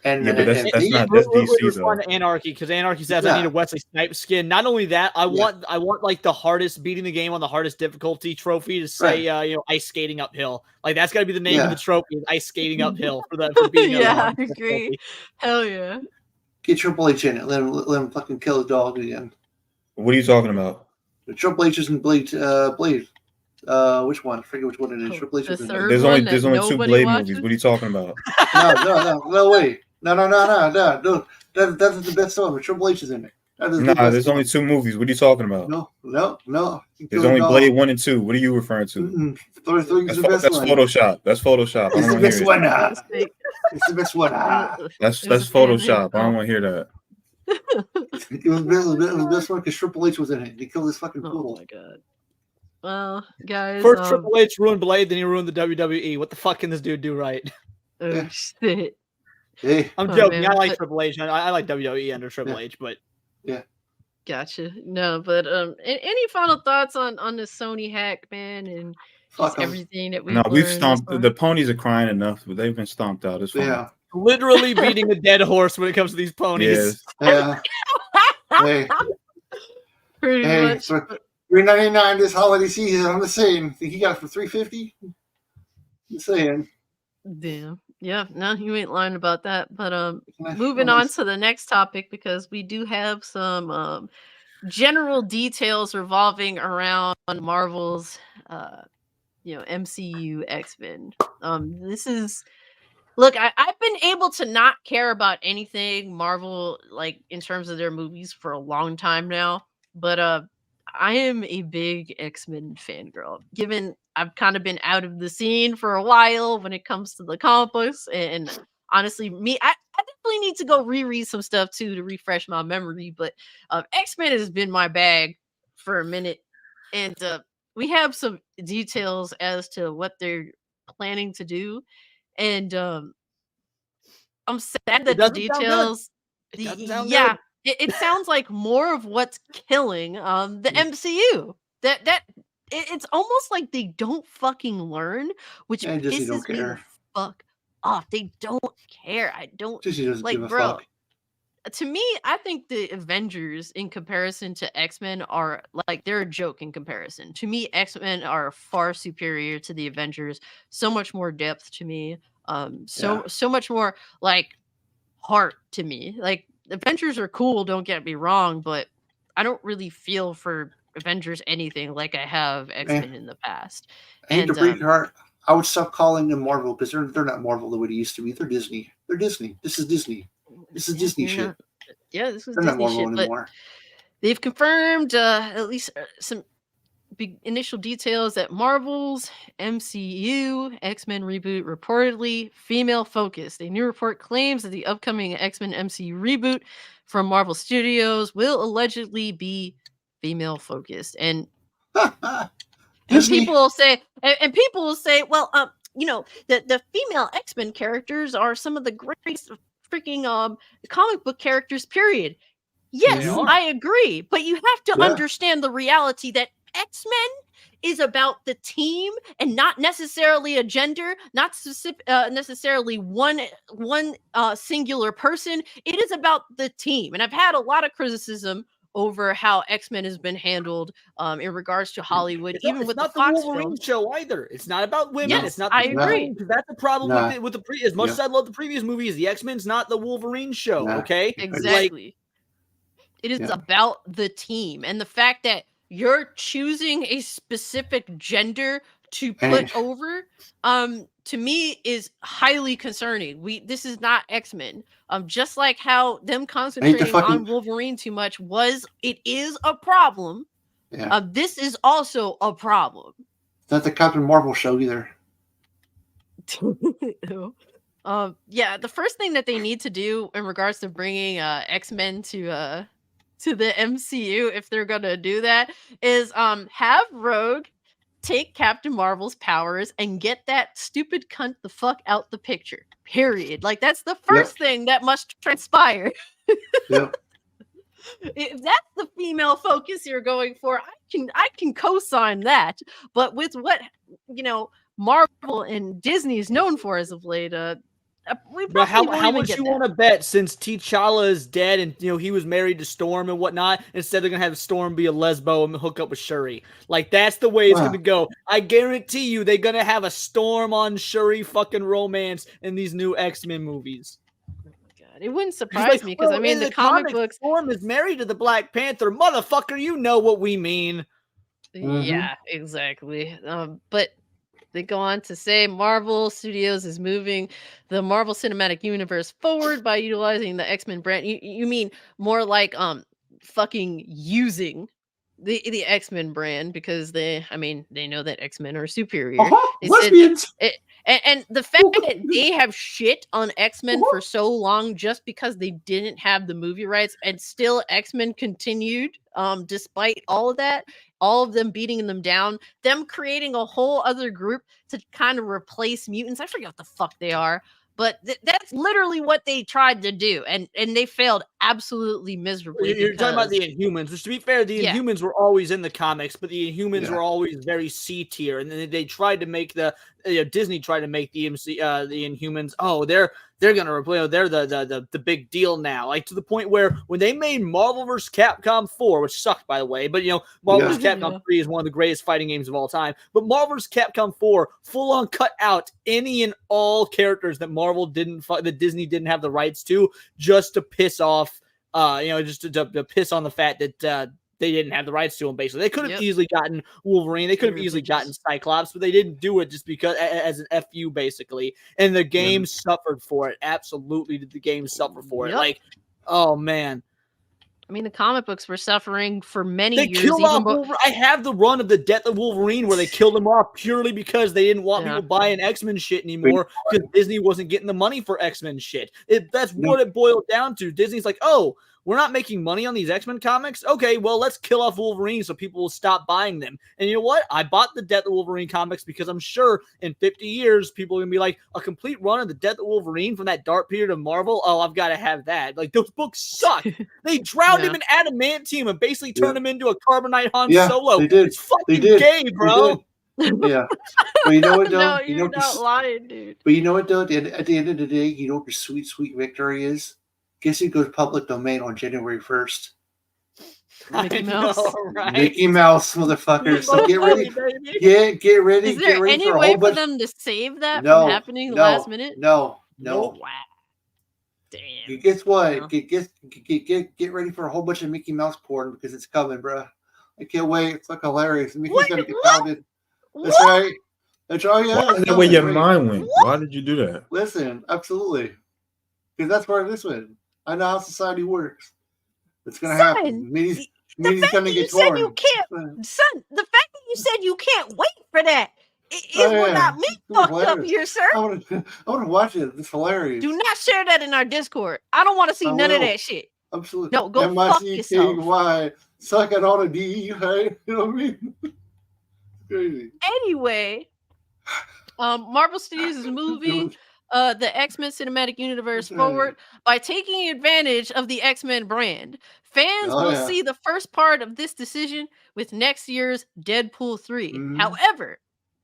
And yeah, but that's DC though. Anarchy, because Anarchy says I need a Wesley Snipes skin. Not only that, I want like the hardest beating the game on the hardest difficulty trophy to say ice skating uphill. Like that's got to be the name of the trophy, ice skating uphill for beating. I agree. Trophy. Hell yeah. Get Triple H in it. Let him fucking kill the dog again. What are you talking about? The Triple H is in Blade. Which one? I forget which one it is. Triple H is in There's only 2 Blade movies. What are you talking about? No way. No. That's the best one. Triple H is in it. There's only 2 movies. What are you talking about? No. There's only Blade 1 and 2. What are you referring to? That's Photoshop. That's Photoshop. It's the best one. It's the best one. That's Photoshop. I don't want to hear that. It was the best one because Triple H was in it. He killed this fucking poodle. Oh my god. Well, guys. First Triple H ruined Blade, then he ruined the WWE. What the fuck can this dude do right? Oh shit. Hey. I'm joking. Man, I like Triple H. I like WWE under Triple H, but gotcha. No, but any final thoughts on the Sony hack, man, and just everything that we've stomped. The ponies are crying enough, but they've been stomped out. It's fine. Yeah. Literally beating a dead horse when it comes to these ponies. Yeah. Hey. Pretty much. For $3.99 this holiday season. I'm just saying. Think he got it for $3.50? I'm saying. Damn. Yeah, no, you ain't lying about that. But moving on to the next topic, because we do have some general details revolving around Marvel's MCU X-Men. This is look, I've been able to not care about anything Marvel, like in terms of their movies, for a long time now. But I am a big X-Men fangirl, given I've kind of been out of the scene for a while when it comes to the comic books. And honestly, I definitely need to go reread some stuff too to refresh my memory. But X-Men has been my bag for a minute. And we have some details as to what they're planning to do. And I'm sad that the details... It sounds like more of what's killing the MCU. It's almost like they don't fucking learn, which pisses me the fuck off. They don't care. I don't like, bro. To me, I think the Avengers, in comparison to X-Men, are like, they're a joke in comparison. To me, X-Men are far superior to the Avengers. So much more depth to me. So much more like heart to me. Like, Avengers are cool, don't get me wrong, but I don't really feel for Avengers anything like I have X-Men in the past. And to break your heart, I would stop calling them Marvel, because they're not Marvel the way they used to be. They're Disney. They're Disney. This is Disney. This is Disney shit. Yeah, this was They're not Disney Marvel shit, but anymore. they've confirmed at least some big initial details that Marvel's MCU X-Men reboot reportedly female focused. A new report claims that the upcoming X-Men MCU reboot from Marvel Studios will allegedly be female focused. And Disney. people will say, well, the female X-Men characters are some of the greatest freaking comic book characters, period. Yes, Mhm. I agree, but you have to Yeah. understand the reality that X-Men is about the team and not necessarily a gender, not necessarily one singular person. It is about the team, and I've had a lot of criticism over how X-Men has been handled in regards to Hollywood, even It's with not the Fox Wolverine films. show either. It's not about women. Yes, It's not. I agree. Because that's the problem Nah. with it. With as much Yeah. as I love the previous movies, the X-Men's not the Wolverine show. Nah. Okay, Exactly. It is Yeah. about the team, and the fact that you're choosing a specific gender to put over, to me is highly concerning. This is not X-Men. Just like how them concentrating on Wolverine too much it is a problem. Yeah. This is also a problem. It's not the Captain Marvel show either. Yeah, the first thing that they need to do in regards to bringing X-Men to the MCU, if they're gonna do that, is have Rogue take Captain Marvel's powers and get that stupid cunt the fuck out the picture. Period. Like, that's the first thing that must transpire. Yep. If that's the female focus you're going for, I can co-sign that. But with what Marvel and Disney is known for as of late, we but probably how won't much even you get want to bet since T'Challa is dead and he was married to Storm and whatnot? Instead, they're gonna have Storm be a lesbo and hook up with Shuri. Like, that's the way it's gonna go. I guarantee you, they're gonna have a Storm on Shuri fucking romance in these new X-Men movies. It wouldn't surprise me because in the comic books, Storm is married to the Black Panther. Motherfucker, you know what we mean. Yeah, exactly. But they go on to say Marvel Studios is moving the Marvel Cinematic Universe forward by utilizing the X-Men brand. You mean more like fucking using the X-Men brand, because they know that X-Men are superior. Lesbians. And the fact that they have shit on X-Men for so long just because they didn't have the movie rights, and still X-Men continued despite all of that, all of them beating them down, them creating a whole other group to kind of replace mutants. I forget what the fuck they are, but that's literally what they tried to do, and they failed absolutely miserably. You're talking about the Inhumans, which, to be fair, the Inhumans were always in the comics, but the Inhumans were always very C tier, and then they tried to make Disney tried to make the Inhumans. Oh, they're gonna replace. They're the big deal now. Like, to the point where when they made Marvel vs. Capcom 4, which sucked, by the way, but Marvel vs. Capcom 3 is one of the greatest fighting games of all time. But Marvel vs. Capcom 4 full on cut out any and all characters that that Disney didn't have the rights to, just to piss off, just to piss on the fact that they didn't have the rights to him. Basically, they could have easily gotten Wolverine. They could have easily gotten Cyclops, but they didn't do it just because as an FU, basically. And the game suffered for it. Absolutely, did the game suffer for it? Like, oh man. I mean, the comic books were suffering for many years. Killed off Wolverine. I have the run of the Death of Wolverine where they killed him off purely because they didn't want people buying X-Men shit anymore, because Disney wasn't getting the money for X-Men shit. That's what it boiled down to. Disney's like, oh, we're not making money on these X-Men comics? Okay, well, let's kill off Wolverine so people will stop buying them. And you know what? I bought the Death of Wolverine comics because I'm sure in 50 years, people are going to be like, a complete run of the Death of Wolverine from that dark period of Marvel? Oh, I've got to have that. Like, those books suck. They drowned him in adamantium and basically turned him into a carbonite Han Solo. They did. It's fucking gay, bro. Yeah. But you know what, though? No, you're not lying, dude. But you know what, though? At the end of the day, you know what the sweet, sweet victory is? Guess it goes public domain on January 1st. Mickey Mouse. Right? Mickey Mouse, motherfuckers. So get ready. Get ready. Is there any way for them to save that from happening last minute? No. Wow. Damn. Guess what? Get ready for a whole bunch of Mickey Mouse porn, because it's coming, bro. I can't wait. It's like hilarious. Mickey's gonna get pounded. That's right. That's right. Yeah. Why is that where your mind went? Why did you do that? Listen, absolutely. because that's where this went. I know how society works. It's gonna Son, happen. Minnie's the fact gonna that you get said torn. you can't, son, the fact that you said you can't wait for that is what got me fucked up here, sir. I want to watch it. It's hilarious. Do not share that in our Discord. I don't want to see none of that shit. Absolutely. No, go fuck yourself. MICKY, suck it on a D, right? You know what I mean? Crazy. Anyway, Marvel Studios is moving the X-Men Cinematic Universe forward by taking advantage of the X-Men brand. Fans will see the first part of this decision with next year's Deadpool 3. However,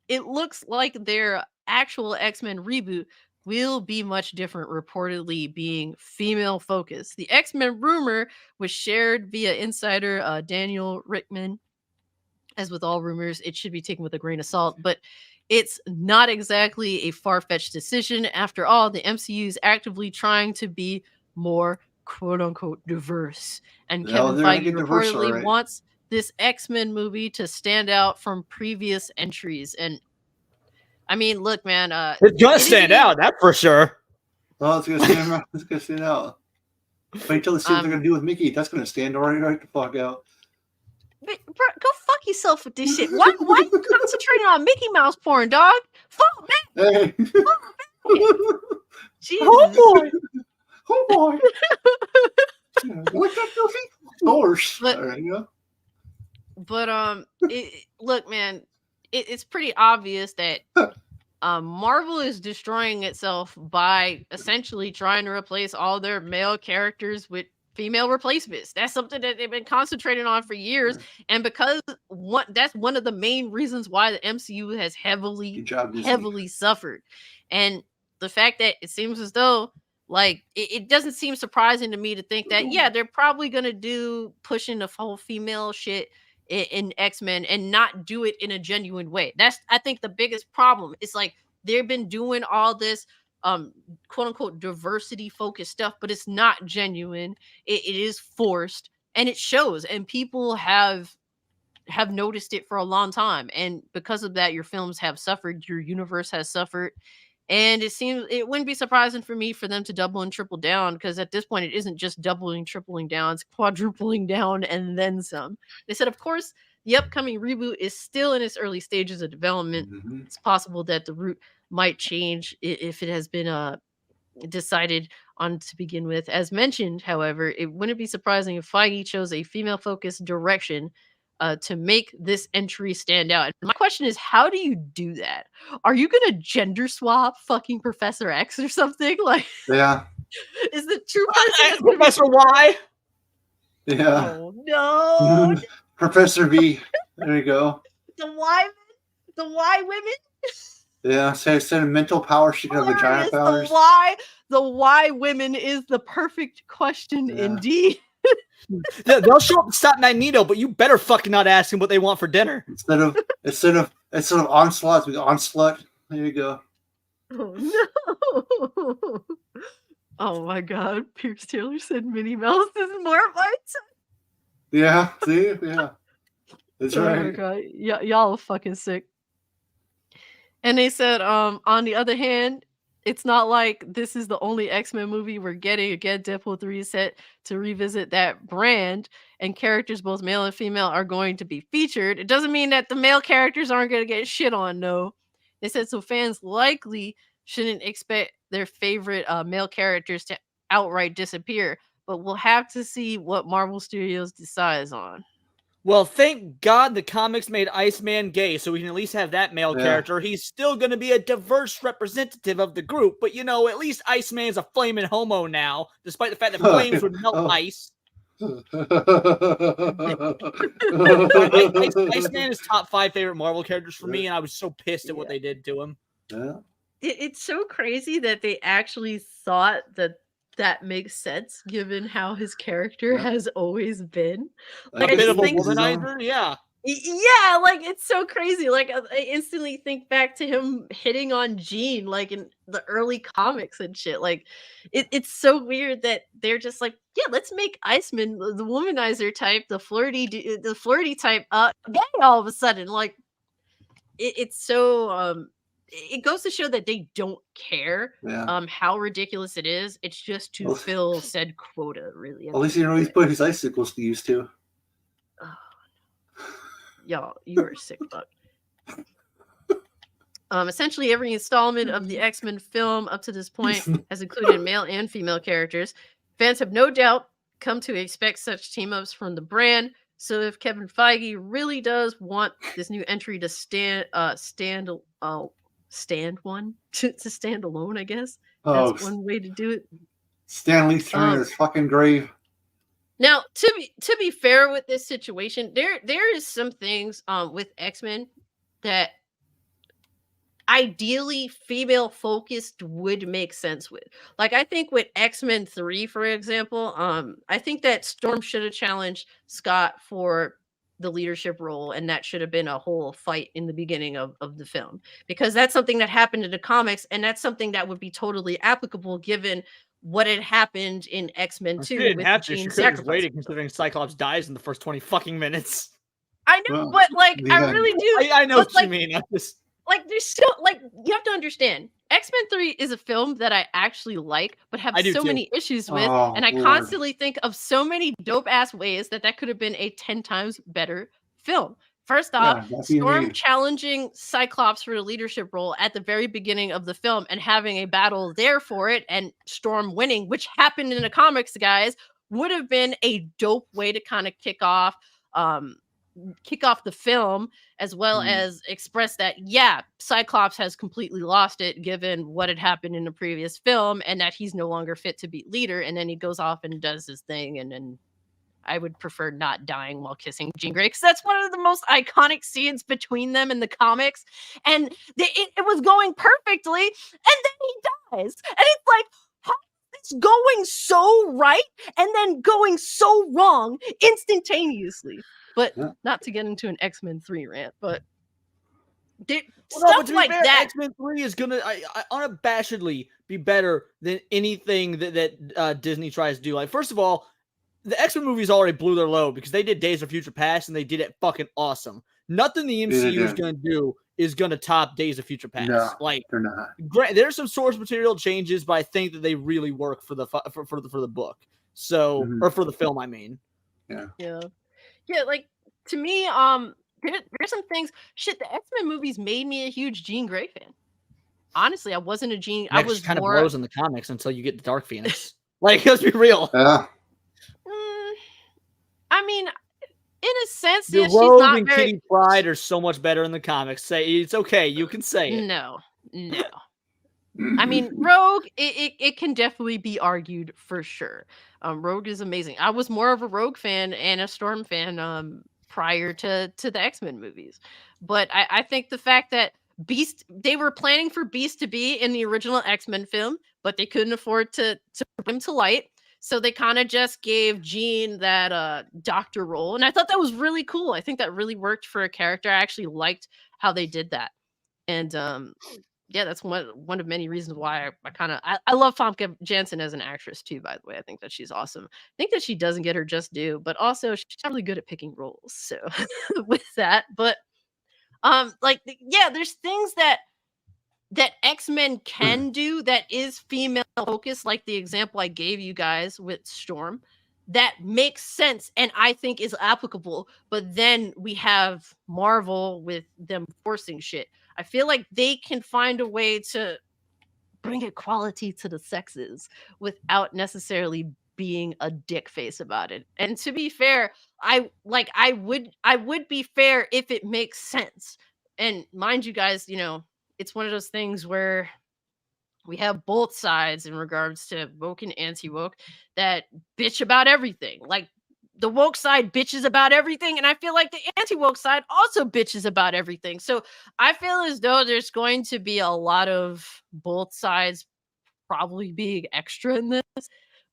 it looks like their actual X-Men reboot will be much different, reportedly being female focused. The X-Men rumor was shared via insider Daniel Rickman. As with all rumors, it should be taken with a grain of salt, but it's not exactly a far-fetched decision. After all, the MCU is actively trying to be more quote-unquote diverse. And Kevin Feige reportedly wants this X-Men movie to stand out from previous entries. And I mean, look, man, it's gonna stand out, that's for sure. Oh, it's gonna stand out. It's gonna stand out. Wait till they see what they're gonna do with Mickey. That's gonna stand right the fuck out. Bro, go fuck yourself with this shit. Why you concentrating on Mickey Mouse porn, dog? Fuck back. Hey. Fuck back. Jesus. Oh boy. Oh boy. What's that filthy horse? But look, man, it's pretty obvious that Marvel is destroying itself by essentially trying to replace all their male characters with female replacements. That's something that they've been concentrating on for years, and because that's one of the main reasons why the MCU has heavily suffered. And the fact that it seems as though, like, it doesn't seem surprising to me to think that they're probably gonna do pushing the whole female shit in X-Men and not do it in a genuine way. That's, I think, the biggest problem. It's like they've been doing all this quote unquote diversity focused stuff, but it's not genuine. It is forced, and it shows, and people have noticed it for a long time. And because of that, your films have suffered, your universe has suffered. And it seems it wouldn't be surprising for me for them to double and triple down, because at this point it isn't just doubling, tripling down, it's quadrupling down and then some. They said, of course, the upcoming reboot is still in its early stages of development. It's possible that the route might change if it has been decided on to begin with. As mentioned, however, it wouldn't be surprising if Feige chose a female-focused direction to make this entry stand out. And my question is, how do you do that? Are you gonna gender swap fucking Professor X or something? Like, yeah, is the true person Professor Y? Yeah. Oh no, Professor V. There you go. The Y women. Yeah, so mental power, she can have vagina powers. The why women is the perfect question indeed. They'll show up and stop Magneto, but you better fucking not ask them what they want for dinner. Instead of onslaught, we onslaught. There you go. Oh no. Oh my god, Pierce Taylor said Minnie Mouse is more bites. Yeah, see? Yeah. That's right. Oh my god. Y'all are fucking sick. And they said, on the other hand, it's not like this is the only X-Men movie we're getting. Again, Deadpool 3 is set to revisit that brand, and characters, both male and female, are going to be featured. It doesn't mean that the male characters aren't going to get shit on, no. They said, so fans likely shouldn't expect their favorite male characters to outright disappear, but we'll have to see what Marvel Studios decides on. Well, thank God the comics made Iceman gay, so we can at least have that male character. He's still going to be a diverse representative of the group, but, you know, at least Iceman's a flaming homo now, despite the fact that flames would melt ice. Iceman is top 5 favorite Marvel characters for me, and I was so pissed at what they did to him. Yeah. It's so crazy that they actually thought that makes sense given how his character has always been. Like a bit of a womanizer, yeah. Yeah, like, it's so crazy. Like, I instantly think back to him hitting on Jean, like, in the early comics and shit. Like, it's so weird that they're just like, yeah, let's make Iceman the womanizer type, the flirty type, gay all of a sudden. Like, it's so it goes to show that they don't care Yeah. how ridiculous it is. It's just to Well, fill said quota, really. At least you know he's put his icicles to use too. Oh, y'all, you are sick fuck. Essentially, every installment of the X-Men film up to this point has included male and female characters. Fans have no doubt come to expect such team-ups from the brand. So if Kevin Feige really does want this new entry to stand alone, I guess that's one way to do it. Stanley's turn in his fucking grave. Now, to be fair with this situation, there is some things with X-Men that ideally female focused would make sense with. Like, I think with X-Men 3, for example, I think that Storm should have challenged Scott for the leadership role, and that should have been a whole fight in the beginning of the film, because that's something that happened in the comics, and that's something that would be totally applicable given what had happened in X-Men 2 She didn't with have the to. She Jean could have just sacrifice. waited, considering Cyclops dies in the first 20 fucking minutes. I know, but like, I really do. I know but, what like, you mean. I'm just like, there's still, like, you have to understand, X-Men 3 is a film that I actually like, but have so many issues with, and I constantly think of so many dope-ass ways that could have been a 10 times better film. First off, Storm challenging Cyclops for the leadership role at the very beginning of the film and having a battle there for it, and Storm winning, which happened in the comics, guys, would have been a dope way to kind of kick off the film, as well as express that, yeah, Cyclops has completely lost it given what had happened in the previous film, and that he's no longer fit to be leader. And then he goes off and does his thing, and then I would prefer not dying while kissing Jean Grey, because that's one of the most iconic scenes between them in the comics, and it was going perfectly, and then he dies, and it's like, how is this going so right and then going so wrong instantaneously? But not to get into an X-Men 3 rant, but stuff like that. X-Men 3 is gonna unabashedly be better than anything that Disney tries to do. Like, first of all, the X-Men movies already blew their load because they did Days of Future Past and they did it fucking awesome. Nothing the MCU is going to do is going to top Days of Future Past. No, like, they're not. There's some source material changes, but I think that they really work for the book. So, or for the film, I mean. Yeah. Like, to me, there's some things. Shit, the X-Men movies made me a huge Jean Grey fan. Honestly, I wasn't a Jean. I was kind more of blows in the comics until you get the Dark Phoenix. Like, let's be real. Yeah. I mean, in a sense, the she's Rogue not and very... Kitty Pryde are so much better in the comics. Say it's okay, you can say it. No. I mean, Rogue, it can definitely be argued for sure. Rogue is amazing. I was more of a Rogue fan and a Storm fan prior to the X-Men movies, but I think the fact that Beast, they were planning for Beast to be in the original X-Men film, but they couldn't afford to bring him to light. So they kind of just gave Jean that doctor role. And I thought that was really cool. I think that really worked for a character. I actually liked how they did that. And yeah, that's one of many reasons why I love Famke Janssen as an actress too, by the way. I think that she's awesome. I think that she doesn't get her just due, but also she's not really good at picking roles. So with that, but like, yeah, there's things that X-Men can do that is female focused, like the example I gave you guys with Storm, that makes sense and I think is applicable. But then we have Marvel with them forcing shit. I feel like they can find a way to bring equality to the sexes without necessarily being a dick face about it. And to be fair, I would be fair if it makes sense. And mind you guys, you know, it's one of those things where we have both sides in regards to woke and anti-woke that bitch about everything. Like, the woke side bitches about everything, and I feel like the anti-woke side also bitches about everything. So I feel as though there's going to be a lot of both sides probably being extra in this,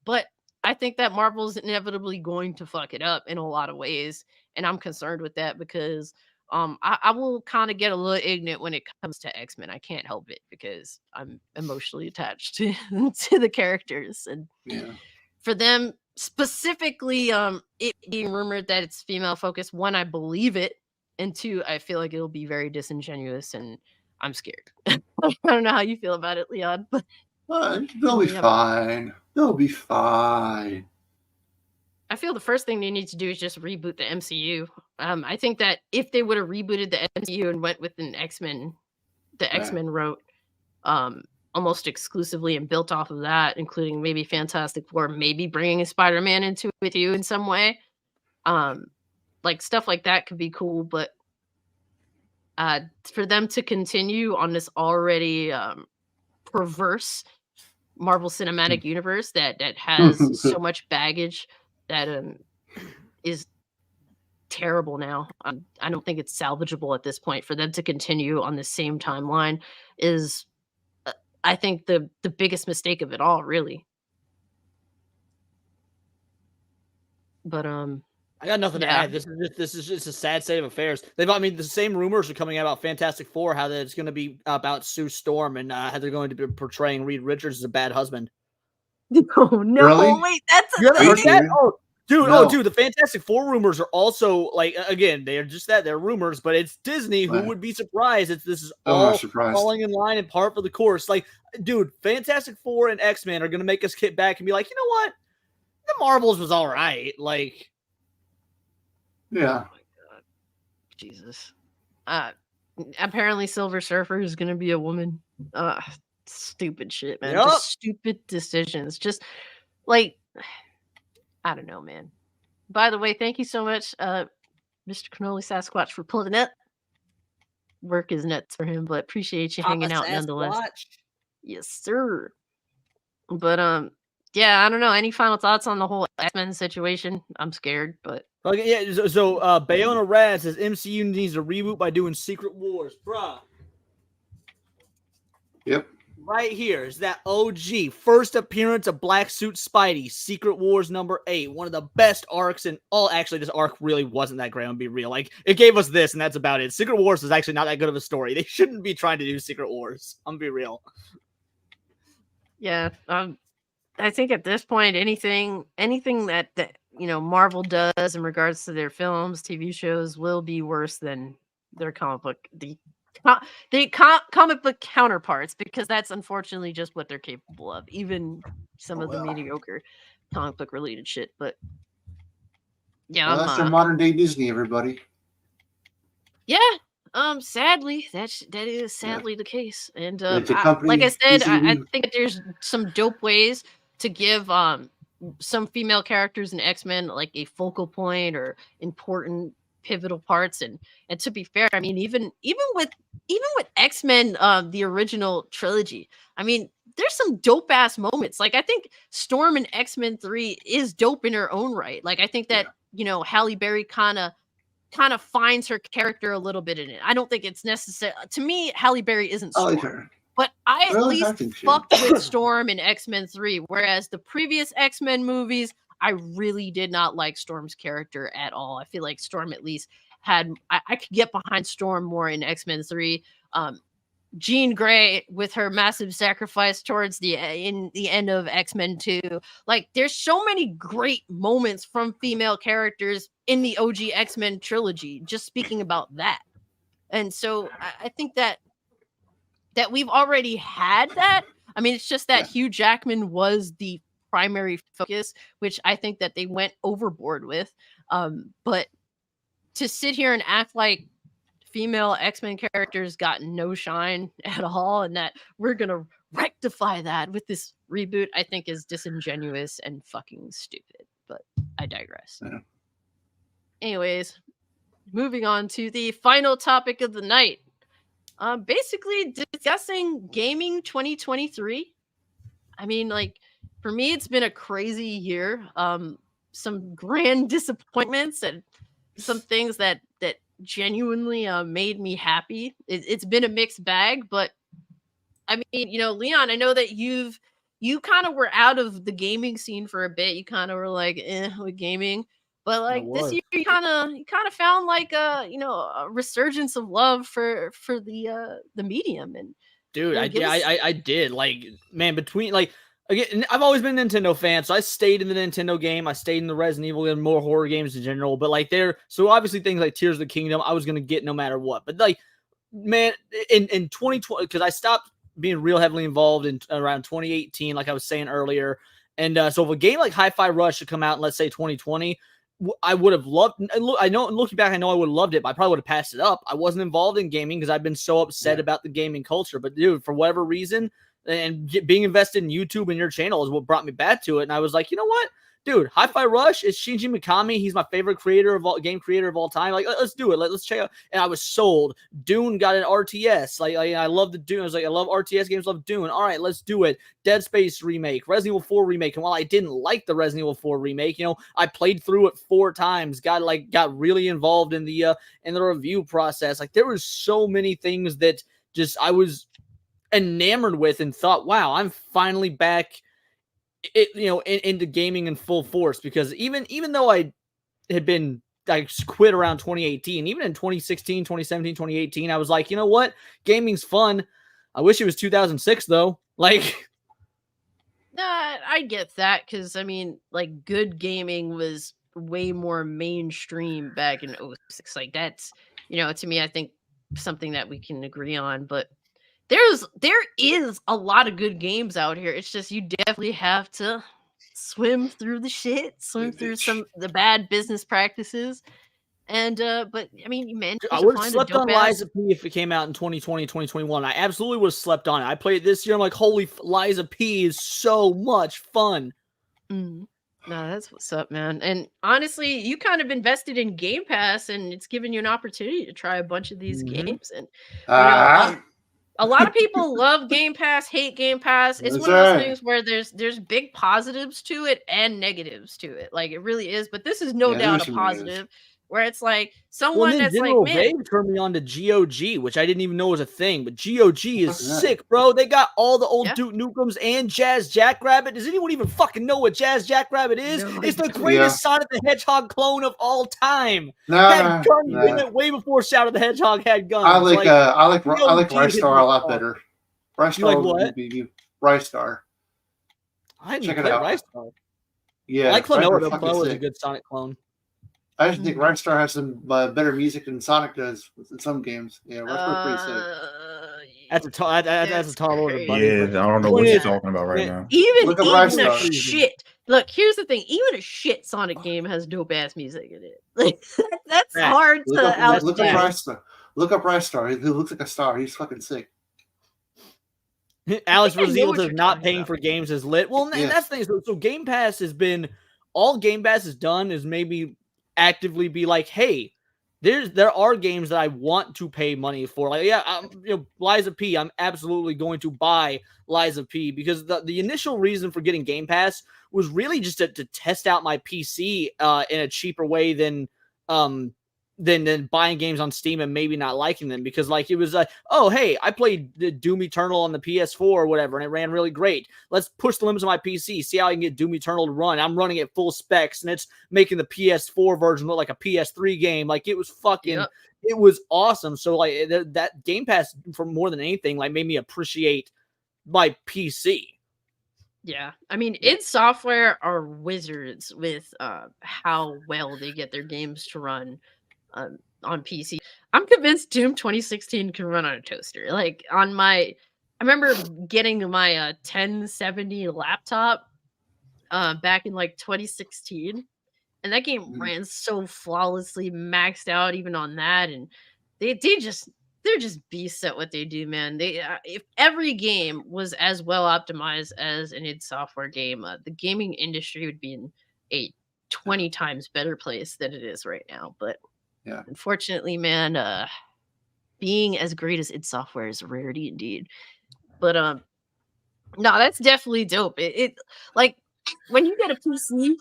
but I think that Marvel's inevitably going to fuck it up in a lot of ways, and I'm concerned with that because I will kind of get a little ignorant when it comes to X-Men. I can't help it because I'm emotionally attached to the characters, and for them specifically, it being rumored that it's female focused. One, I believe it, and two, I feel like it'll be very disingenuous, and I'm scared. don't know how you feel about it, Leon, but They'll be Yeah. fine. They'll be fine. I feel the first thing they need to do is just reboot the MCU. I think that if they would have rebooted the MCU and went with an X-Men, the Right. X-Men wrote almost exclusively and built off of that, including maybe Fantastic Four, maybe bringing a Spider-Man into it too in some way. Like stuff like that could be cool, but for them to continue on this already perverse Marvel Cinematic Universe that has so much baggage that is terrible now. I don't think it's salvageable at this point. For them to continue on the same timeline is, I think, the biggest mistake of it all, really. But I got nothing to Yeah. add. This is just a sad state of affairs. I mean, the same rumors are coming out about Fantastic Four, how that it's going to be about Sue Storm and how they're going to be portraying Reed Richards as a bad husband. Oh no! Really? Wait, that's You haven't Are you heard that? serious? Oh, dude! No. Oh, dude! The Fantastic Four rumors are also like again, they're just that they're rumors, but it's Disney. Who Right. would be surprised? This is I'm all not surprised. falling in line and part for the course. Like, dude, Fantastic Four and X-Men are going to make us get back and be like, you know what? The Marvels was all right. Like. Yeah. Oh my god, Jesus! Apparently, Silver Surfer is gonna be a woman. Stupid shit, man. Yup. Just stupid decisions. Just like I don't know, man. By the way, thank you so much, Mr. Cannoli Sasquatch, for pulling up. Work is nuts for him, but appreciate you hanging out nonetheless. Sasquatch. Yes, sir. But yeah, I don't know. Any final thoughts on the whole X-Men situation? I'm scared, but Okay, yeah. So Bayona Rad says MCU needs a reboot by doing Secret Wars, bruh. Yep. Right here is that OG first appearance of Black Suit Spidey, Secret Wars #8, one of the best arcs in all. Actually, this arc really wasn't that great. I'm gonna be real. Like, it gave us this, and that's about it. Secret Wars is actually not that good of a story. They shouldn't be trying to do Secret Wars. I'm gonna be real. yeah, I think at this point, anything that Marvel does in regards to their films, TV shows will be worse than their comic book comic book counterparts, because that's unfortunately just what they're capable of. Even some of the mediocre comic book related shit, but yeah, Well, that's their modern day Disney, everybody. yeah. Sadly, that is sadly the case, and It's a like company I said, easy to I leave. think there's some dope ways to give some female characters in X-Men like a focal point or important pivotal parts, and to be fair, I mean, even with X-Men, the original trilogy, I mean, there's some dope ass moments. Like, I think Storm in X-Men 3 is dope in her own right. Like, I think that Halle Berry kind of finds her character a little bit in it. I don't think it's necessary. To me, Halle Berry isn't I Storm, like her. but I at Really? I least think she fucked with Storm in X-Men 3, whereas the previous X-Men movies, I really did not like Storm's character at all. I feel like Storm at least had I could get behind Storm more in X-Men 3. Jean Grey with her massive sacrifice towards the end of X-Men 2. Like, there's so many great moments from female characters in the OG X-Men trilogy, just speaking about that. And so I think that we've already had that. I mean, it's just that Hugh Jackman was the primary focus, which I think that they went overboard with. But to sit here and act like female X-Men characters got no shine at all, and that we're gonna rectify that with this reboot, I think is disingenuous and fucking stupid. But I digress. Yeah. Anyways, moving on to the final topic of the night. Basically discussing gaming 2023. I mean, like, for me, it's been a crazy year. Some grand disappointments and some things that genuinely made me happy. It's been a mixed bag, but I mean, Leon, I know that you kind of were out of the gaming scene for a bit. You kind of were like, with gaming. But like this year, you kind of found like a resurgence of love for the medium. And dude, I did. Like, man, between like, again, I've always been a Nintendo fan, so I stayed in the Nintendo game. I stayed in the Resident Evil and more horror games in general. But like, so obviously things like Tears of the Kingdom, I was gonna get no matter what. But like, man, in 2020, because I stopped being real heavily involved in around 2018, like I was saying earlier. And so if a game like Hi-Fi Rush should come out in, let's say, 2020, I would have loved. I know, looking back, I know I would have loved it, but I probably would have passed it up. I wasn't involved in gaming because I've been so upset about the gaming culture. But dude, for whatever reason, and being invested in YouTube and your channel is what brought me back to it. And I was like, you know what? Dude, Hi-Fi Rush is Shinji Mikami. He's my favorite game creator of all time. Like, let's do it. Let's check out. And I was sold. Dune got an RTS. Like I love the Dune. I was like, I love RTS games. Love Dune. All right, let's do it. Dead Space remake, Resident Evil 4 remake. And while I didn't like the Resident Evil 4 remake, I played through it 4 times. Got really involved in the review process. Like, there was so many things that just I was enamored with and thought, wow, I'm finally back. Into gaming in full force, because even though I had been quit around 2018, even in 2016, 2017, 2018, I was like, you know what? Gaming's fun. I wish it was 2006 though. Like, I get that, because I mean, like, good gaming was way more mainstream back in 06. Like, that's, to me, I think something that we can agree on. But there is a lot of good games out here. It's just you definitely have to swim through the shit, swim through the bad business practices. And but I mean, you managed I to would have find slept a on dope-ass. Liza P if it came out in 2020, 2021. I absolutely would have slept on it. I played it this year. I'm like, holy, Liza P is so much fun. No, that's what's up, man. And honestly, you kind of invested in Game Pass, and it's given you an opportunity to try a bunch of these games. And a lot of people love Game Pass, hate Game Pass. It's one of those things where there's big positives to it and negatives to it. Like, it really is. But this is no doubt a positive, where it's like someone that's like, man, Babe turned me on to GOG, which I didn't even know was a thing. But GOG is sick, bro. They got all the old Duke Nukems and Jazz Jackrabbit. Does anyone even fucking know what Jazz Jackrabbit is? No, it's the greatest Sonic the Hedgehog clone of all time. Had guns in it way before Shadow the Hedgehog had guns. I like Rystar a lot better. Rystar would be Rystar. I didn't play Rystar. Yeah, I like Klonoa. Klonoa was a good Sonic clone. I just think Rystar has some better music than Sonic does in some games. Yeah, Rystar's pretty sick. That's a tall order, buddy. Yeah, I don't know what you're talking about right now. Even a shit. Look, here's the thing. Even a shit Sonic game has dope ass music in it. Like, that's hard to outdo. Look up Rystar. Look up Rystar. He looks like a star. He's fucking sick. Alex Rosales is not paying for games is lit. Well, and that's the thing. So Game Pass has been, all Game Pass has done is maybe actively be like, hey, there are games that I want to pay money for. Like, Liza P, I'm absolutely going to buy Liza P, because the initial reason for getting Game Pass was really just to test out my PC in a cheaper way than buying games on Steam and maybe not liking them, because like it was like, oh hey, I played Doom Eternal on the PS4 or whatever, and it ran really great. Let's push the limits of my PC, see how I can get Doom Eternal to run. I'm running it full specs, and it's making the PS4 version look like a PS3 game. Like, it was fucking, it was awesome. So like that Game Pass, for more than anything, like made me appreciate my PC. Yeah, I mean, id Software are wizards with how well they get their games to run on PC. I'm convinced Doom 2016 can run on a toaster. Like, I remember getting my 1070 laptop back in like 2016, and that game ran so flawlessly, maxed out even on that. And they're just beasts at what they do, man. They if every game was as well optimized as an id Software game, the gaming industry would be in a 20 times better place than it is right now. But unfortunately, man, being as great as id Software is a rarity indeed. But no, that's definitely dope. It like when you get a PC,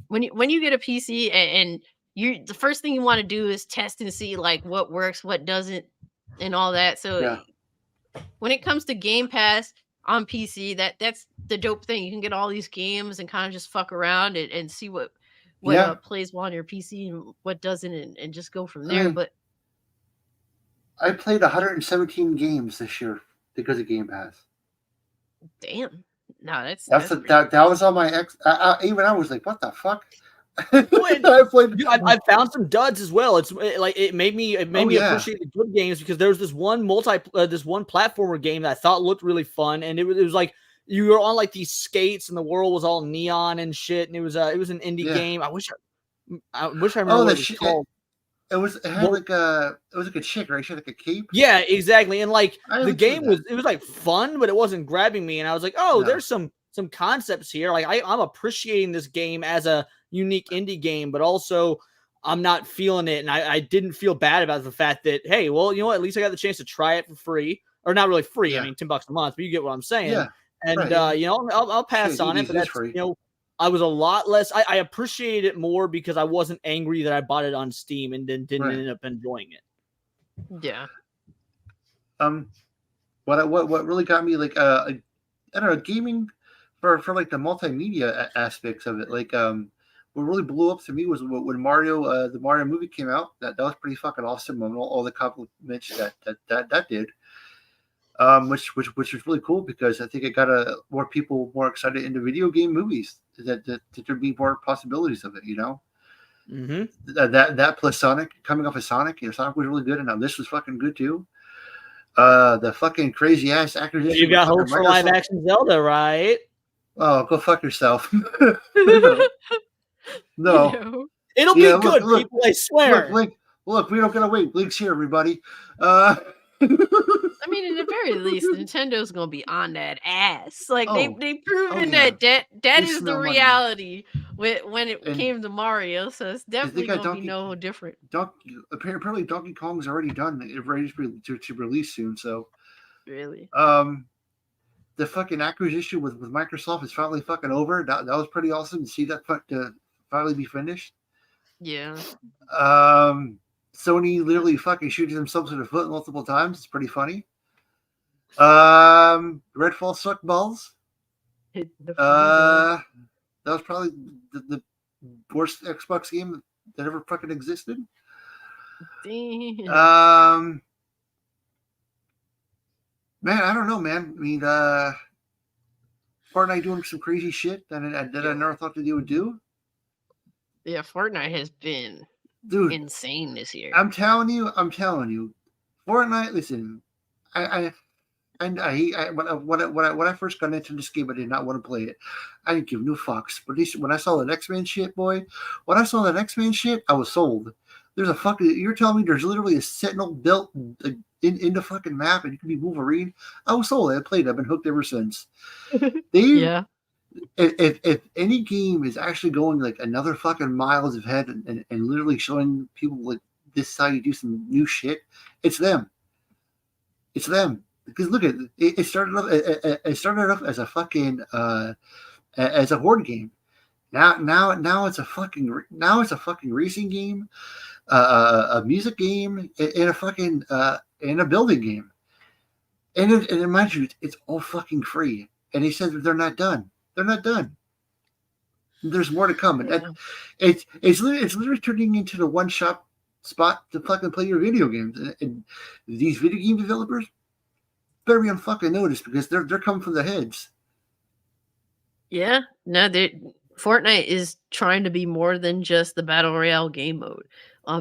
when you get a PC and the first thing you want to do is test and see like what works, what doesn't, and all that. So when it comes to Game Pass on PC, that's the dope thing. You can get all these games and kind of just fuck around and see what plays well on your PC and what doesn't, and just go from there. But I played 117 games this year because of Game Pass. Damn. No, that was on my even I was like, what the fuck? I played. Dude, I found some duds as well. It's like it made me appreciate the good games because there was this one this one platformer game that I thought looked really fun, and it was like you were on like these skates and the world was all neon and shit, and it was an indie game. I wish I remember what it was called. It had like a chick, right? She had like a cape. Yeah, exactly. And like the game was like fun, but it wasn't grabbing me. And I was like, oh, there's some concepts here. Like I'm appreciating this game as a unique indie game, but also I'm not feeling it. And I didn't feel bad about the fact that, hey, well, you know what? At least I got the chance to try it for free, or not really free. I mean, $10 a month, but you get what I'm saying. Yeah. And you know, I'll pass on it. But that's free. You know, I was a lot less. I appreciate it more because I wasn't angry that I bought it on Steam and then didn't end up enjoying it. Yeah. What really got me like I don't know, gaming for like the multimedia aspects of it. Like what really blew up to me was when Mario the Mario movie came out. That was pretty fucking awesome. And all the compliments that did. Which was really cool because I think it got more people more excited into video game movies. That there'd be more possibilities of it, you know. Mm-hmm. That plus Sonic, coming off of Sonic, you know, Sonic was really good, and now this was fucking good too. The fucking crazy ass acquisition. You got hope for live action Zelda, right? Oh, go fuck yourself. No. It'll be good, people. I swear. Look, we don't gotta wait. Blink's here, everybody. I mean, in the very least, Nintendo's gonna be on that ass. Like they've proven that is the reality when it came to Mario. So it's definitely gonna be no different. Apparently, Donkey Kong's already done. It's ready to release soon. So really, the fucking acquisition with Microsoft is finally fucking over. That was pretty awesome to see that finally be finished. Yeah. Sony literally fucking shooting themselves in the foot multiple times. It's pretty funny. Redfall sucked balls. That was probably the worst Xbox game that ever fucking existed. Damn. Man, I don't know, man. I mean, Fortnite doing some crazy shit that I never thought that they would do. Yeah, Fortnite has been insane this year. I'm telling you. Fortnite, listen, when I first got into this game, I did not want to play it. I didn't give no fucks. But when I saw the X-Men shit, I was sold. There's a fucking, you're telling me there's literally a Sentinel built in the fucking map and you can be Wolverine? I was sold. I played it. I've been hooked ever since. Yeah. If any game is actually going like another fucking miles ahead and literally showing people like this is how you do some new shit, it's them. Because look at it started off as a fucking as a horde game. Now it's a fucking racing game, a music game, and a fucking and a building game. And mind you, it's all fucking free. And he said that they're not done. They're not done. There's more to come. And it's literally turning into the one-shop spot to fucking play your video games. And these video game developers better be on fucking notice because they're coming for the heads. Yeah. No, Fortnite is trying to be more than just the Battle Royale game mode.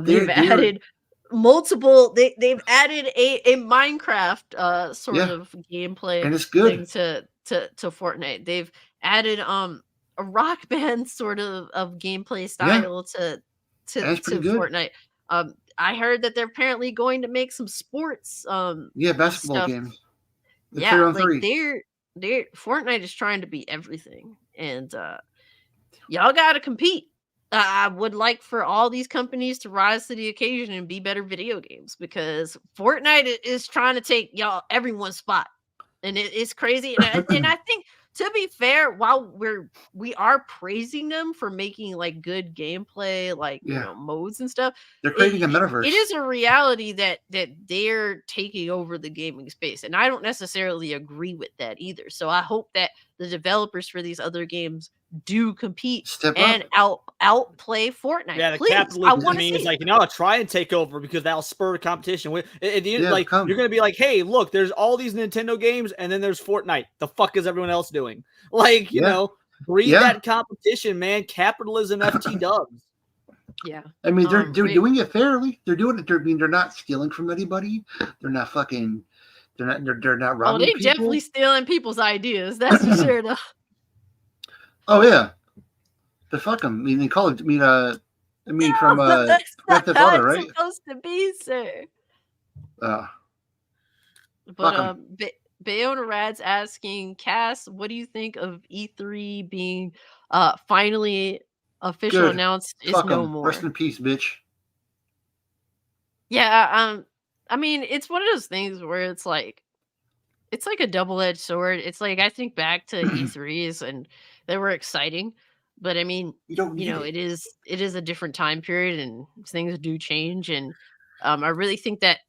They've added multiple. They've added a Minecraft sort of gameplay, and it's good thing to Fortnite. They've added a Rock Band sort of gameplay style to Fortnite. I heard that they're apparently going to make some sports basketball games. Yeah, like they're Fortnite is trying to be everything, and y'all got to compete. I would like for all these companies to rise to the occasion and be better video games because Fortnite is trying to take everyone's spot, and it's crazy. And I think, to be fair, while we are praising them for making like good gameplay, like modes and stuff, they're creating a metaverse. It is a reality that they're taking over the gaming space, and I don't necessarily agree with that either. So I hope that the developers for these other games do compete and outplay Fortnite. Yeah, the please. capitalism to me is like, try and take over because that'll spur competition. You're gonna be like, hey, look, there's all these Nintendo games, and then there's Fortnite. The fuck is everyone else doing? Like, you know, breed Yeah. that competition, man. Capitalism, FT dubs. Yeah. I mean, they're Wait. doing it fairly. They're doing it. I mean, they're not stealing from anybody. They're not fucking. They're not Oh, robbing they people. definitely stealing people's ideas. That's for sure. Though. Oh yeah, but fuck them. I mean, they call it. I mean, from That's Grand not Theft how Auto, it's right? supposed to be, sir. Fuck But 'em. Bayona Rad's asking, Cass, what do you think of E3 being finally official Good. announced is Fuck no 'em. more? Rest in peace, bitch. Yeah, I mean, it's one of those things where it's like a double-edged sword. It's like I think back to E3s and they were exciting, but I mean, You don't need it. it is a different time period and things do change, and I really think that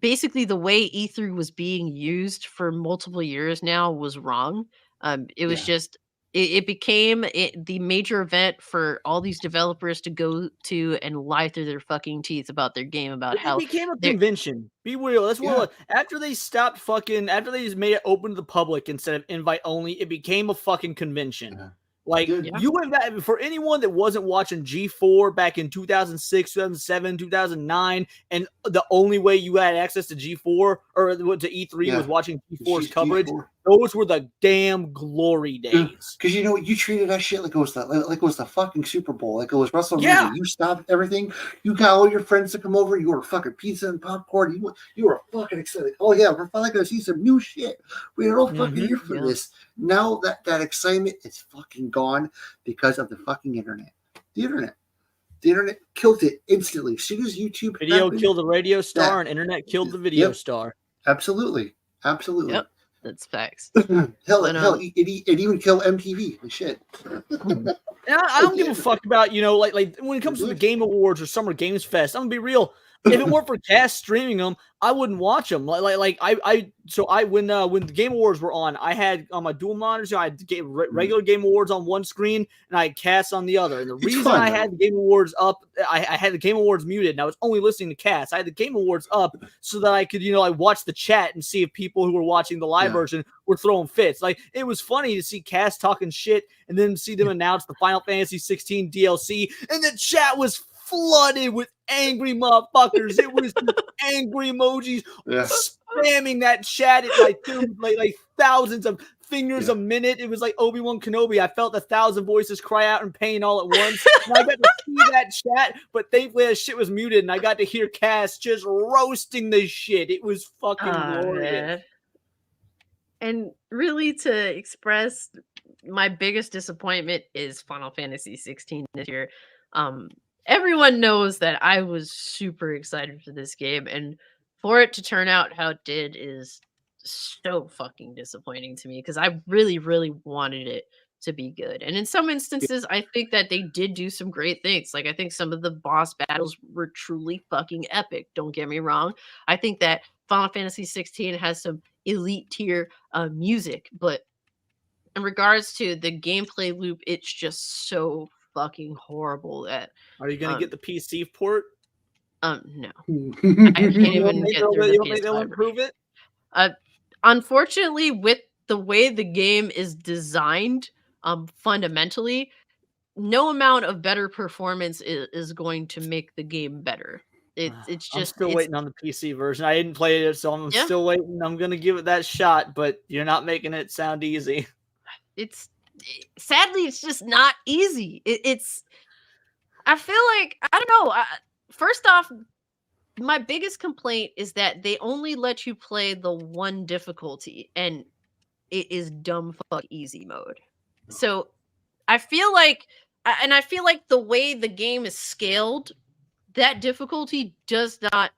basically the way E3 was being used for multiple years now was wrong. It was Yeah. just it became the major event for all these developers to go to and lie through their fucking teeth about their game, about It how became a they're convention. Be real. That's what it Yeah. was. After they stopped after they just made it open to the public instead of invite only, it became a fucking convention. Yeah. Like, Dude. Yeah. you went back, for anyone that wasn't watching G4 back in 2006, 2007, 2009, and the only way you had access to G4 or to E3 Yeah. was watching G4's G4. coverage, those were the damn glory days. Because you know what, you treated that shit like it was the fucking Super Bowl, like it was WrestleMania. Yeah. You stopped everything. You got all your friends to come over. You were fucking pizza and popcorn. You were fucking excited. Oh yeah, we're finally gonna see some new shit. We were all fucking here for Yeah. this. Now that excitement is fucking gone because of the fucking internet. The internet killed it instantly. As soon as YouTube Video happened, killed the radio star, and internet killed the video Yep. star. Absolutely. Yep, that's facts. hell, But, it even killed MTV. The shit. And I don't give a fuck about, like when it comes to the Game Awards or Summer Games Fest, I'm gonna be real. If it weren't for Cass streaming them, I wouldn't watch them. When the Game Awards were on, I had on my dual monitors, I had regular Game Awards on one screen and I had Cass on the other. And the reason fun, I though. had the Game Awards up, I had the Game Awards muted and I was only listening to Cass. I had the Game Awards up so that I could, I watch the chat and see if people who were watching the live version were throwing fits. Like, it was funny to see Cass talking shit and then see them announce the Final Fantasy 16 DLC, and the chat was flooded with angry motherfuckers. It was angry emojis spamming that chat at like thousands of fingers a minute. It was like Obi-Wan Kenobi. I felt 1,000 voices cry out in pain all at once. And I got to see that chat, but thankfully that shit was muted and I got to hear Cass just roasting the shit. It was fucking glorious. Man. And really, to express my biggest disappointment is Final Fantasy 16 this year. Everyone knows that I was super excited for this game, and for it to turn out how it did is so fucking disappointing to me because I really, really wanted it to be good. And in some instances, I think that they did do some great things. Like, I think some of the boss battles were truly fucking epic. Don't get me wrong. I think that Final Fantasy 16 has some elite tier music, but in regards to the gameplay loop, it's just so fucking horrible that Are you gonna get the PC port? no. I can't even get through the You don't think they'll PS5 improve it? Unfortunately, with the way the game is designed, fundamentally, no amount of better performance is going to make the game better. It's I'm just still waiting on the PC version. I didn't play it, so I'm still waiting. I'm gonna give it that shot, but you're not making it sound easy. Sadly, it's just not easy. I feel like, I don't know. First off, my biggest complaint is that they only let you play the one difficulty, and it is dumb fuck easy mode. So I feel like the way the game is scaled, that difficulty does not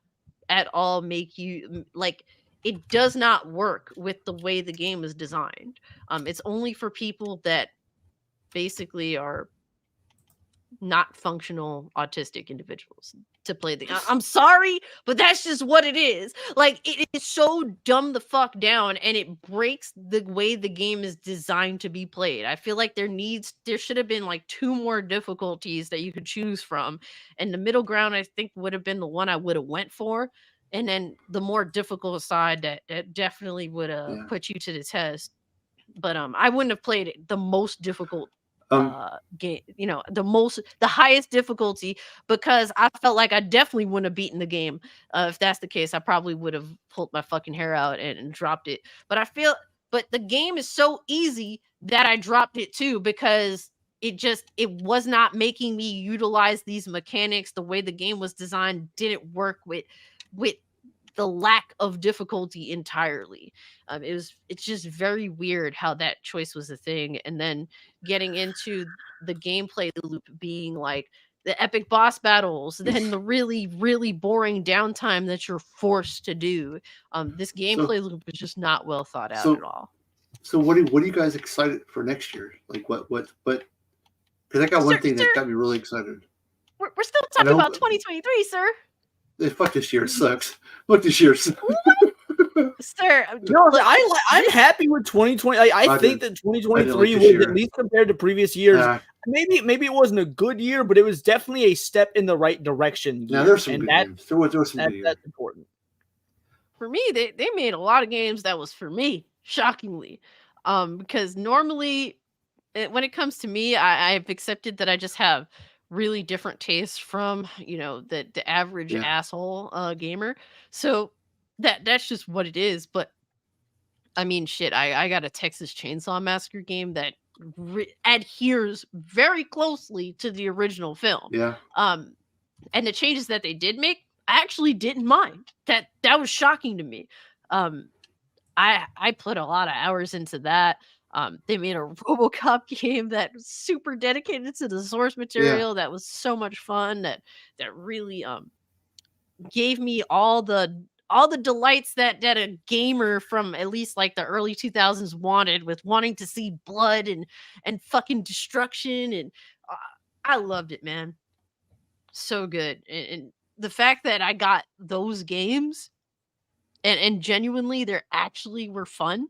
at all make you like. It does not work with the way the game is designed. It's only for people that basically are not functional autistic individuals to play the game. I'm sorry, but that's just what it is. Like, it is so dumb the fuck down, and it breaks the way the game is designed to be played. I feel like there should have been like 2 more difficulties that you could choose from, and the middle ground I think would have been the one I would have went for. And then the more difficult side that definitely would put you to the test But I wouldn't have played it the most difficult game, the highest difficulty, because I felt like I definitely wouldn't have beaten the game. If that's the case, I probably would have pulled my fucking hair out and dropped it. But the game is so easy that I dropped it too, because it was not making me utilize these mechanics. The way the game was designed didn't work with the lack of difficulty entirely. It's just very weird how that choice was a thing. And then getting into the gameplay loop being like the epic boss battles, then the really, really boring downtime that you're forced to do. This gameplay loop is just not well thought out at all. So what are you guys excited for next year? Like what? Because I got one thing that got me really excited. We're still talking about 2023, sir. Fuck this year, sucks. Fuck this year, sucks. Sir, no, I'm happy with 2020. I think that 2023 was, at least compared to previous years, maybe it wasn't a good year, but it was definitely a step in the right direction. Yeah, there's some good games. There was some good that's important. For me, they made a lot of games that was for me, shockingly. Because normally, when it comes to me, I've accepted that I just have really different tastes from the average asshole gamer. So that's just what it is. But I mean, shit, I got a Texas Chainsaw Massacre game that adheres very closely to the original film. Yeah. And the changes that they did make, I actually didn't mind. That was shocking to me. I put a lot of hours into that. They made a RoboCop game that was super dedicated to the source material. That was so much fun. That really gave me all the delights that a gamer from at least like the early 2000s wanted, with wanting to see blood and fucking destruction. And I loved it, man. So good. And the fact that I got those games and genuinely they actually were fun.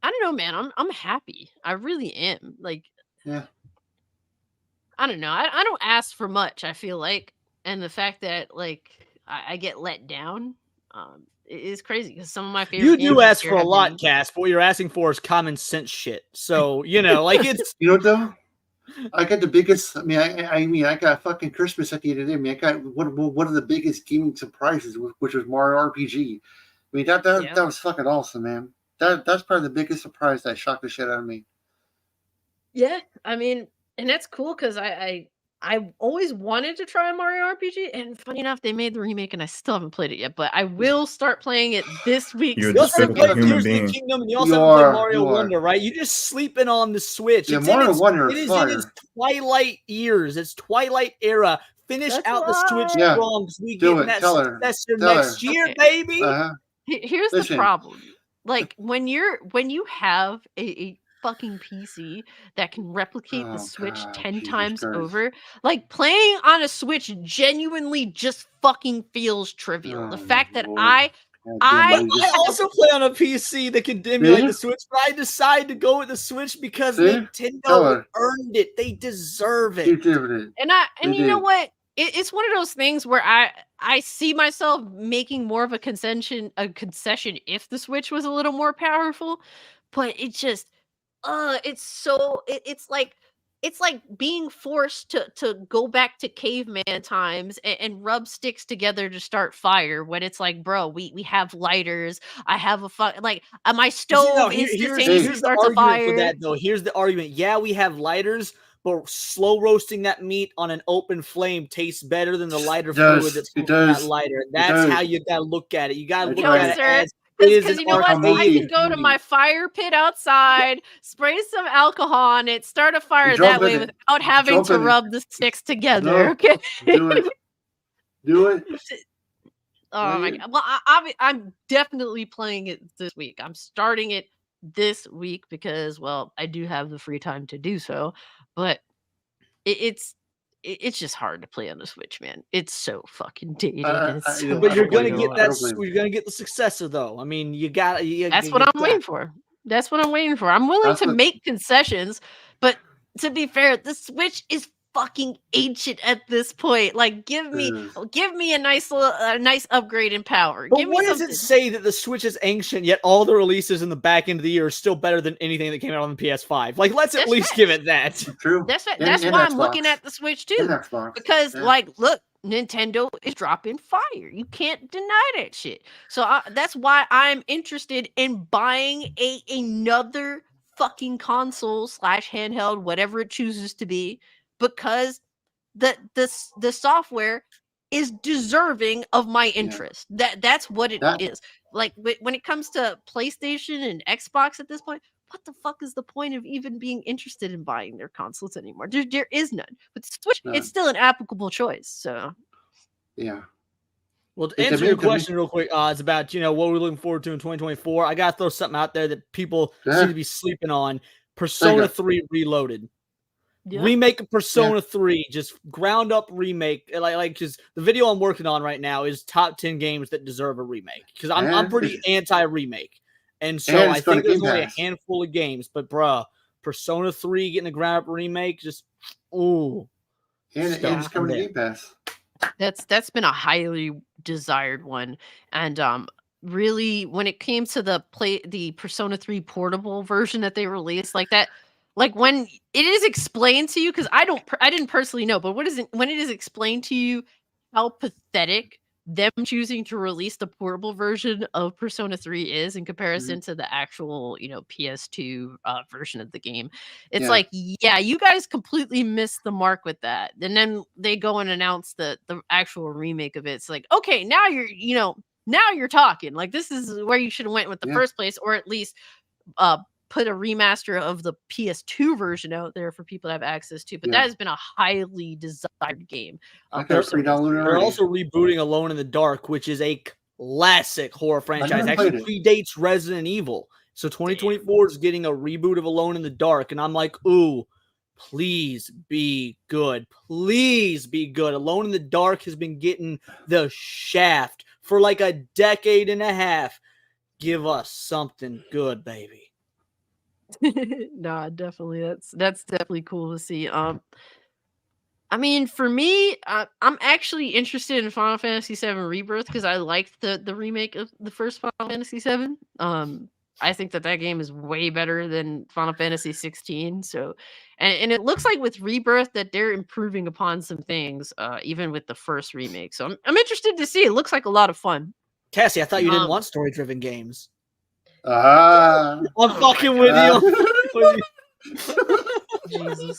I don't know, man. I'm happy. I really am. Like, yeah. I don't know. I don't ask for much, I feel like. And the fact that like I get let down is crazy, because some of my favorite games you do ask for a lot, Cass, but what you're asking for is common sense shit. So, like it's you know what though? I got the biggest. I mean, I got fucking Christmas at the end of the day. I mean, I got one of the biggest gaming surprises, which was Mario RPG. I mean, that was fucking awesome, man. That's probably the biggest surprise that shocked the shit out of me. Yeah, I mean, and that's cool, because I always wanted to try a Mario RPG, and funny enough, they made the remake, and I still haven't played it yet. But I will start playing it this week. You're you also typical played human Tears of being. the Kingdom, and you also haven't played Mario Wonder, right? You're just sleeping on the Switch. Yeah, Mario Wonder it is in its twilight years. It's twilight era. Finish out the Switch strong, because we get that successor next year, baby. Here's the problem. Like when you have a fucking PC that can replicate the Switch 10 times over, like playing on a Switch genuinely just fucking feels trivial. The fact that I also play on a PC that can emulate the Switch, but I decided to go with the Switch because Nintendo earned it. They deserve it. And you know what? It's one of those things where I see myself making more of a concession if the Switch was a little more powerful, but it just it's like being forced to go back to caveman times and rub sticks together to start fire, when it's like, bro, we have lighters. I have my stove instantaneously starts a fire. For that, though. Here's the argument. Yeah, we have lighters, but slow roasting that meat on an open flame tastes better than the lighter fluid that's in that lighter. That's how you gotta look at it. You gotta look at it as because you know what? I can go to my fire pit outside, spray some alcohol on it, start a fire that way without having to rub the sticks together. No, okay, do it. Oh my god! Well, I'm definitely playing it this week. I'm starting it this week because, well, I do have the free time to do so. But it's just hard to play on the Switch, man. It's so fucking dated. But you're gonna get that. You're gonna get the successor, though. I mean, you got. That's what I'm waiting for. That's what I'm waiting for. I'm willing to make concessions, but to be fair, the Switch is fucking ancient at this point. Like, give me a nice upgrade in power. But Give me what does something. it say that the Switch is ancient, yet all the releases in the back end of the year are still better than anything that came out on the PS5? Like, let's at least give it that. True. That's And why I'm Xbox. looking at the Switch too. And Xbox. Because, Yeah. like, look, Nintendo is dropping fire. You can't deny that shit. So that's why I'm interested in buying another fucking console / handheld, whatever it chooses to be, because the software is deserving of my interest. That's what it is. Like, when it comes to PlayStation and Xbox at this point, what the fuck is the point of even being interested in buying their consoles anymore? There is none. But Switch, it's still an applicable choice. So yeah. Well, to answer your question real quick, it's about, what we're looking forward to in 2024. I gotta throw something out there that people seem to be sleeping on. Persona 3 Reloaded. Yeah. Remake of Persona 3, just ground up remake. Like just the video I'm working on right now is top 10 games that deserve a remake, because I'm pretty anti remake, and so I think there's only a handful of games. But bruh, Persona 3 getting a ground up remake, just and it's coming to Game Pass. That's been a highly desired one, and really, when it came to the Persona 3 portable version that they released, like that. Like, when it is explained to you, because I didn't personally know, but when it is explained to you how pathetic them choosing to release the portable version of Persona 3 is in comparison to the actual, PS2 version of the game, it's like, yeah, you guys completely missed the mark with that. And then they go and announce the actual remake of it. It's like, okay, now you're talking. Like, this is where you should have went with the first place, or at least put a remaster of the PS2 version out there for people to have access to. But that has been a highly desired game. They're also rebooting Alone in the Dark, which is a classic horror franchise. Actually predates Resident Evil. So 2024 is getting a reboot of Alone in the Dark. And I'm like, ooh, please be good. Please be good. Alone in the Dark has been getting the shaft for like a decade and a half. Give us something good, baby. Nah, definitely. That's definitely cool to see. I mean, for me, I'm actually interested in Final Fantasy VII Rebirth because I liked the remake of the first Final Fantasy VII. I think that game is way better than Final Fantasy 16. So, and it looks like with Rebirth that they're improving upon some things, even with the first remake. So I'm interested to see. It looks like a lot of fun. Cassie, I thought you didn't want story-driven games. I'm fucking with you. Jesus.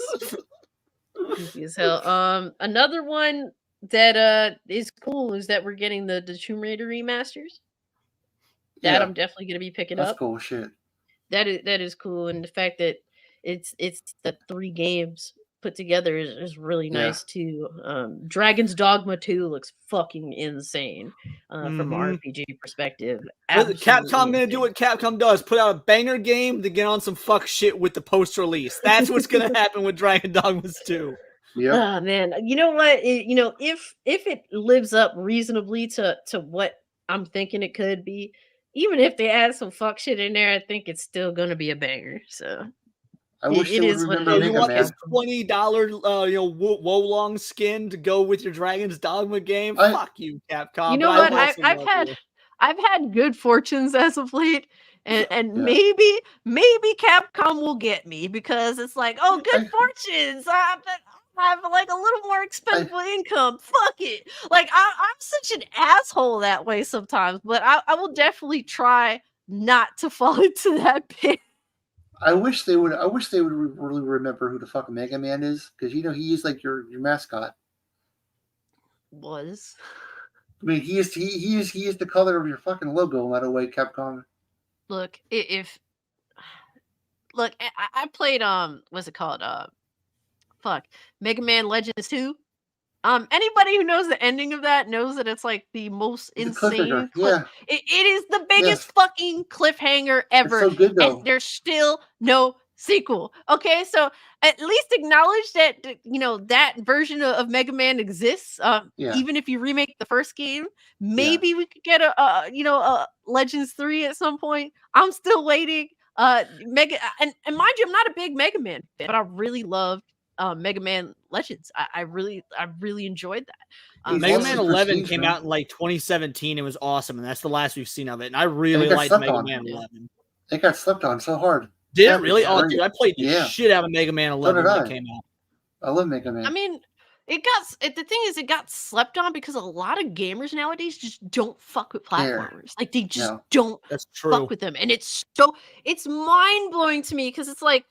Goofy as hell. Another one that is cool is that we're getting the Tomb Raider remasters. That I'm definitely gonna be picking up. That's cool shit. That is cool, and the fact that it's the 3 games put together is really nice too. Dragon's Dogma 2 looks fucking insane from an RPG perspective. Capcom gonna do what Capcom does: put out a banger game to get on some fuck shit with the post release. That's what's gonna happen with Dragon Dogmas 2. Yeah, man. You know what? If it lives up reasonably to what I'm thinking it could be, even if they add some fuck shit in there, I think it's still gonna be a banger. So. I wish it is what it is. You want this $20 Wolong skin to go with your Dragon's Dogma game? Fuck you, Capcom. You know what? I've had good fortunes as of late, and maybe Capcom will get me because it's like, oh, good fortunes. I have like a little more expendable income. Fuck it. Like I'm such an asshole that way sometimes, but I will definitely try not to fall into that pit. I wish they would really remember who the fucking Mega Man is, because he is like your mascot. Was. I mean, he is the color of your fucking logo, by the way, Capcom. Look, I played what's it called? Mega Man Legends 2. Anybody who knows the ending of that knows that it's like the most insane. It is the biggest fucking cliffhanger ever. It's so good, though. And there's still no sequel. Okay, so at least acknowledge that that version of Mega Man exists. Even if you remake the first game, maybe we could get a Legends 3 at some point. I'm still waiting. And mind you, I'm not a big Mega Man fan, but I really loved Mega Man Legends. I really enjoyed that. He's Mega also Man 11 prestige, came man. out in like 2017. It was awesome, and that's the last we've seen of it. And I it really got liked slept Mega on. Man Yeah. 11. It got slept on so hard. Did Yeah, it really? it's Oh, great. dude, I played the Yeah. shit out of Mega Man 11 did when I. it came out. I love Mega Man. I mean, the thing is, it got slept on because a lot of gamers nowadays just don't fuck with Care. platformers. Like they just No. don't That's true. fuck with them, and it's mind blowing to me because it's like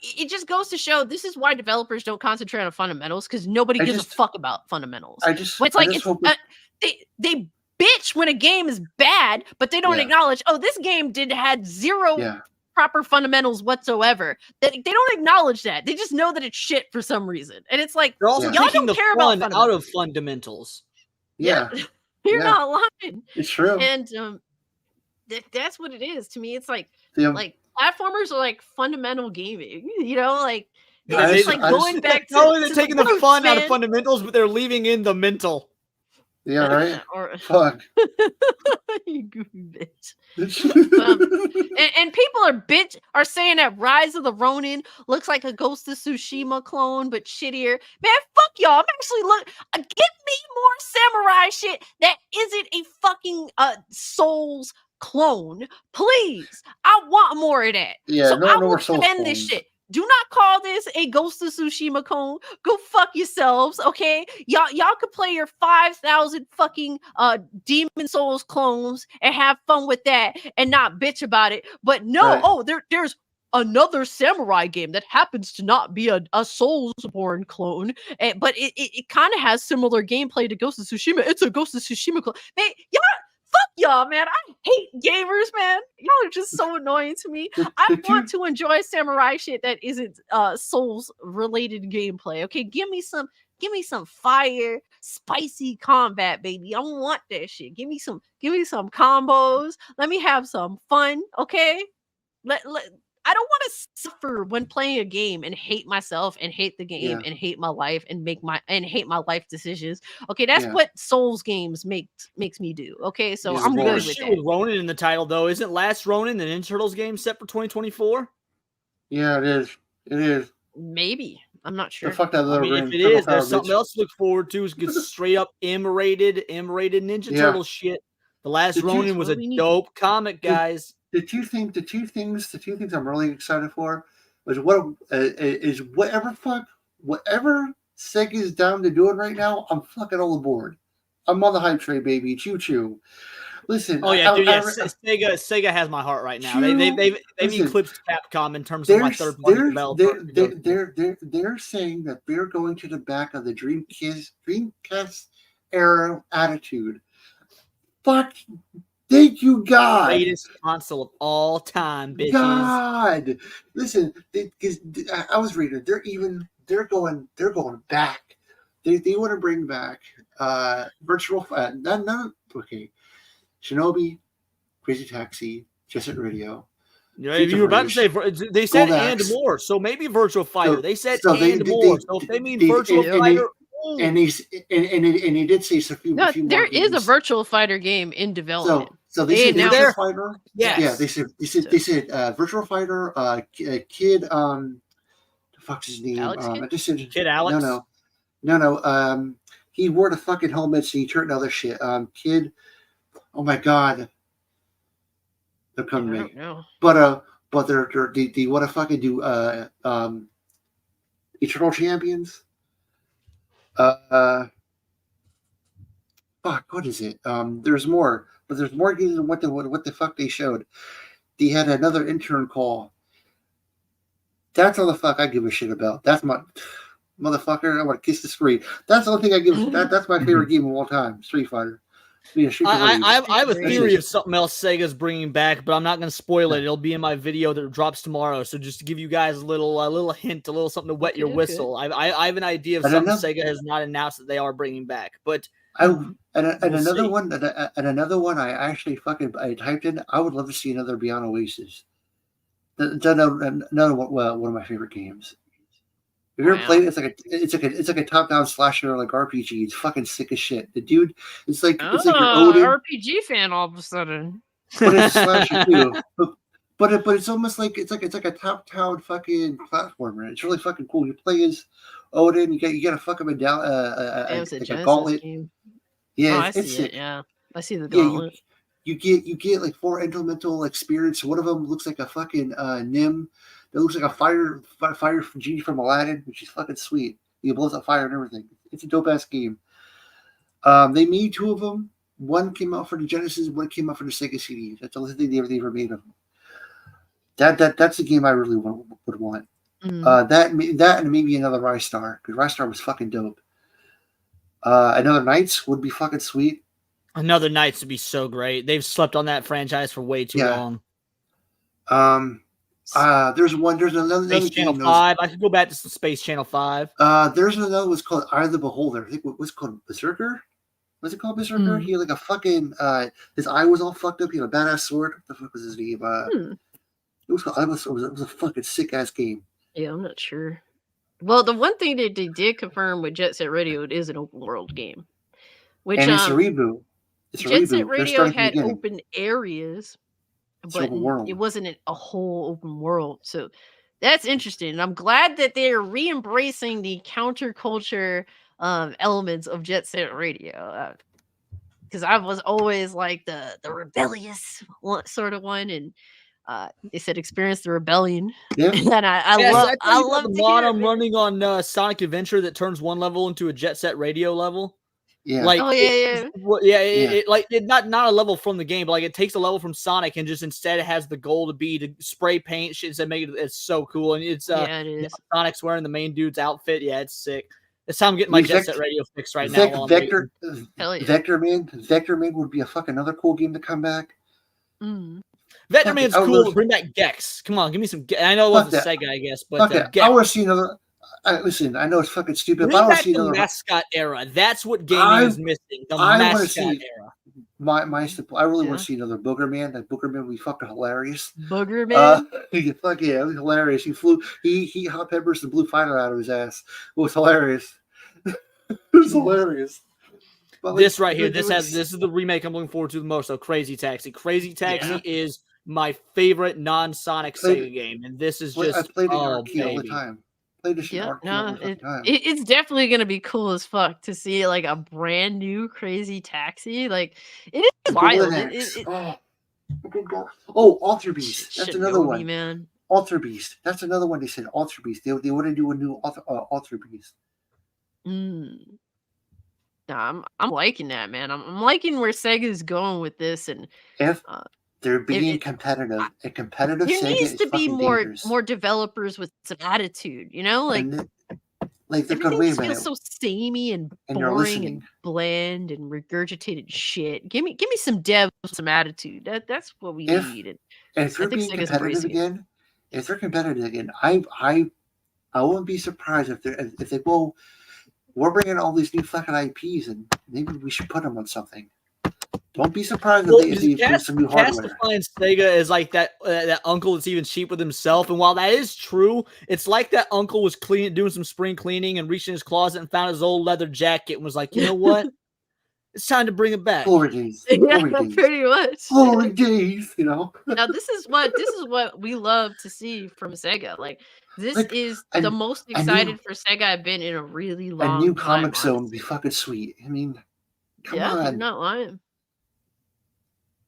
it just goes to show this is why developers don't concentrate on fundamentals because nobody I gives a just- fuck about fundamentals. I just, But it's I like just it's hope they bitch when a game is bad, but they don't Yeah. acknowledge. Oh, this game had zero yeah. proper fundamentals whatsoever. They don't acknowledge that. They just know that it's shit for some reason, and it's like They're also Yeah. y'all taking don't the care about fun out of fundamentals. Yeah. you're Yeah. not lying. It's true. And that's what it is to me. It's like The, like platformers are like fundamental gaming, you know, like I it's just- like I just- going back to Not only they're to taking the roots, fun out of man. fundamentals, but they're leaving in the mental. yeah, right? Or Fuck. you goofy bitch. And people are saying that Rise of the Ronin looks like a Ghost of Tsushima clone, but shittier. Man, fuck y'all. I'm actually give me more samurai shit that isn't a fucking Souls clone, please. I want more of that. Yeah, so no I more will Souls defend this clones. shit. Do not call this a Ghost of Tsushima clone. Go fuck yourselves, okay? Y'all could play your 5,000 fucking Demon Souls clones and have fun with that and not bitch about it. But no, Right. there's another samurai game that happens to not be a Soulsborne clone, but it kind of has similar gameplay to Ghost of Tsushima. It's a Ghost of Tsushima clone. Man, fuck y'all, man. I hate gamers, man. Y'all are just so annoying to me. I want to enjoy samurai shit that isn't Souls related gameplay. Okay, give me some fire, spicy combat, baby. I want that shit. Give me some combos. Let me have some fun. Okay. I don't want to suffer when playing a game and hate myself and hate the game Yeah. and hate my life and hate my life decisions. Okay, that's Yeah. what Souls games makes me do. Okay, so Yeah, I'm the good more with shit that. with Ronin in the title, though. Isn't Last Ronin an Ninja Turtles game set for 2024? Yeah, it is. It is. Maybe. I'm not The sure. fuck that I little mean, ring. if it Turtle is, Power, there's something bitch. else to look forward to. Is good straight up M-rated Ninja Yeah. Turtles shit. The Last Did you- Ronin was a What we need. dope comic, guys. The two things I'm really excited for is whatever Sega's down to doing right now. I'm fucking all aboard. I'm on the hype train, baby. Choo choo. Listen. Oh yeah, dude. Yeah, I- Sega has my heart right now. They've Listen, eclipsed Capcom in terms of my third party developer. they're saying that they're going to the back of the Dreamcast era attitude. Fuck. Thank you, God. Greatest console of all time, bitches. God, listen, because I was reading. They're going back. They want to bring back virtual. Okay, Shinobi, Crazy Taxi, Jet Set Radio. Yeah, you were about to say they said Gold and Axe. more, so maybe Virtual Fighter. So- They said so and more. So if they mean Virtual Fighter, ooh. And he did say a few. No, few more there is a games. virtual fighter game in development. So they They said announced- Virtual Fighter. Yes. Yeah, they said Virtual Fighter. Kid. The fuck's his name? Alex Kidd? I just said Kid Alex. No. He wore the fucking helmets and he turned other shit. Kid. Oh my god. They're I coming to me. don't know. But they want to fucking do Eternal Champions. Fuck, what is it? There's more, but there's more games than what the fuck they showed. They had another intern call. That's all the fuck I give a shit about. That's my motherfucker. I want to kiss the screen. That's the only thing I give. That's my favorite game of all time. Street Fighter. I have a Great. theory of something else Sega's bringing back, but I'm not going to spoil it. It'll be in my video that drops tomorrow. So just to give you guys a little hint, a little something to wet your Okay. whistle. I have an idea of And something another- Sega has not announced that they are bringing back. But Another see. one. And another one. I actually I typed in. I would love to see another Beyond Oasis. Another one of my favorite games. Have you ever Wow. played it? It's like a top-down slasher like RPG. It's fucking sick as shit. The dude, it's like your Odin, RPG fan all of a sudden. but it's a slasher too. but it's almost like it's like a top-down fucking platformer. It's really fucking cool. You play as Odin. You get a fucking medallion, It was a like a Genesis gauntlet. game. Yeah, Oh, I it's see it. sick. Yeah, I see the Yeah, gauntlet. you get like 4 elemental like spirits. One of them looks like a fucking Nim. That looks like a fire genie from Aladdin, which is fucking sweet. He blows up fire and everything. It's a dope ass game. They made 2 of them. One came out for the Genesis, one came out for the Sega CD. That's the only thing they ever made of them. That's the game I really would want. That and maybe another Rise Star, because Rise Star was fucking dope. Another Knights would be fucking sweet. Another Knights would be so great. They've slept on that franchise for way too long. There's another Space Channel 5. I could go back to Space Channel 5. There's another one's called Eye of the Beholder. I think what's called Berserker. Was it called Berserker? He had like a fucking his eye was all fucked up. He had a badass sword. What the fuck was his name? It was a fucking sick ass game. Yeah, I'm not sure. Well, the one thing that they did confirm with Jet Set Radio, it is an open world game. Which and it's a reboot. Jet Set Radio had open areas, but it wasn't a whole open world. So that's interesting. And I'm glad that they're re-embracing the counterculture elements of Jet Set Radio. Because I was always like the rebellious sort of one, and they said experience the rebellion. Yeah, and I love the mod I'm running on Sonic Adventure that turns one level into a Jet Set Radio level. Yeah. Like, it not a level from the game, but like it takes a level from Sonic and just instead it has the goal to be to spray paint shit and make it. It's so cool, and it's it is. Sonic's wearing the main dude's outfit. Yeah, it's sick. It's time I'm getting my Jet Set Radio fixed right now. Vector Man would be a fucking another cool game to come back. Vector Man's cool. Bring back Gex. Come on, give me some. I know it wasn't Sega, I guess, but Gex. I want to see another. Listen, I know it's fucking stupid, but I want to see another mascot era. That's what gaming is missing. The mascot era. I really want to see another Booger Man. That Booger Man would be fucking hilarious. Booger Man? Fuck yeah, it was hilarious. He hot peppers the blue fighter out of his ass. It was hilarious. It was hilarious. But this right here, this is the remake I'm looking forward to the most. So Crazy Taxi. Crazy Taxi is my favorite non-Sonic Sega game, and this is just I played it all the time. It's definitely gonna be cool as fuck to see like a brand new Crazy Taxi. Like it is wild. Alter Beast. That's another one, man. Alter Beast. That's another one. They said Alter Beast. They want to do a new Alter Beast. No, I'm liking that, man. I'm liking where Sega's going with this, and if they're being competitive. A competitive there Sega needs to be dangerous. more developers with some attitude, you know, like they're going, wait a minute. Feels so samey and boring and bland and regurgitated shit. Give me some devs with some attitude. That's what we need. And if they're being competitive again, I wouldn't be surprised if they go. We're bringing all these new fucking IPs, and maybe we should put them on something. Don't be surprised if they do some new hardware. Castifying Sega is like that uncle that's even cheap with himself. And while that is true, it's like that uncle was doing some spring cleaning and reached in his closet and found his old leather jacket and was like, you know what? It's time to bring it back. Glory days. Pretty much. Glory days, you know. Now this is what we love to see from Sega. Like this is the most excited for Sega I've been in a really long time. A new comic zone would be fucking sweet. I mean, come on. I'm not lying.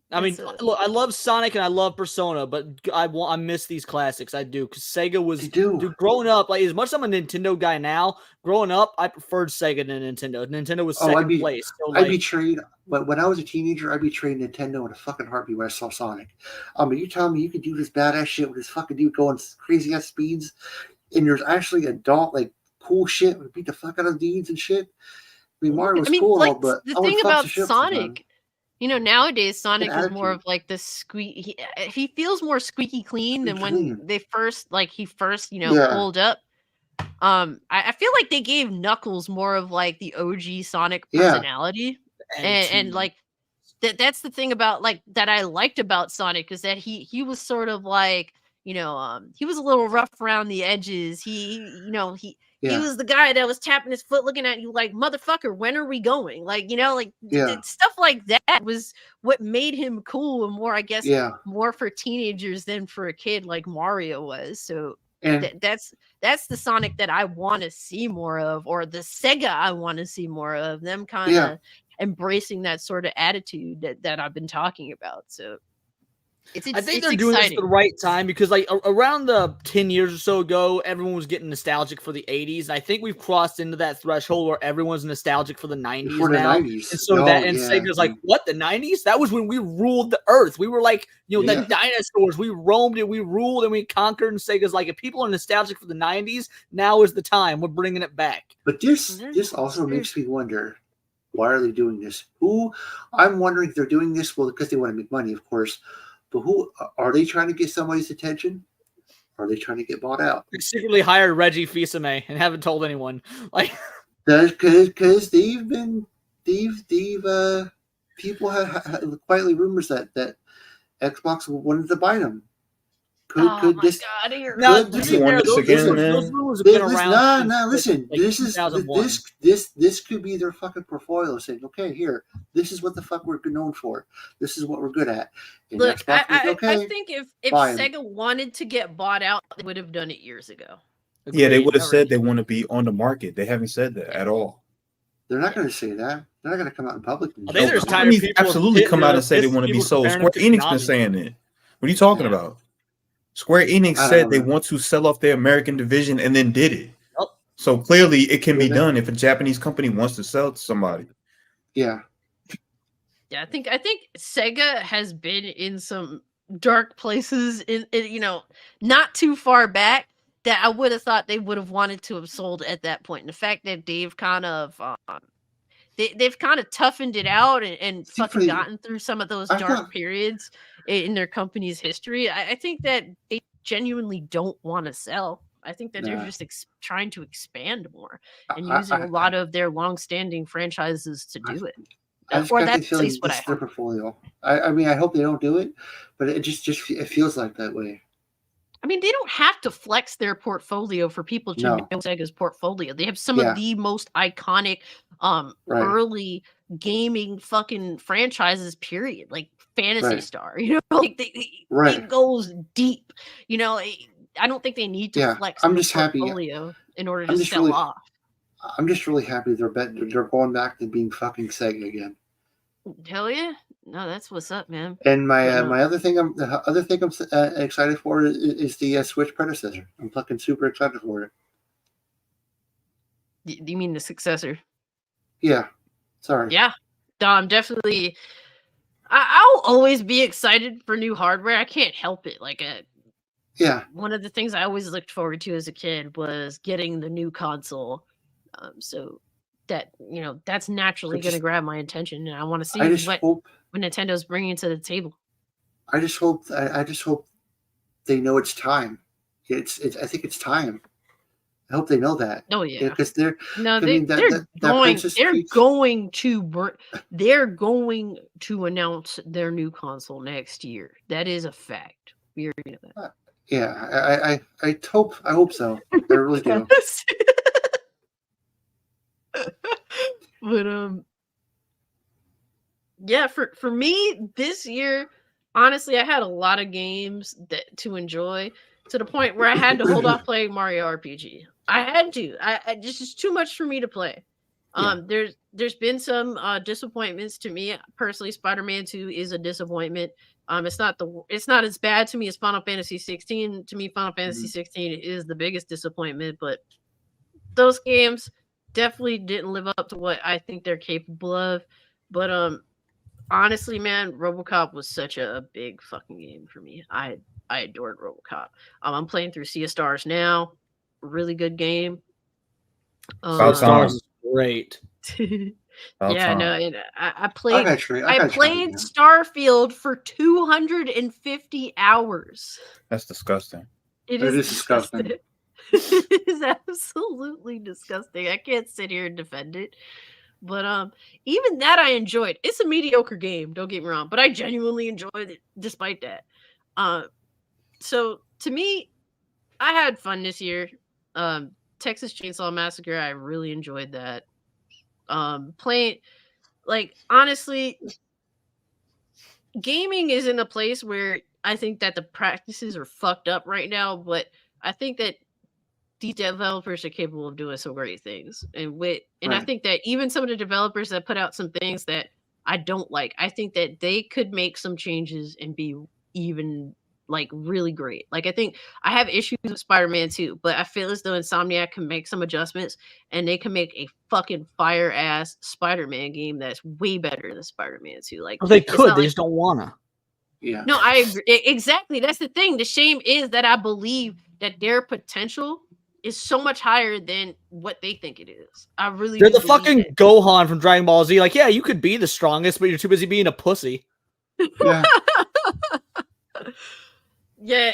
I mean, look, I love Sonic and I love Persona, but I miss these classics. I do, because Sega was growing up. Like as much as I'm a Nintendo guy now, growing up, I preferred Sega to Nintendo. Nintendo was second place. So I'd be trained, but when I was a teenager, I'd be trained Nintendo in a fucking heartbeat when I saw Sonic. You telling me you could do this badass shit with this fucking dude going crazy ass speeds, and there's actually adult like cool shit would beat the fuck out of dudes and shit. I mean, Mario was cool, like, but the thing about Sonic. You know, nowadays Sonic is more of like the squeak. He feels more squeaky clean than when he first pulled up. I feel like they gave Knuckles more of like the OG Sonic personality, and like that's the thing about like that I liked about Sonic is that he was sort of like he was a little rough around the edges. He he was the guy that was tapping his foot, looking at you like, motherfucker, when are we going? Like, like stuff like that was what made him cool and more, I guess, more for teenagers than for a kid like Mario was. So And that's the Sonic that I want to see more of, or the Sega I want to see more of. Them kind of embracing that sort of attitude that I've been talking about. So I think they're doing this at the right time because, like, around the 10 years or so ago, everyone was getting nostalgic for the 80s. I think we've crossed into that threshold where everyone's nostalgic for the 90s now. And so Sega's like, what, the 90s? That was when we ruled the earth. We were like, the dinosaurs. We roamed it, we ruled, and we conquered. And Sega's like, if people are nostalgic for the 90s, now is the time. We're bringing it back. But this also makes me wonder, why are they doing this? I'm wondering if they're doing this, well, because they want to make money, of course. But who are they trying to get somebody's attention? Are they trying to get bought out? They secretly hired Reggie Fils-Aimé and haven't told anyone. Like, because people have quietly rumors that Xbox wanted to buy them. Listen, this could be their fucking portfolio saying, okay, here, this is what the fuck we're known for. This is what we're good at. And look, I think if Sega wanted to get bought out, they would have done it years ago. Yeah, they would have said they want to be on the market. They haven't said that at all. They're not going to say that. They're not going to come out in public. I think there's time absolutely come out and say they want to be sold. Square Enix been saying it. What are you talking about? Square Enix said they want to sell off their American division and then did it. Yep. So clearly it can be done if a Japanese company wants to sell to somebody. Yeah. Yeah, I think Sega has been in some dark places in not too far back that I would have thought they would have wanted to have sold at that point. And the fact that they've kind of they've kind of toughened it out and fucking gotten through some of those dark periods in their company's history. I think that they genuinely don't want to sell. I think that they're just trying to expand more and using a lot of their long-standing franchises to do it. Or that's at least what I hope. Their portfolio. I mean, I hope they don't do it, but it just it feels like that way. I mean, they don't have to flex their portfolio for people to know Sega's portfolio. They have some of the most iconic early gaming fucking franchises, period. Like Phantasy Star, like it goes deep. I don't think they need to flex their portfolio in order to sell off. I'm just really happy they're going back to being fucking Sega again. Hell yeah. No, that's what's up, man. And my other thing I'm excited for is the Switch predecessor. I'm fucking super excited for it. Do you mean the successor? Yeah. Sorry. Yeah. No, I'm definitely. I'll always be excited for new hardware. I can't help it. Like one of the things I always looked forward to as a kid was getting the new console. So that that's naturally going to grab my attention, and I want to see what Nintendo's bringing to the table. I just hope they know it's time. I think it's time. I hope they know that. Oh yeah, because they're going to announce their new console next year. That is a fact. We already know that. Yeah, I hope so. I really do. But yeah, for me this year, honestly, I had a lot of games to enjoy to the point where I had to hold off playing Mario RPG. I had to. I just too much for me to play. There's been some disappointments to me personally. Spider-Man 2 is a disappointment. It's not as bad to me as Final Fantasy 16. To me, Final Fantasy 16 is the biggest disappointment, but those games definitely didn't live up to what I think they're capable of. But honestly, man, RoboCop was such a big fucking game for me. I adored RoboCop. I'm playing through Sea of Stars now. Really good game. Stars is great. Yeah, no, I played Starfield for 250 hours. That's disgusting. It is disgusting. It is absolutely disgusting. I can't sit here and defend it. But even that I enjoyed. It's a mediocre game, don't get me wrong, but I genuinely enjoyed it despite that. So to me, I had fun this year. Texas Chainsaw Massacre, I really enjoyed that. Playing, like, honestly, gaming is in a place where I think that the practices are fucked up right now, but I think that these developers are capable of doing some great things. And I think that even some of the developers that put out some things that I don't like, I think that they could make some changes and be even like really great. Like, I think I have issues with Spider-Man 2, but I feel as though Insomniac can make some adjustments and they can make a fucking fire ass Spider-Man game that's way better than Spider-Man 2. Like, Well, they could, they like, just don't wanna. Yeah. no, I agree. Exactly. That's the thing. The shame is that I believe that their potential is so much higher than what they think it is. I really They're do the believe fucking it. Gohan from Dragon Ball Z. Like, yeah, you could be the strongest, but you're too busy being a pussy. Yeah. Yeah,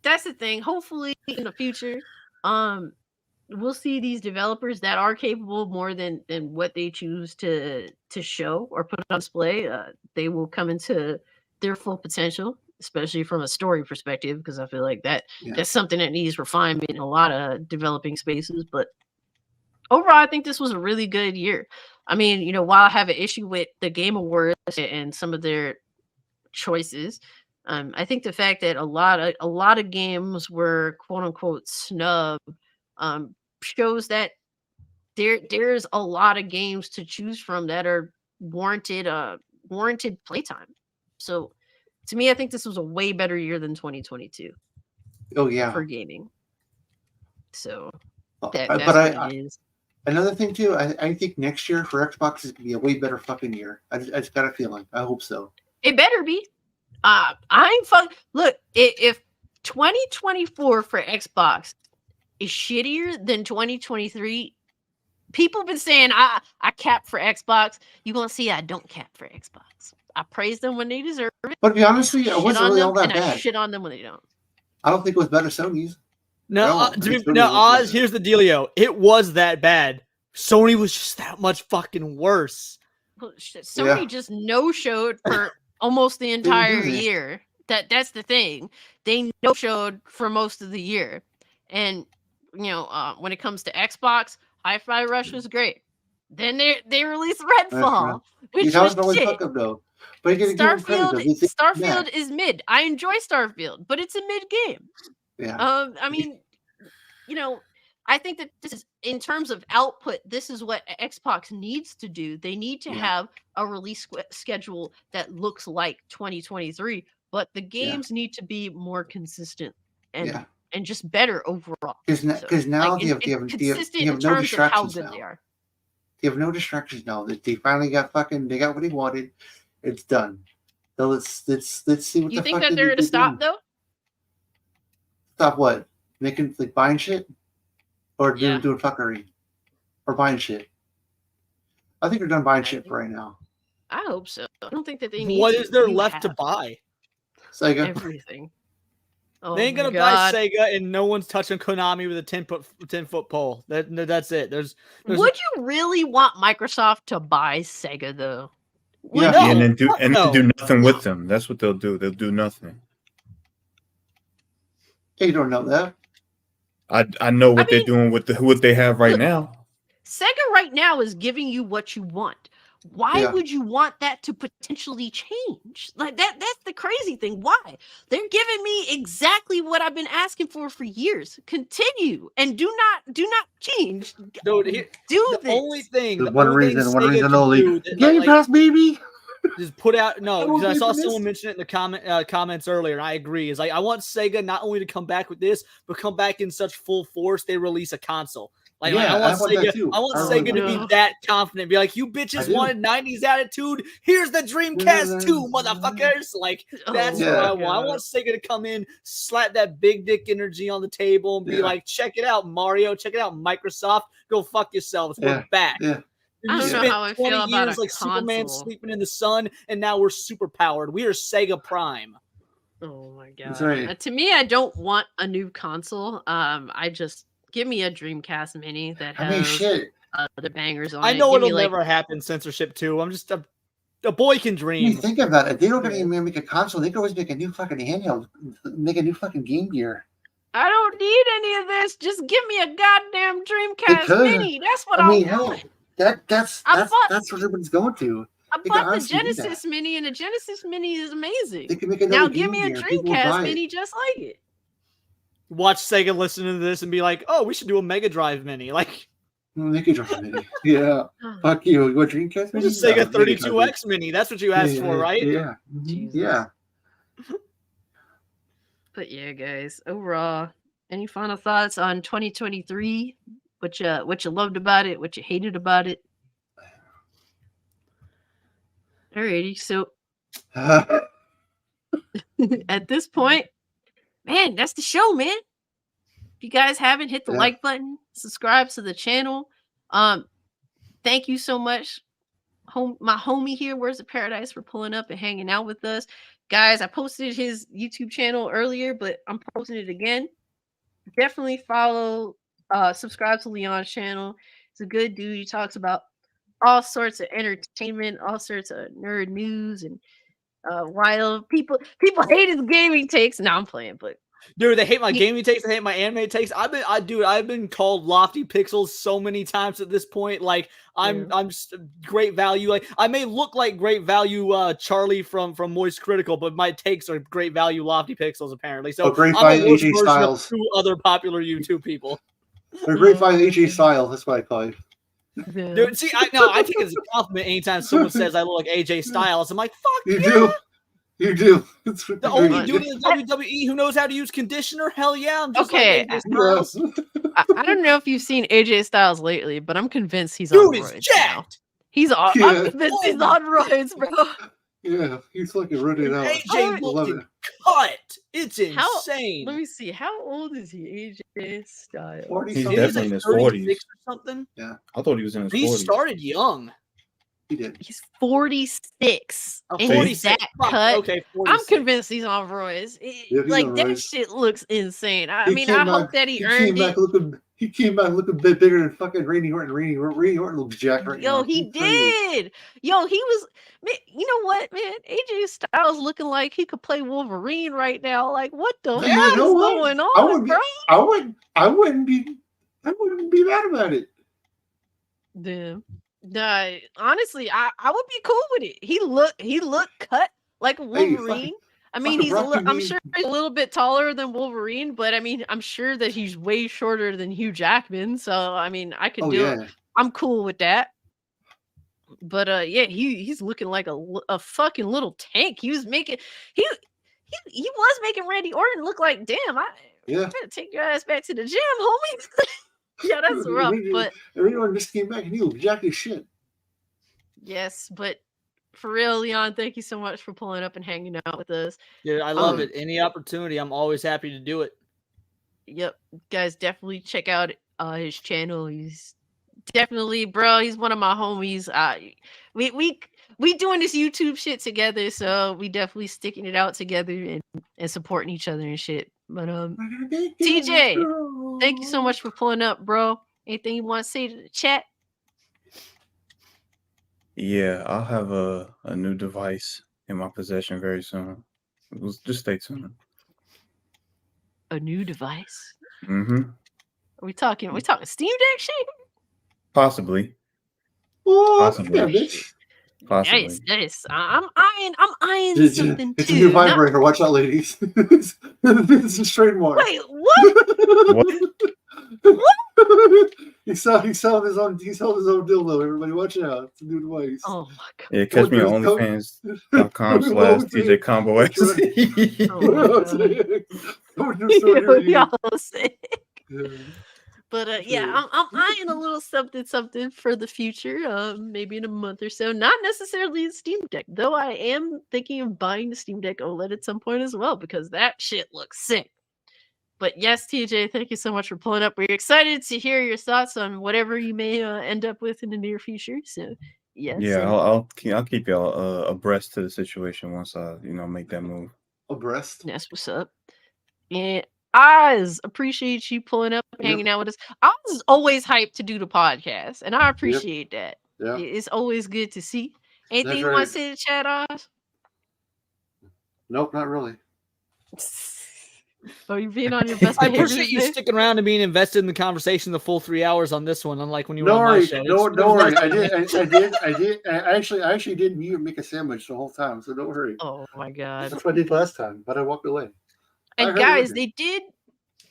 that's the thing. Hopefully in the future, we'll see these developers that are capable more than what they choose to show or put on display. They will come into their full potential, especially from a story perspective, because I feel like that's something that needs refinement in a lot of developing spaces. But overall, I think this was a really good year. I mean, you know, while I have an issue with the Game Awards and some of their choices, I think the fact that a lot of games were quote unquote snubbed shows that there's a lot of games to choose from that are warranted playtime. So to me, I think this was a way better year than 2022 Oh yeah. for gaming. So But that's what it is. Another thing too, I think next year for Xbox is gonna be a way better fucking year. I just got a feeling. I hope so. It better be. I'm fun. Look, if 2024 for Xbox is shittier than 2023, people been saying I cap for Xbox. You're gonna see I don't cap for Xbox. I praise them when they deserve it. But to be honest with you, it wasn't really all that and bad. I shit on them when they don't. I don't think it was better Sony's. No, Oz, here's the dealio. It was that bad. Sony was just that much fucking worse. Well, Sony just no-showed for almost the entire year. That's the thing. They no-showed for most of the year. And, you know, when it comes to Xbox, Hi-Fi Rush was great. Then they released Redfall, which was shit. But Starfield is mid. I enjoy Starfield, but it's a mid game. Yeah. I mean, you know, I think that this is, in terms of output, this is what Xbox needs to do. They need to have a release schedule that looks like 2023, but the games need to be more consistent and just better overall. Because now they have no distractions now. They are. They have no distractions now. They finally got they got what they wanted. It's done. So let's see what. You think that they're to stop though? Stop what? Making like buying shit, or doing fuckery, or buying shit. I think they're done buying shit for right now. I hope so. I don't think that they need. What is there left to buy? Sega. Everything. Oh, they ain't gonna buy Sega, and no one's touching Konami with a 10-foot pole. That's it. There's Would you really want Microsoft to buy Sega though? Yeah, and then do nothing with them. That's what they'll do. They'll do nothing. You don't know that. I know what they're doing with what they have right now. Sega right now is giving you what you want. Why would you want that to potentially change? Like that's the crazy thing. Why? They're giving me exactly what I've been asking for years. Continue and do not change. Dude, the only thing. One reason only. Game Pass, baby. Just put out because I saw someone mention it in the comments earlier, and I agree. Is like I want Sega not only to come back with this, but come back in such full force they release a console. Like I want Sega to be that confident, be like, you bitches wanted 90s attitude. Here's the Dreamcast 2, motherfuckers. Like that's what I want. I want Sega to come in, slap that big dick energy on the table, and be like, check it out, Mario. Check it out, Microsoft. Go fuck yourselves. We're back. Yeah. I don't know how I feel about a like console. Superman sleeping in the sun, and now we're super powered. We are Sega Prime. Oh my god! To me, I don't want a new console. I just give me a Dreamcast Mini that has the bangers on it. I know it'll never happen. Censorship too. I'm just a boy can dream. You think about it. If they don't even make a console, they can always make a new fucking handheld, make a new fucking Game Gear. I don't need any of this. Just give me a goddamn Dreamcast could. Mini. That's what I mean, I hell, want. that's I bought what everybody's going to. I They can bought the honestly do that. Genesis Mini, and the Genesis Mini is amazing. They can make Now another give Game me a Gear and people will Dreamcast buy Mini it. just like it. Watch Sega listen to this and be like, "Oh, we should do a Mega Drive Mini." Like, They could drop a Mini. Yeah. Fuck you. You want Dreamcast Mini? just Sega No, Mega Drive 32X Mini. That's what you asked for, right? Yeah. Jesus. Yeah. But yeah, guys, overall, any final thoughts on 2023? What you loved about it? What you hated about it? Alrighty, so at this point, man, that's the show, man. If you guys haven't hit the Yeah. like button, subscribe to the channel. Thank you so much, my homie here, Where's the Paradise, for pulling up and hanging out with us. Guys, I posted his YouTube channel earlier, but I'm posting it again. Definitely follow, subscribe to Leon's channel. He's a good dude. He talks about all sorts of entertainment, all sorts of nerd news, and wild people hate his gaming takes. No, I'm playing, but Dude, they hate my gaming takes. They hate my anime takes. I've been called lofty pixels so many times at this point. Like, I'm just great value. Like, I may look like great value Charlie from Moist Critical, but my takes are great value lofty pixels apparently. So Great I'm a value worse AJ version of Styles. 2 other popular YouTube people. They're great by AJ Styles. That's what I call you. yeah. Dude, see, I take it as a compliment anytime someone says I look like AJ Styles. I'm like, fuck You yeah. do. You do. It's The only dude in the WWE who knows how to use conditioner? Hell yeah. I'm just Okay, like AJ Styles. Yes. I don't know if you've seen AJ Styles lately, but I'm convinced he's Dude on is roids now. jacked. I'm Yeah. convinced he's on roids, bro. Yeah, he's fucking running out. AJ Love looked it. cut. It's How- insane. Let me see. How old is he, AJ Styles? 40 He's something. definitely in his 36 40s. or something. I thought he was in his He 40s. started young. He did. He's 46. Oh, And he's 46. that Fuck, cut. okay, I'm 46. convinced he's on roids. Yeah, he's Like, on that roids. shit looks insane. I He mean, came I back- hope that he earned it. He came back looking a bit bigger than fucking Randy Orton. Randy Orton looks jacked right now. Yo, he He's crazy. did. Yo, he was. Man, you know what, man? AJ Styles looking like he could play Wolverine right now. Like, what the Yeah, hell you know is what? going I on, wouldn't be- bro? I wouldn't be mad about it. Damn. Nah, honestly, I would be cool with it. He looked cut like Wolverine. I mean, fucking Rocky I'm Lee. sure he's a little bit taller than Wolverine, but I mean, I'm sure that he's way shorter than Hugh Jackman. So I mean, I could Oh do it. yeah. I'm cool with that. But yeah, he's looking like a fucking little tank. He was making he was making Randy Orton look like, damn, I Yeah. better take your ass back to the gym, homie. Yeah, that's rough. But Randy Orton just came back and he looked jacked as shit. yes, but for real, Leon, thank you so much for pulling up and hanging out with us. Yeah, I love it. Any opportunity, I'm always happy to do it. Yep, guys, definitely check out his channel. He's definitely, bro. He's one of my homies. We doing this YouTube shit together, so we definitely sticking it out together and supporting each other and shit. But TJ, thank you so much for pulling up, bro. Anything you want to say to the chat? Yeah, I'll have a new device in my possession very soon. Just stay tuned. A new device? Mm-hmm. Are we talking Steam Deck shit? Possibly. Oh, Possibly. yeah, bitch. Possibly. Nice. I'm eyeing something It's too. a new Not- vibrator. Watch out, ladies. It's a trademark. Wait, what? What? He's selling his own dildo. Everybody, watch out! It's a new device. Oh my god. Yeah, catch me on Come- OnlyFans.com/TJComboX. Oh my Yo, y'all sick. Yeah. But yeah, I'm eyeing a little something for the future. Maybe in a month or so. Not necessarily a Steam Deck, though. I am thinking of buying the Steam Deck OLED at some point as well because that shit looks sick. But yes, TJ, thank you so much for pulling up. We're excited to hear your thoughts on whatever you may end up with in the near future. So yes, Yeah, I'll keep y'all abreast to the situation once I make that move. Abreast. that's what's up. And Oz, appreciate you pulling up, hanging out with us. Oz is always hyped to do the podcast, and I appreciate that. Yeah. It's always good to see. Anything That's you want right. to say to chat, Oz? Nope, not really. Oh, you're being on your best I behavior appreciate you today? sticking around and being invested in the conversation the full 3 hours on this one, unlike when you were No on my worry, show. don't It was worry. nice. I did. I actually did mute and make a sandwich the whole time, so don't worry. Oh my god. That's what I did last time, but I walked away. I And heard guys, it. they did.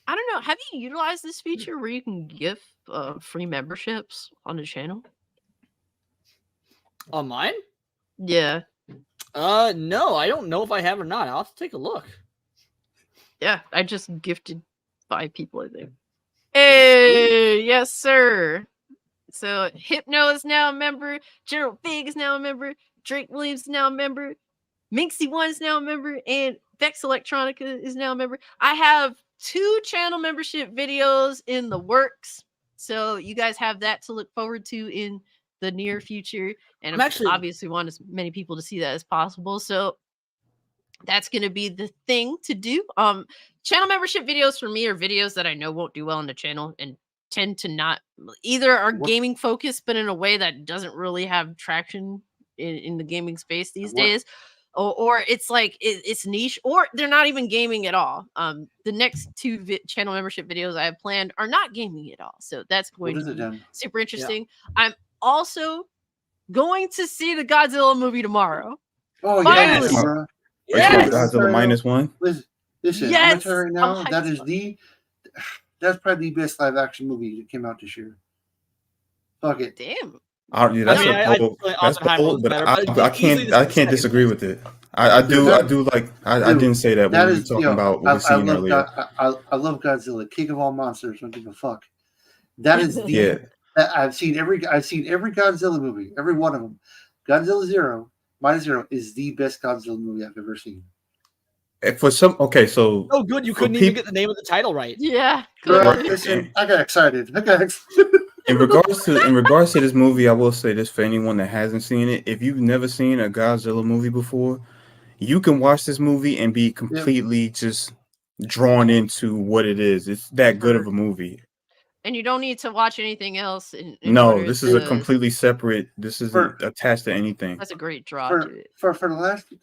I don't know. Have you utilized this feature where you can give free memberships on the channel? On mine? Yeah. No, I don't know if I have or not. I'll have to take a look. Yeah, I just gifted 5 people, I think. Hey, yes, sir. So Hypno is now a member, Gerald Fig is now a member, Drake Williams is now a member, Minxie1 is now a member, and Vex Electronica is now a member. I have 2 channel membership videos in the works. So you guys have that to look forward to in the near future. And I'm actually obviously want as many people to see that as possible. So that's going to be the thing to do. Channel membership videos for me are videos that I know won't do well on the channel and tend to not either are What- gaming focused, but in a way that doesn't really have traction in the gaming space these What- days. Or it's like it's niche, or they're not even gaming at all. The next 2 channel membership videos I have planned are not gaming at all, so that's going What to is it be then? super interesting. I'm also going to see the Godzilla movie tomorrow. Oh Finally. yeah, Are you Yes! Godzilla -1? Listen, I'm Yes! gonna tell you right now, I'm that hyped is up. that's probably the best live action movie that came out this year. Fuck it. Damn. Yeah, that's I mean, a I bold. think That's Oppenheimer was bold, but better, I but easily can't. I the can't second disagree best. with it. I do like. I Dude, didn't say that That when we were is, talking about what we seen earlier. I love Godzilla, king of all monsters. Don't give a fuck. That is the Yeah, I've seen every Godzilla movie, every one of them. Godzilla -Zero is the best Godzilla movie I've ever seen. for some. Okay, so So good you for couldn't even peop- get the name of the title right. Yeah. Bro, clearly. listen, I got excited. in regards to this movie, I will say this for anyone that hasn't seen it: if you've never seen a Godzilla movie before, you can watch this movie and be completely just drawn into what it is. It's that good of a movie. And you don't need to watch anything else in No, order this is a to- completely separate. This isn't For- attached to anything. That's a great draw to it. for the last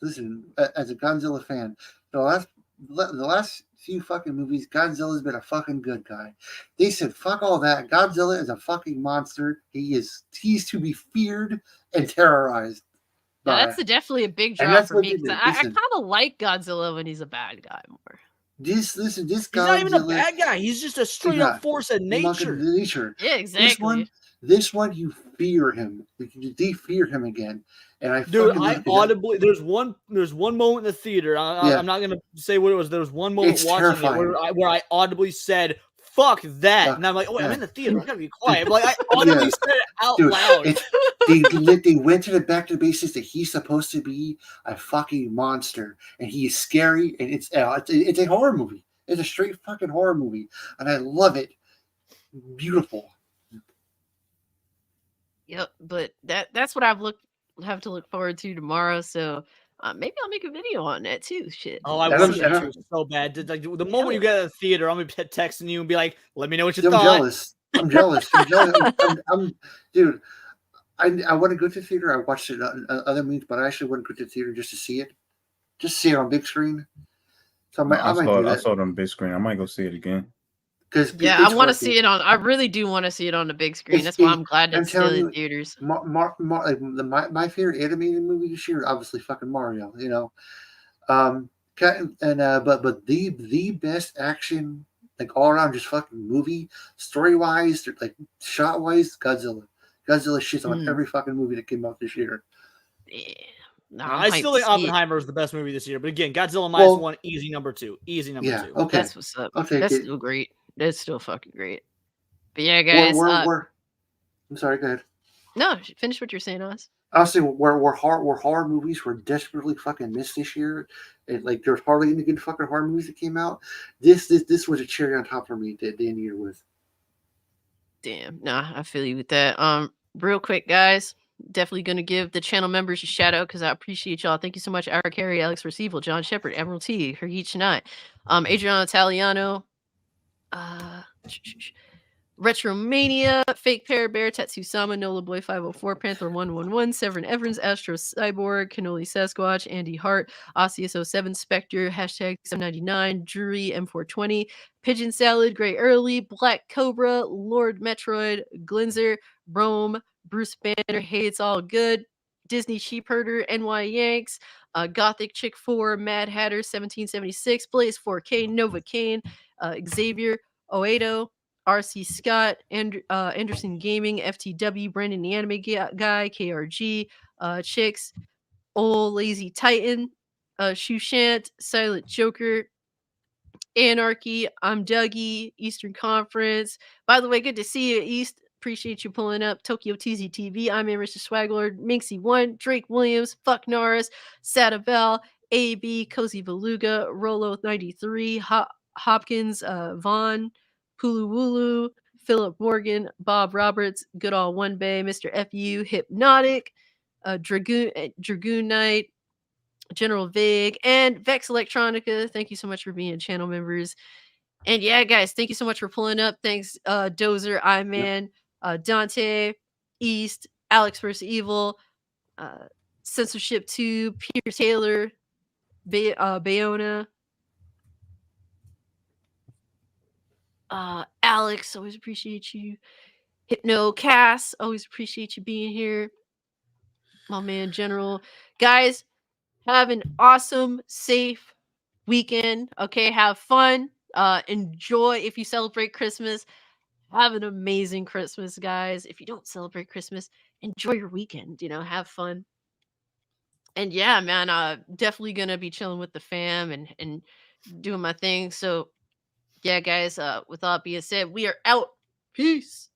as a Godzilla fan, the last few fucking movies, Godzilla's been a fucking good guy. They said fuck all that. Godzilla is a fucking monster. He's to be feared and terrorized. Yeah, that's definitely a big And draw that's for what me. they 'Cause did. I Listen. kind of like Godzilla when he's a bad guy more. This He's Godzilla, not even a bad guy. He's just a straight up force of nature. nature. Yeah, exactly. This one, you fear him. They fear him again. And I Dude, fucking I loved it. audibly there's one moment in the theater. I'm not gonna say what it was. There was one moment It's watching terrifying. it where I audibly said "fuck that," Fuck and I'm like, "Oh, I'm that. in the theater. I gotta be quiet." But like I audibly Yeah. said it out Dude, loud. they went to the back to the basics that he's supposed to be a fucking monster, and he is scary, and it's a horror movie. It's a straight fucking horror movie, and I love it. Beautiful. Yep, but that's what have to look forward to tomorrow. So maybe I'll make a video on that too. Shit. Oh, I And want I'm- you to so bad. Like the moment you get out of the theater, I'm gonna be texting you and be like, "Let me know what you I'm thought." jealous. I'm jealous. Dude. I want to go to the theater. I watched it on other means, but I actually want to go to the theater just to see it on big screen. So I might I do that. saw it on big screen. I might go see it again. Yeah, I want to see it on. I really do want to see it on the big screen. That's why I'm glad I'm it's still telling in you, theaters. My favorite animated movie this year, obviously, fucking Mario. You know, but the best action, like all around, just fucking movie, story wise, like shot wise, Godzilla. Godzilla shits on every fucking movie that came out this year. Yeah. I still think Oppenheimer is the best movie this year, but again, Godzilla -1, easy number 2, easy number 2. Okay, That's what's up. Okay, That's still great. That's still fucking great. But yeah, guys. I'm sorry. Go ahead. No, finish what you're saying, Oz. I'll say where horror movies were desperately fucking missed this year, and like there's hardly any good fucking horror movies that came out. This was a cherry on top for me to end the year with. Damn, nah, I feel you with that. Real quick, guys, definitely gonna give the channel members a shout out because I appreciate y'all. Thank you so much, Eric Carey, Alex Percival, John Shepard, Emerald T, Hergeach Night, Adriano Italiano, Retromania, Fake Pear Bear, Tetsusama, Nola Boy 504, Panther 111, Severin Evans, Astro Cyborg, Cannoli Sasquatch, Andy Hart, Osseous07, Spectre, hashtag 799, Drury M420, Pigeon Salad, Gray Early, Black Cobra, Lord Metroid, Glinzer, Rome, Bruce Banner, Hey It's All Good, Disney Sheepherder, NY Yanks, Gothic Chick 4, Mad Hatter 1776, Blaze 4K, Nova Kane, Xavier Oedo, RC Scott, Anderson Gaming, FTW, Brandon the Anime Guy, KRG, Chicks, Old Lazy Titan, Shushant, Silent Joker, Anarchy, I'm Dougie, Eastern Conference. By the way, good to see you, East. Appreciate you pulling up. Tokyo TZTV, I'm Mr. Swaglord, Minxie1, Drake Williams, Fuck Norris, Sadabel, AB, Cozy Beluga, Rolo93, Hopkins, Vaughn, Puluwulu, Philip Morgan, Bob Roberts, Good All One Bay, Mr. FU, Hypnotic, Dragoon Knight, General Vague, and Vex Electronica. Thank you so much for being channel members. And yeah, guys, thank you so much for pulling up. Thanks, Dozer, Iman, Dante, East, Alex vs. Evil, Censorship 2, Peter Taylor, Bayona, Alex, always appreciate you. Hypno Cass, always appreciate you being here. My man, General. Guys, have an awesome, safe weekend. Okay, have fun. Enjoy. If you celebrate Christmas, have an amazing Christmas, guys. If you don't celebrate Christmas, enjoy your weekend. Have fun. And yeah, man, definitely gonna be chilling with the fam and doing my thing. So yeah, guys, with all that being said, we are out. Peace.